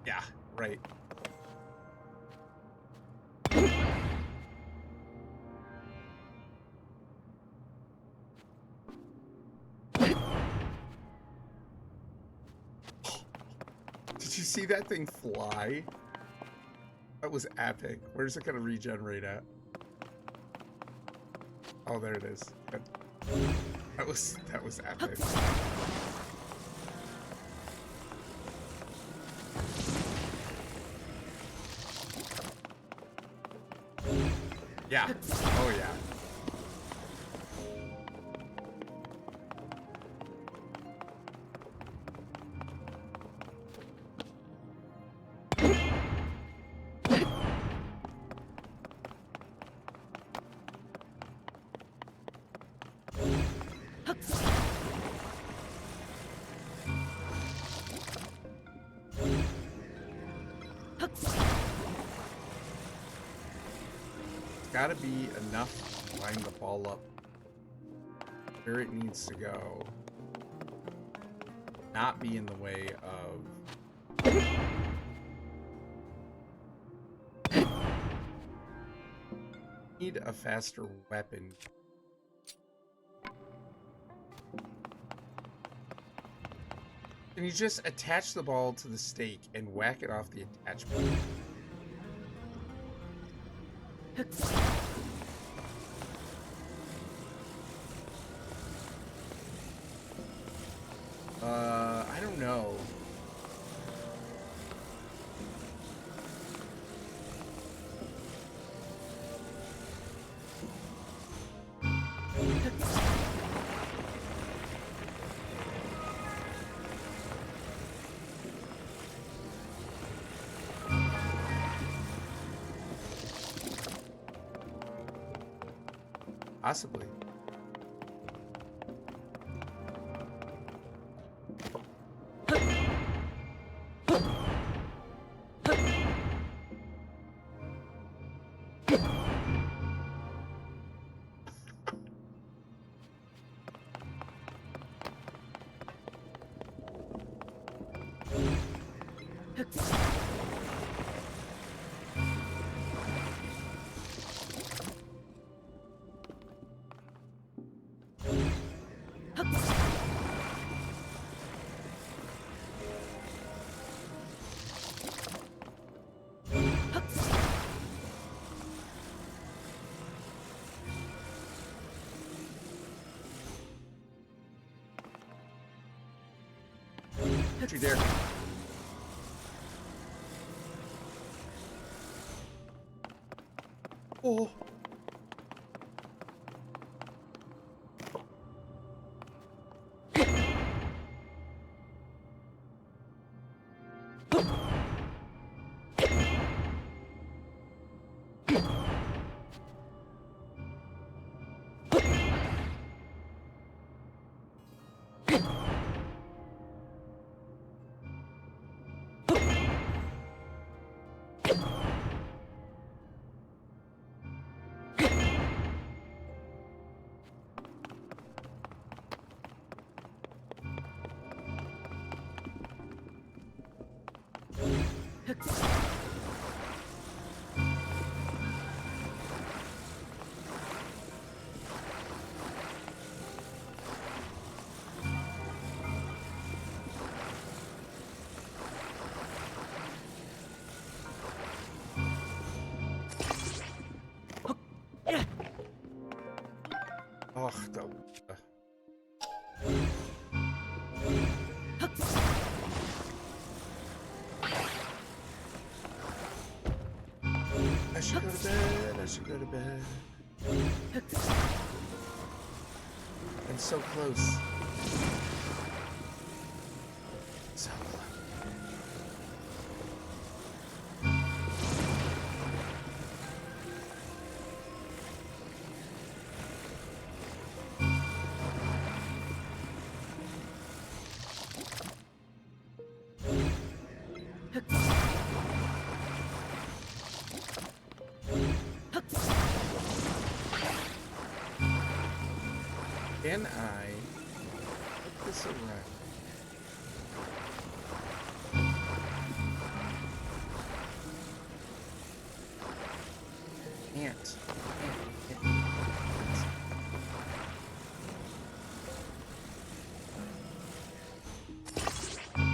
Yeah, right. Did you see that thing fly? That was epic. Where's it gonna regenerate at? Oh, there it is. Good. That was epic. Yeah. Oh yeah. Gotta be enough to line the ball up where it needs to go. Not be in the way of... Need a faster weapon. Can you just attach the ball to the stake and whack it off the attachment? I don't know. Possibly. Don't you dare. Oh. Oh, I should go to bed. I should go to bed. I'm so close. So close. Can I put this around? Can't.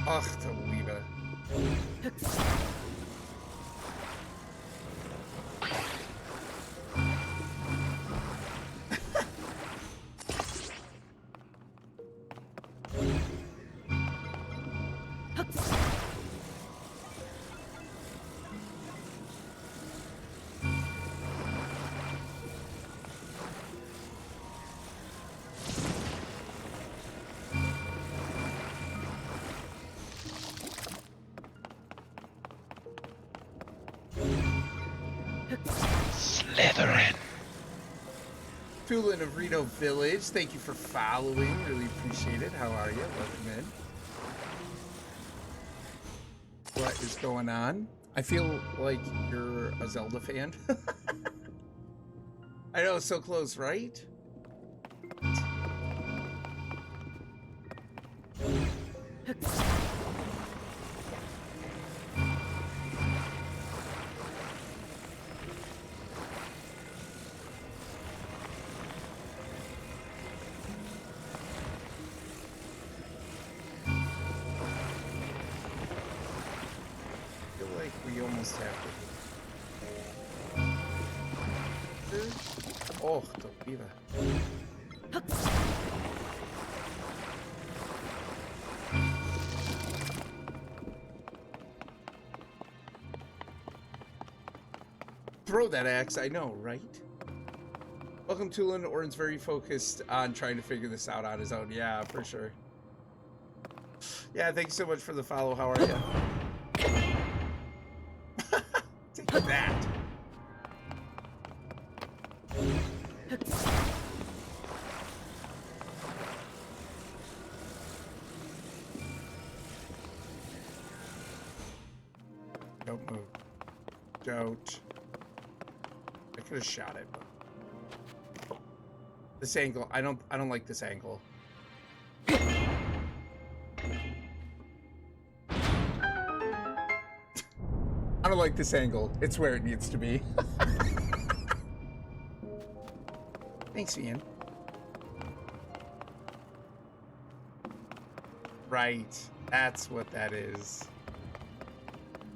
Ach, du Liebe. Slytherin. Tulin of Reno Village, thank you for following. Really appreciate it. How are you? Welcome in. What is going on? I feel like you're a Zelda fan. I know, so close, right? We almost have to. Oh, don't be that. Throw that axe, I know, right? Welcome, Tulin. Orrinn's very focused on trying to figure this out on his own. Yeah, for sure. Yeah, thanks so much for the follow. How are you? Take that. Don't move. Don't. I could have shot it, but this angle, I don't like this angle. I don't like this angle. It's where it needs to be. Thanks, Ian. Right. That's what that is.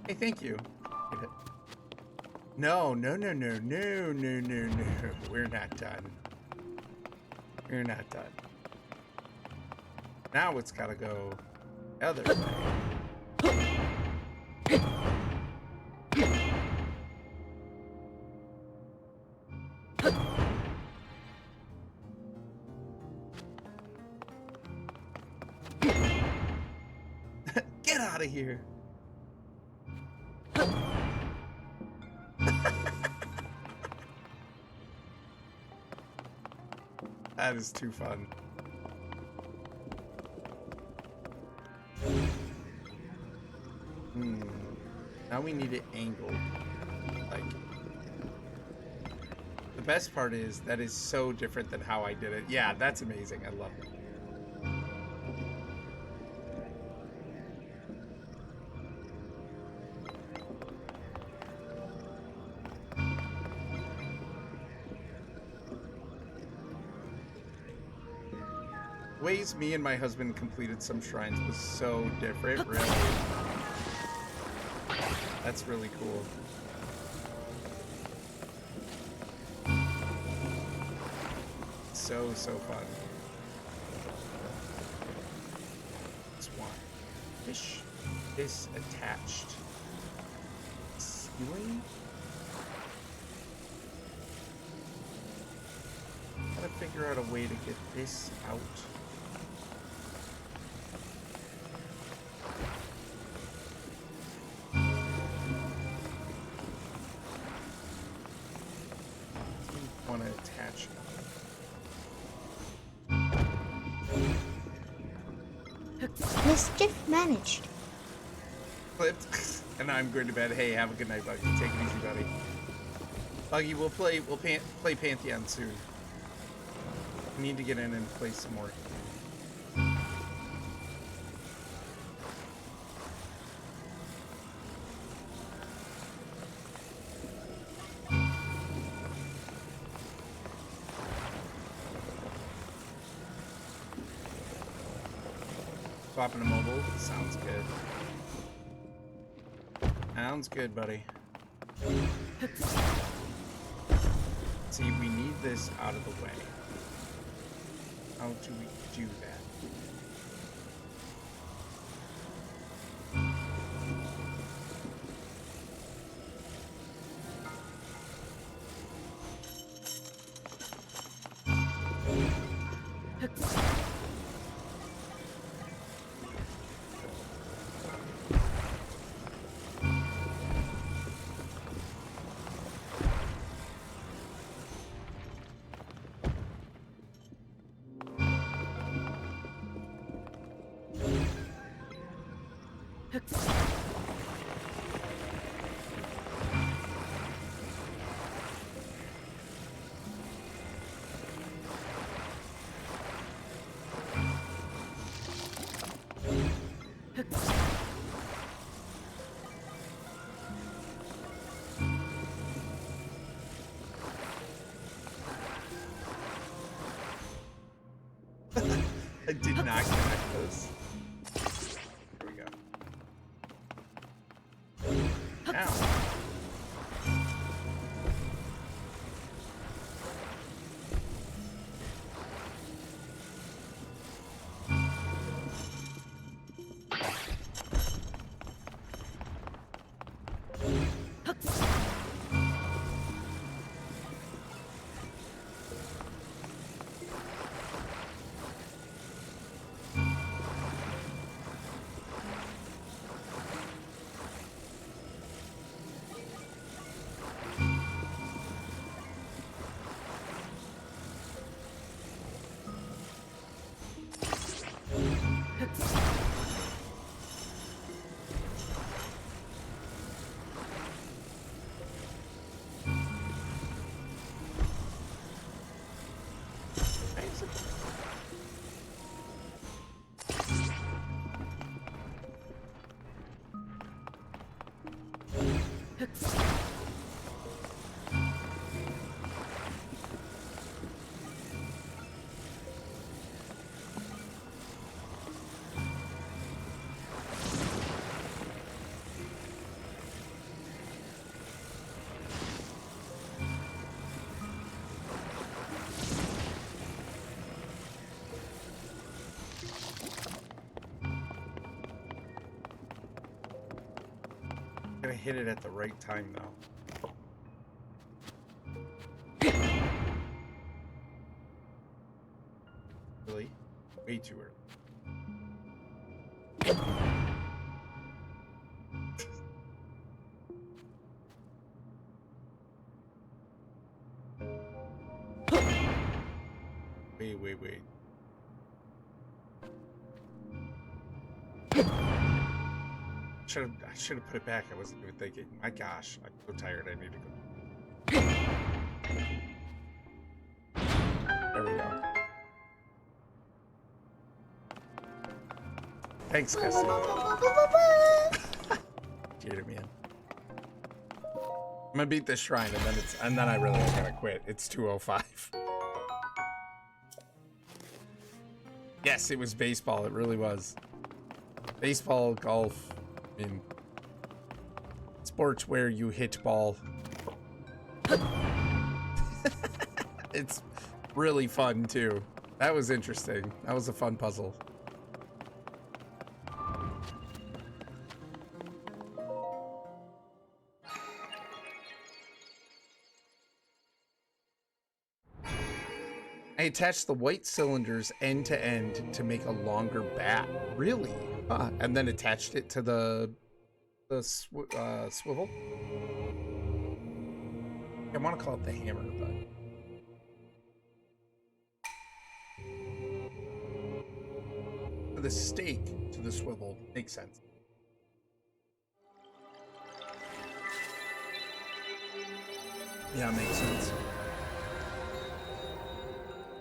Hey, thank you. No, no, no, no, no, no, no, no. We're not done. We're not done. Now it's gotta go the other way. Get out of here. That is too fun. Now we need it angled. Like, the best part is that is so different than how I did it. Yeah, that's amazing. I love it. Ways me and my husband completed some shrines was so different, really. That's really cool. So fun. That's one. Fish is attached. Ceiling? figure out a way to get this out. Want to attach Mischief managed. clipped, and I'm going to bed. Hey, have a good night, Buggy. Take it easy, buddy. Buggy, we'll play Pantheon soon. We need to get in and play some more. Swapping to mobile sounds good. Sounds good, buddy. See, we need this out of the way. How do we do that? I did not connect those. Here we go. Ow. Gotta hit it at the right time, though. Really? Way too early. Wait. I should have put it back. I wasn't even thinking. My gosh, I'm so tired. I need to go. There we go. Thanks, Cassie. Cheated me in. I'm gonna beat this shrine, and then I really gotta quit. It's 2:05. Yes, it was baseball. It really was. Baseball, golf. I mean, sports where you hit ball. It's really fun too. That was interesting. That was a fun puzzle. I attached the white cylinders end to end to make a longer bat. Really? And then attached it to the swivel. I want to call it the hammer, but the stake to the swivel makes sense. Yeah, it makes sense.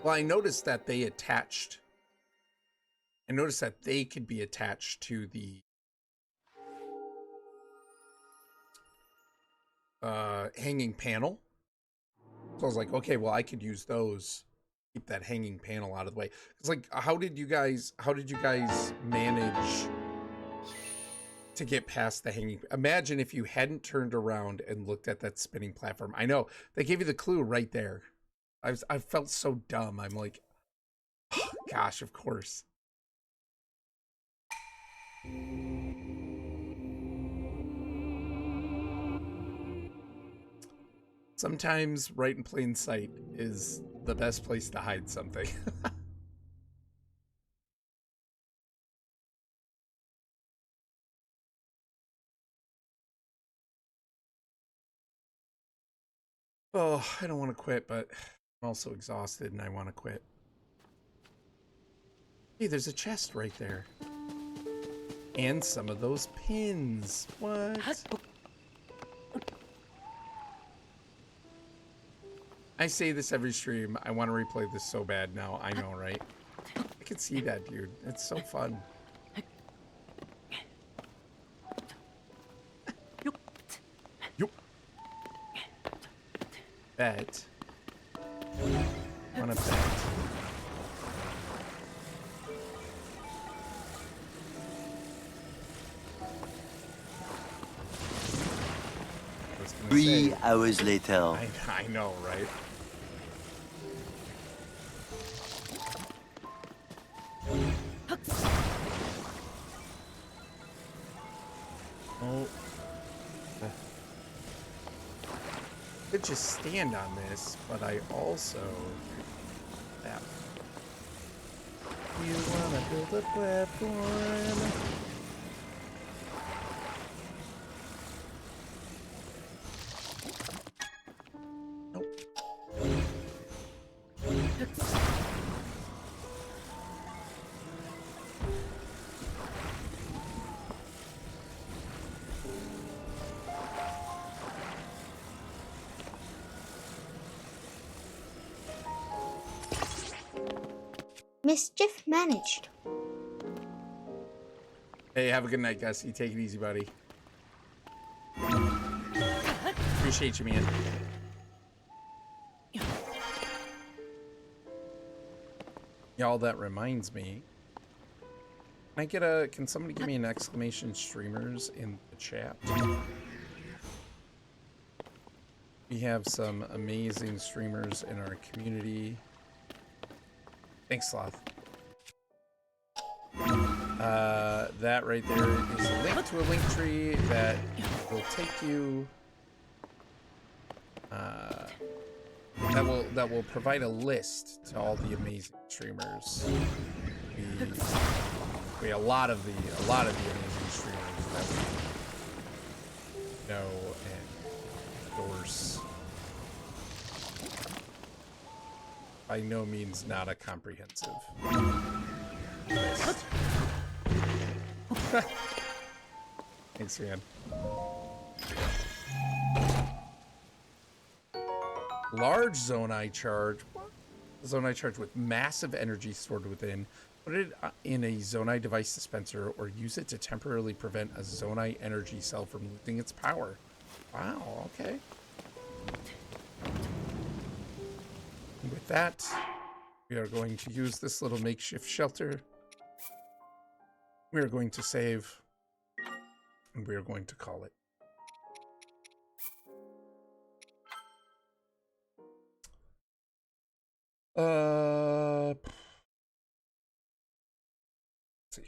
Well, I noticed that they attached. I noticed that they could be attached to the hanging panel. So I was like, okay, well, I could use those. Keep that hanging panel out of the way. It's like, how did you guys manage to get past the hanging? Imagine if you hadn't turned around and looked at that spinning platform. I know they gave you the clue right there. I felt so dumb. I'm like, oh, gosh, of course. Sometimes right in plain sight is the best place to hide something. Oh, I don't want to quit, but I'm also exhausted and I want to quit. Hey, there's a chest right there. And some of those pins. What? I say this every stream. I want to replay this so bad now. I know, right? I can see that, dude. It's so fun. Yup. Bet. Wanna bet. Three hours later. I know, right? Oh. Could just stand on this, but I also that. You wanna build a platform? Mischief managed. Hey, have a good night, Gus. You take it easy, buddy. Appreciate you, man. Y'all, that reminds me. Can somebody give me an exclamation streamers in the chat? We have some amazing streamers in our community. Thanks, Sloth. That right there is a link to a link tree that will take you. That will provide a list to all the amazing streamers. We a lot of the amazing streamers that we know and endorse. By no means not a comprehensive list. Thanks, man. Large Zonai charge. What? Zonai charge with massive energy stored within. Put it in a Zonai device dispenser or use it to temporarily prevent a Zonai energy cell from losing its power. Wow, okay. And with that, we are going to use this little makeshift shelter. We are going to save, and we are going to call it. Let's see.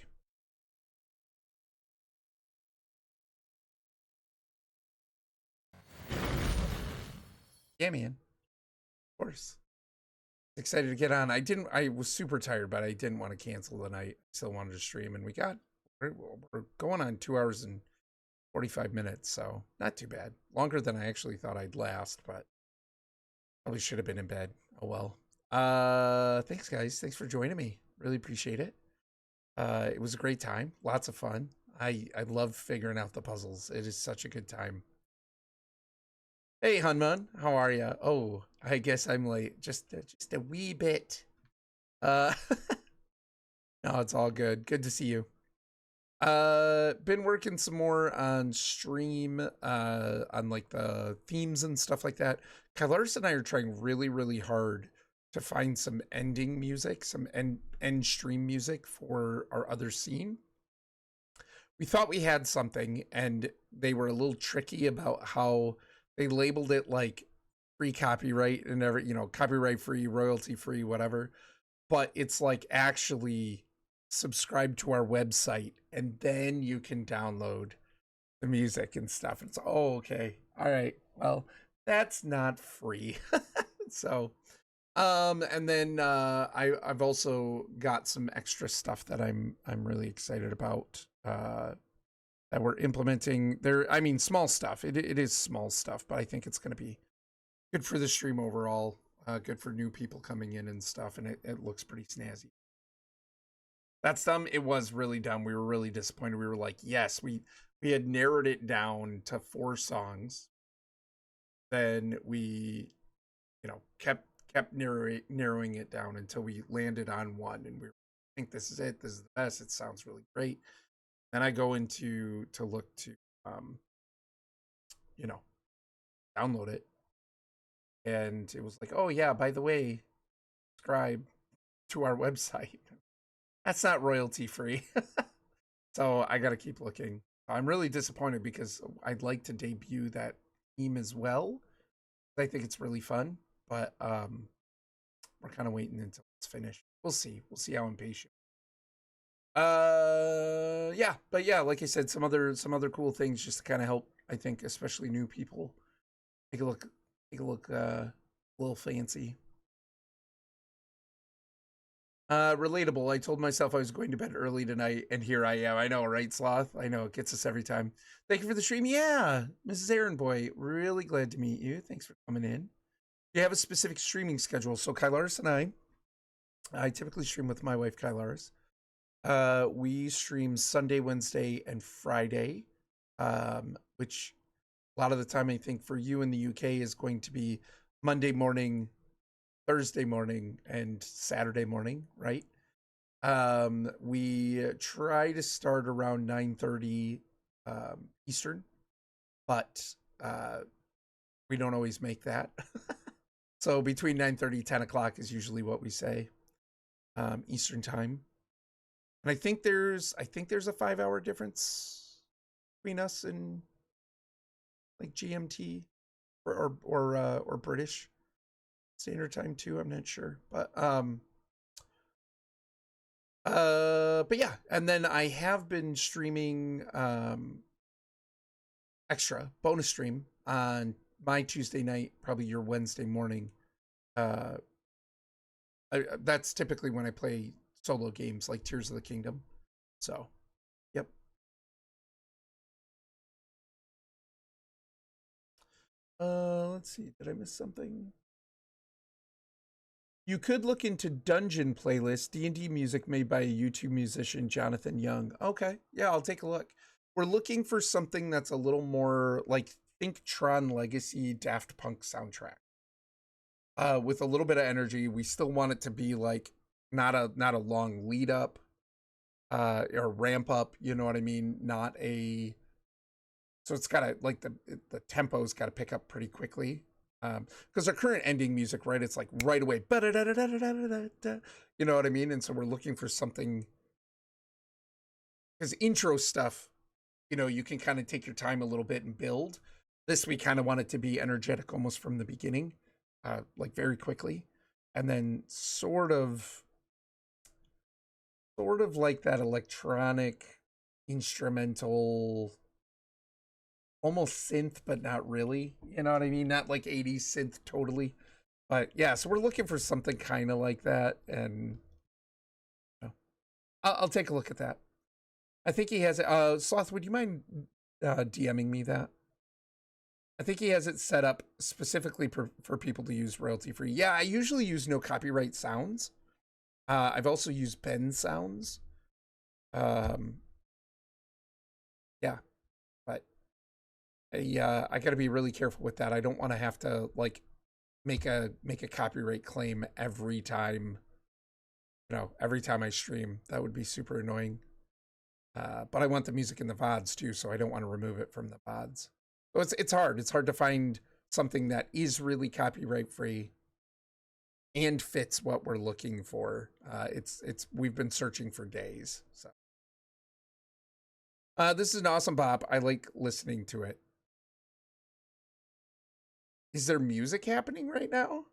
Yeah, man. Of course. excited to get on. I was super tired, but I didn't want to cancel the night. Still wanted to stream, and we're going on 2 hours and 45 minutes, so not too bad. Longer than I actually thought I'd last, but probably should have been in bed. Oh well. Thanks guys. Thanks for joining me. Really appreciate it. It was a great time. Lots of fun. I love figuring out the puzzles. It is such a good time. Hey Hunman, how are you? Oh, I guess I'm late. Just a wee bit. No, it's all good. Good to see you. Been working some more on stream, on like the themes and stuff like that. Kylars and I are trying really, really hard to find some ending music, some end stream music for our other scene. We thought we had something, and they were a little tricky about how they labeled it like free copyright and copyright free, royalty free, whatever. But it's like actually subscribe to our website and then you can download the music and stuff. It's okay. All right. Well, that's not free. So, and then I've also got some extra stuff that I'm really excited about that we're implementing there. I mean, small stuff. It is small stuff, but I think it's going to be good for the stream overall. Good for new people coming in and stuff, and it looks pretty snazzy. That's dumb. It was really dumb. We were really disappointed. We were like, yes, we had narrowed it down to 4 songs. Then we, kept narrowing it down until we landed on one, and I think this is it. This is the best. It sounds really great. Then I go into to look to, download it, and it was like, oh yeah, by the way, subscribe to our website. That's not royalty free. So I got to keep looking. I'm really disappointed because I'd like to debut that theme as well. I think it's really fun, but we're kind of waiting until it's finished. We'll see. We'll see how impatient. Yeah, but yeah, like I said, some other cool things just to kind of help, I think, especially new people take a look a little fancy. Relatable. I told myself I was going to bed early tonight, and here I am. I know, right, Sloth? I know, it gets us every time. Thank you for the stream. Yeah, Mrs. Aaron Boy, really glad to meet you. Thanks for coming in. You have a specific streaming schedule. So Kylars and I typically stream with my wife, Kylars. We stream Sunday, Wednesday, and Friday, which a lot of the time I think for you in the UK is going to be Monday morning, Thursday morning, and Saturday morning, right? We try to start around 9:30 Eastern, but we don't always make that. So between 9:30 10 o'clock is usually what we say, Eastern time. And I think there's a 5-hour difference between us and like GMT or British Standard Time too. I'm not sure, but yeah. And then I have been streaming extra bonus stream on my Tuesday night, probably your Wednesday morning. That's typically when I play solo games like Tears of the Kingdom. So, yep. Let's see. Did I miss something? You could look into Dungeon playlist, D&D music made by a YouTube musician, Jonathan Young. Okay, yeah, I'll take a look. We're looking for something that's a little more like think Tron Legacy Daft Punk soundtrack. With a little bit of energy. We still want it to be like not a long lead up or ramp up, you know what I mean? So it's gotta like the tempo's gotta pick up pretty quickly. Because our current ending music, right? It's like right away, you know what I mean? And so we're looking for something, because intro stuff, you can kind of take your time a little bit and build. This, we kind of want it to be energetic almost from the beginning, like very quickly. And then sort of like that electronic instrumental, almost synth, but not really. You know what I mean? Not like 80s synth totally, But yeah, so we're looking for something kind of like that, and I'll take a look at that. I think he has it. Sloth, would you mind DMing me that? I think he has it set up specifically for people to use royalty free. Yeah, I usually use no copyright sounds. I've also used Ben sounds. Yeah, but I got to be really careful with that. I don't want to have to like make a copyright claim every time. Every time I stream. That would be super annoying. But I want the music in the VODs too, so I don't want to remove it from the VODs. So it's hard. It's hard to find something that is really copyright free and fits what we're looking for. We've been searching for days. So this is an awesome bop. I like listening to it. Is there music happening right now?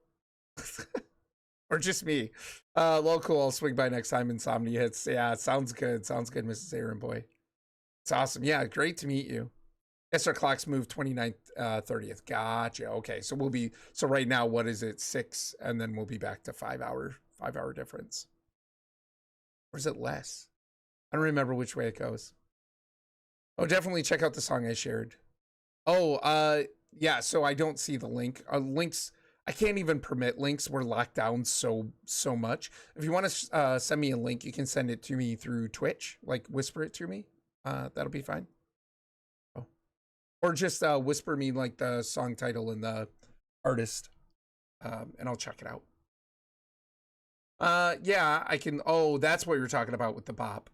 Or just me? Cool. I'll swing by next time Insomnia hits. Yeah, sounds good. Sounds good, Mrs. Aaron Boy. It's awesome. Yeah, great to meet you. Yes, our clocks move 29th, 30th. Gotcha. Okay, so so right now, what is it? 6, and then we'll be back to 5 hour difference. Or is it less? I don't remember which way it goes. Oh, definitely check out the song I shared. Oh, yeah, so I don't see the link. Links, I can't even permit links. We're locked down so much. If you want to send me a link, you can send it to me through Twitch. Like, whisper it to me. That'll be fine. Oh. Or just whisper me, like, the song title and the artist. And I'll check it out. Yeah, I can. Oh, that's what you're talking about with the bop.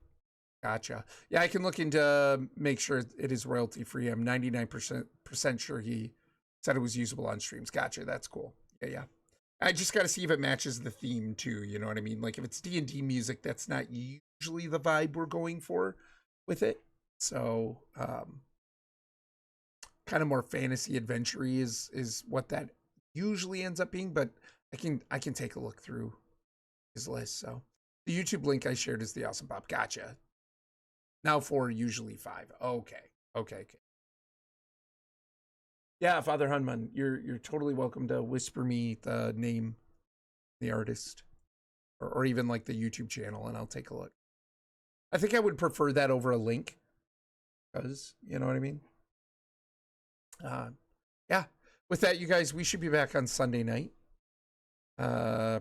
Gotcha. Yeah, I can look into make sure it is royalty free. I'm 99% sure he said it was usable on streams. Gotcha. That's cool. Yeah. I just got to see if it matches the theme too. You know what I mean? Like if it's D&D music, that's not usually the vibe we're going for with it. So, kind of more fantasy adventure-y is what that usually ends up being. But I can take a look through his list. So the YouTube link I shared is the awesome bop. Gotcha. Now 4, usually 5. Okay. Yeah, Father Hunman, you're totally welcome to whisper me the name, the artist, or even like the YouTube channel, and I'll take a look. I think I would prefer that over a link, because you know what I mean. Yeah. With that, you guys, we should be back on Sunday night.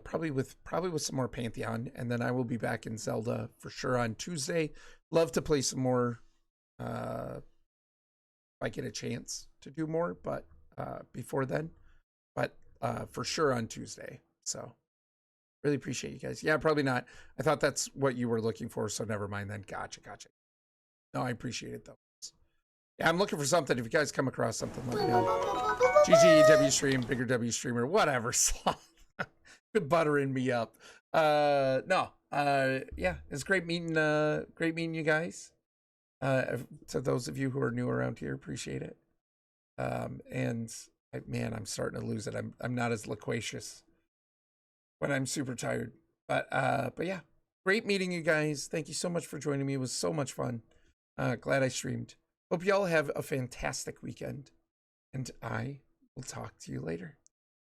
Probably with some more Pantheon, and then I will be back in Zelda for sure on Tuesday. Love to play some more if I get a chance to do more, but before then. But for sure on Tuesday. So really appreciate you guys. Yeah, probably not. I thought that's what you were looking for, so never mind then. Gotcha. No, I appreciate it though. Yeah, I'm looking for something. If you guys come across something, let me know. GG, W stream, bigger W streamer, whatever. Buttering me up. Yeah, it's great meeting you guys. To those of you who are new around here, appreciate it. And man, I'm starting to lose it. I'm not as loquacious when I'm super tired. But yeah, great meeting you guys. Thank you so much for joining me. It was so much fun. Glad I streamed. Hope you all have a fantastic weekend, and I will talk to you later.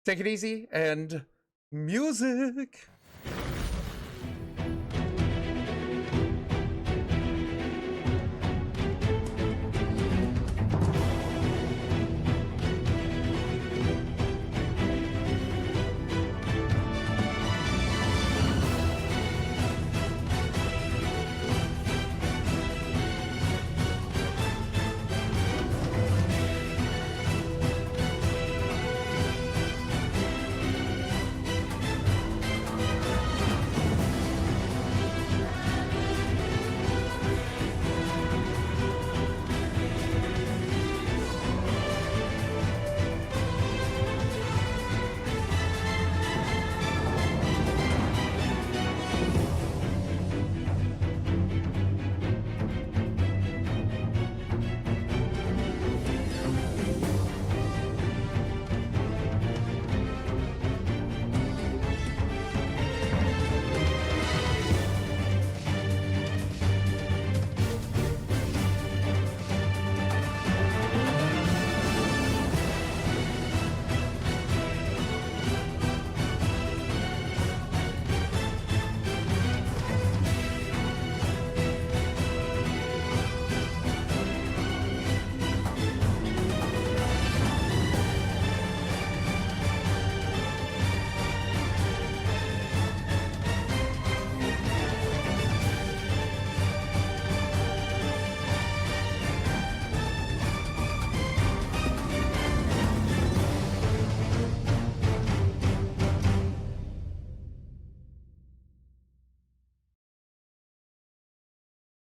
Take it easy and music.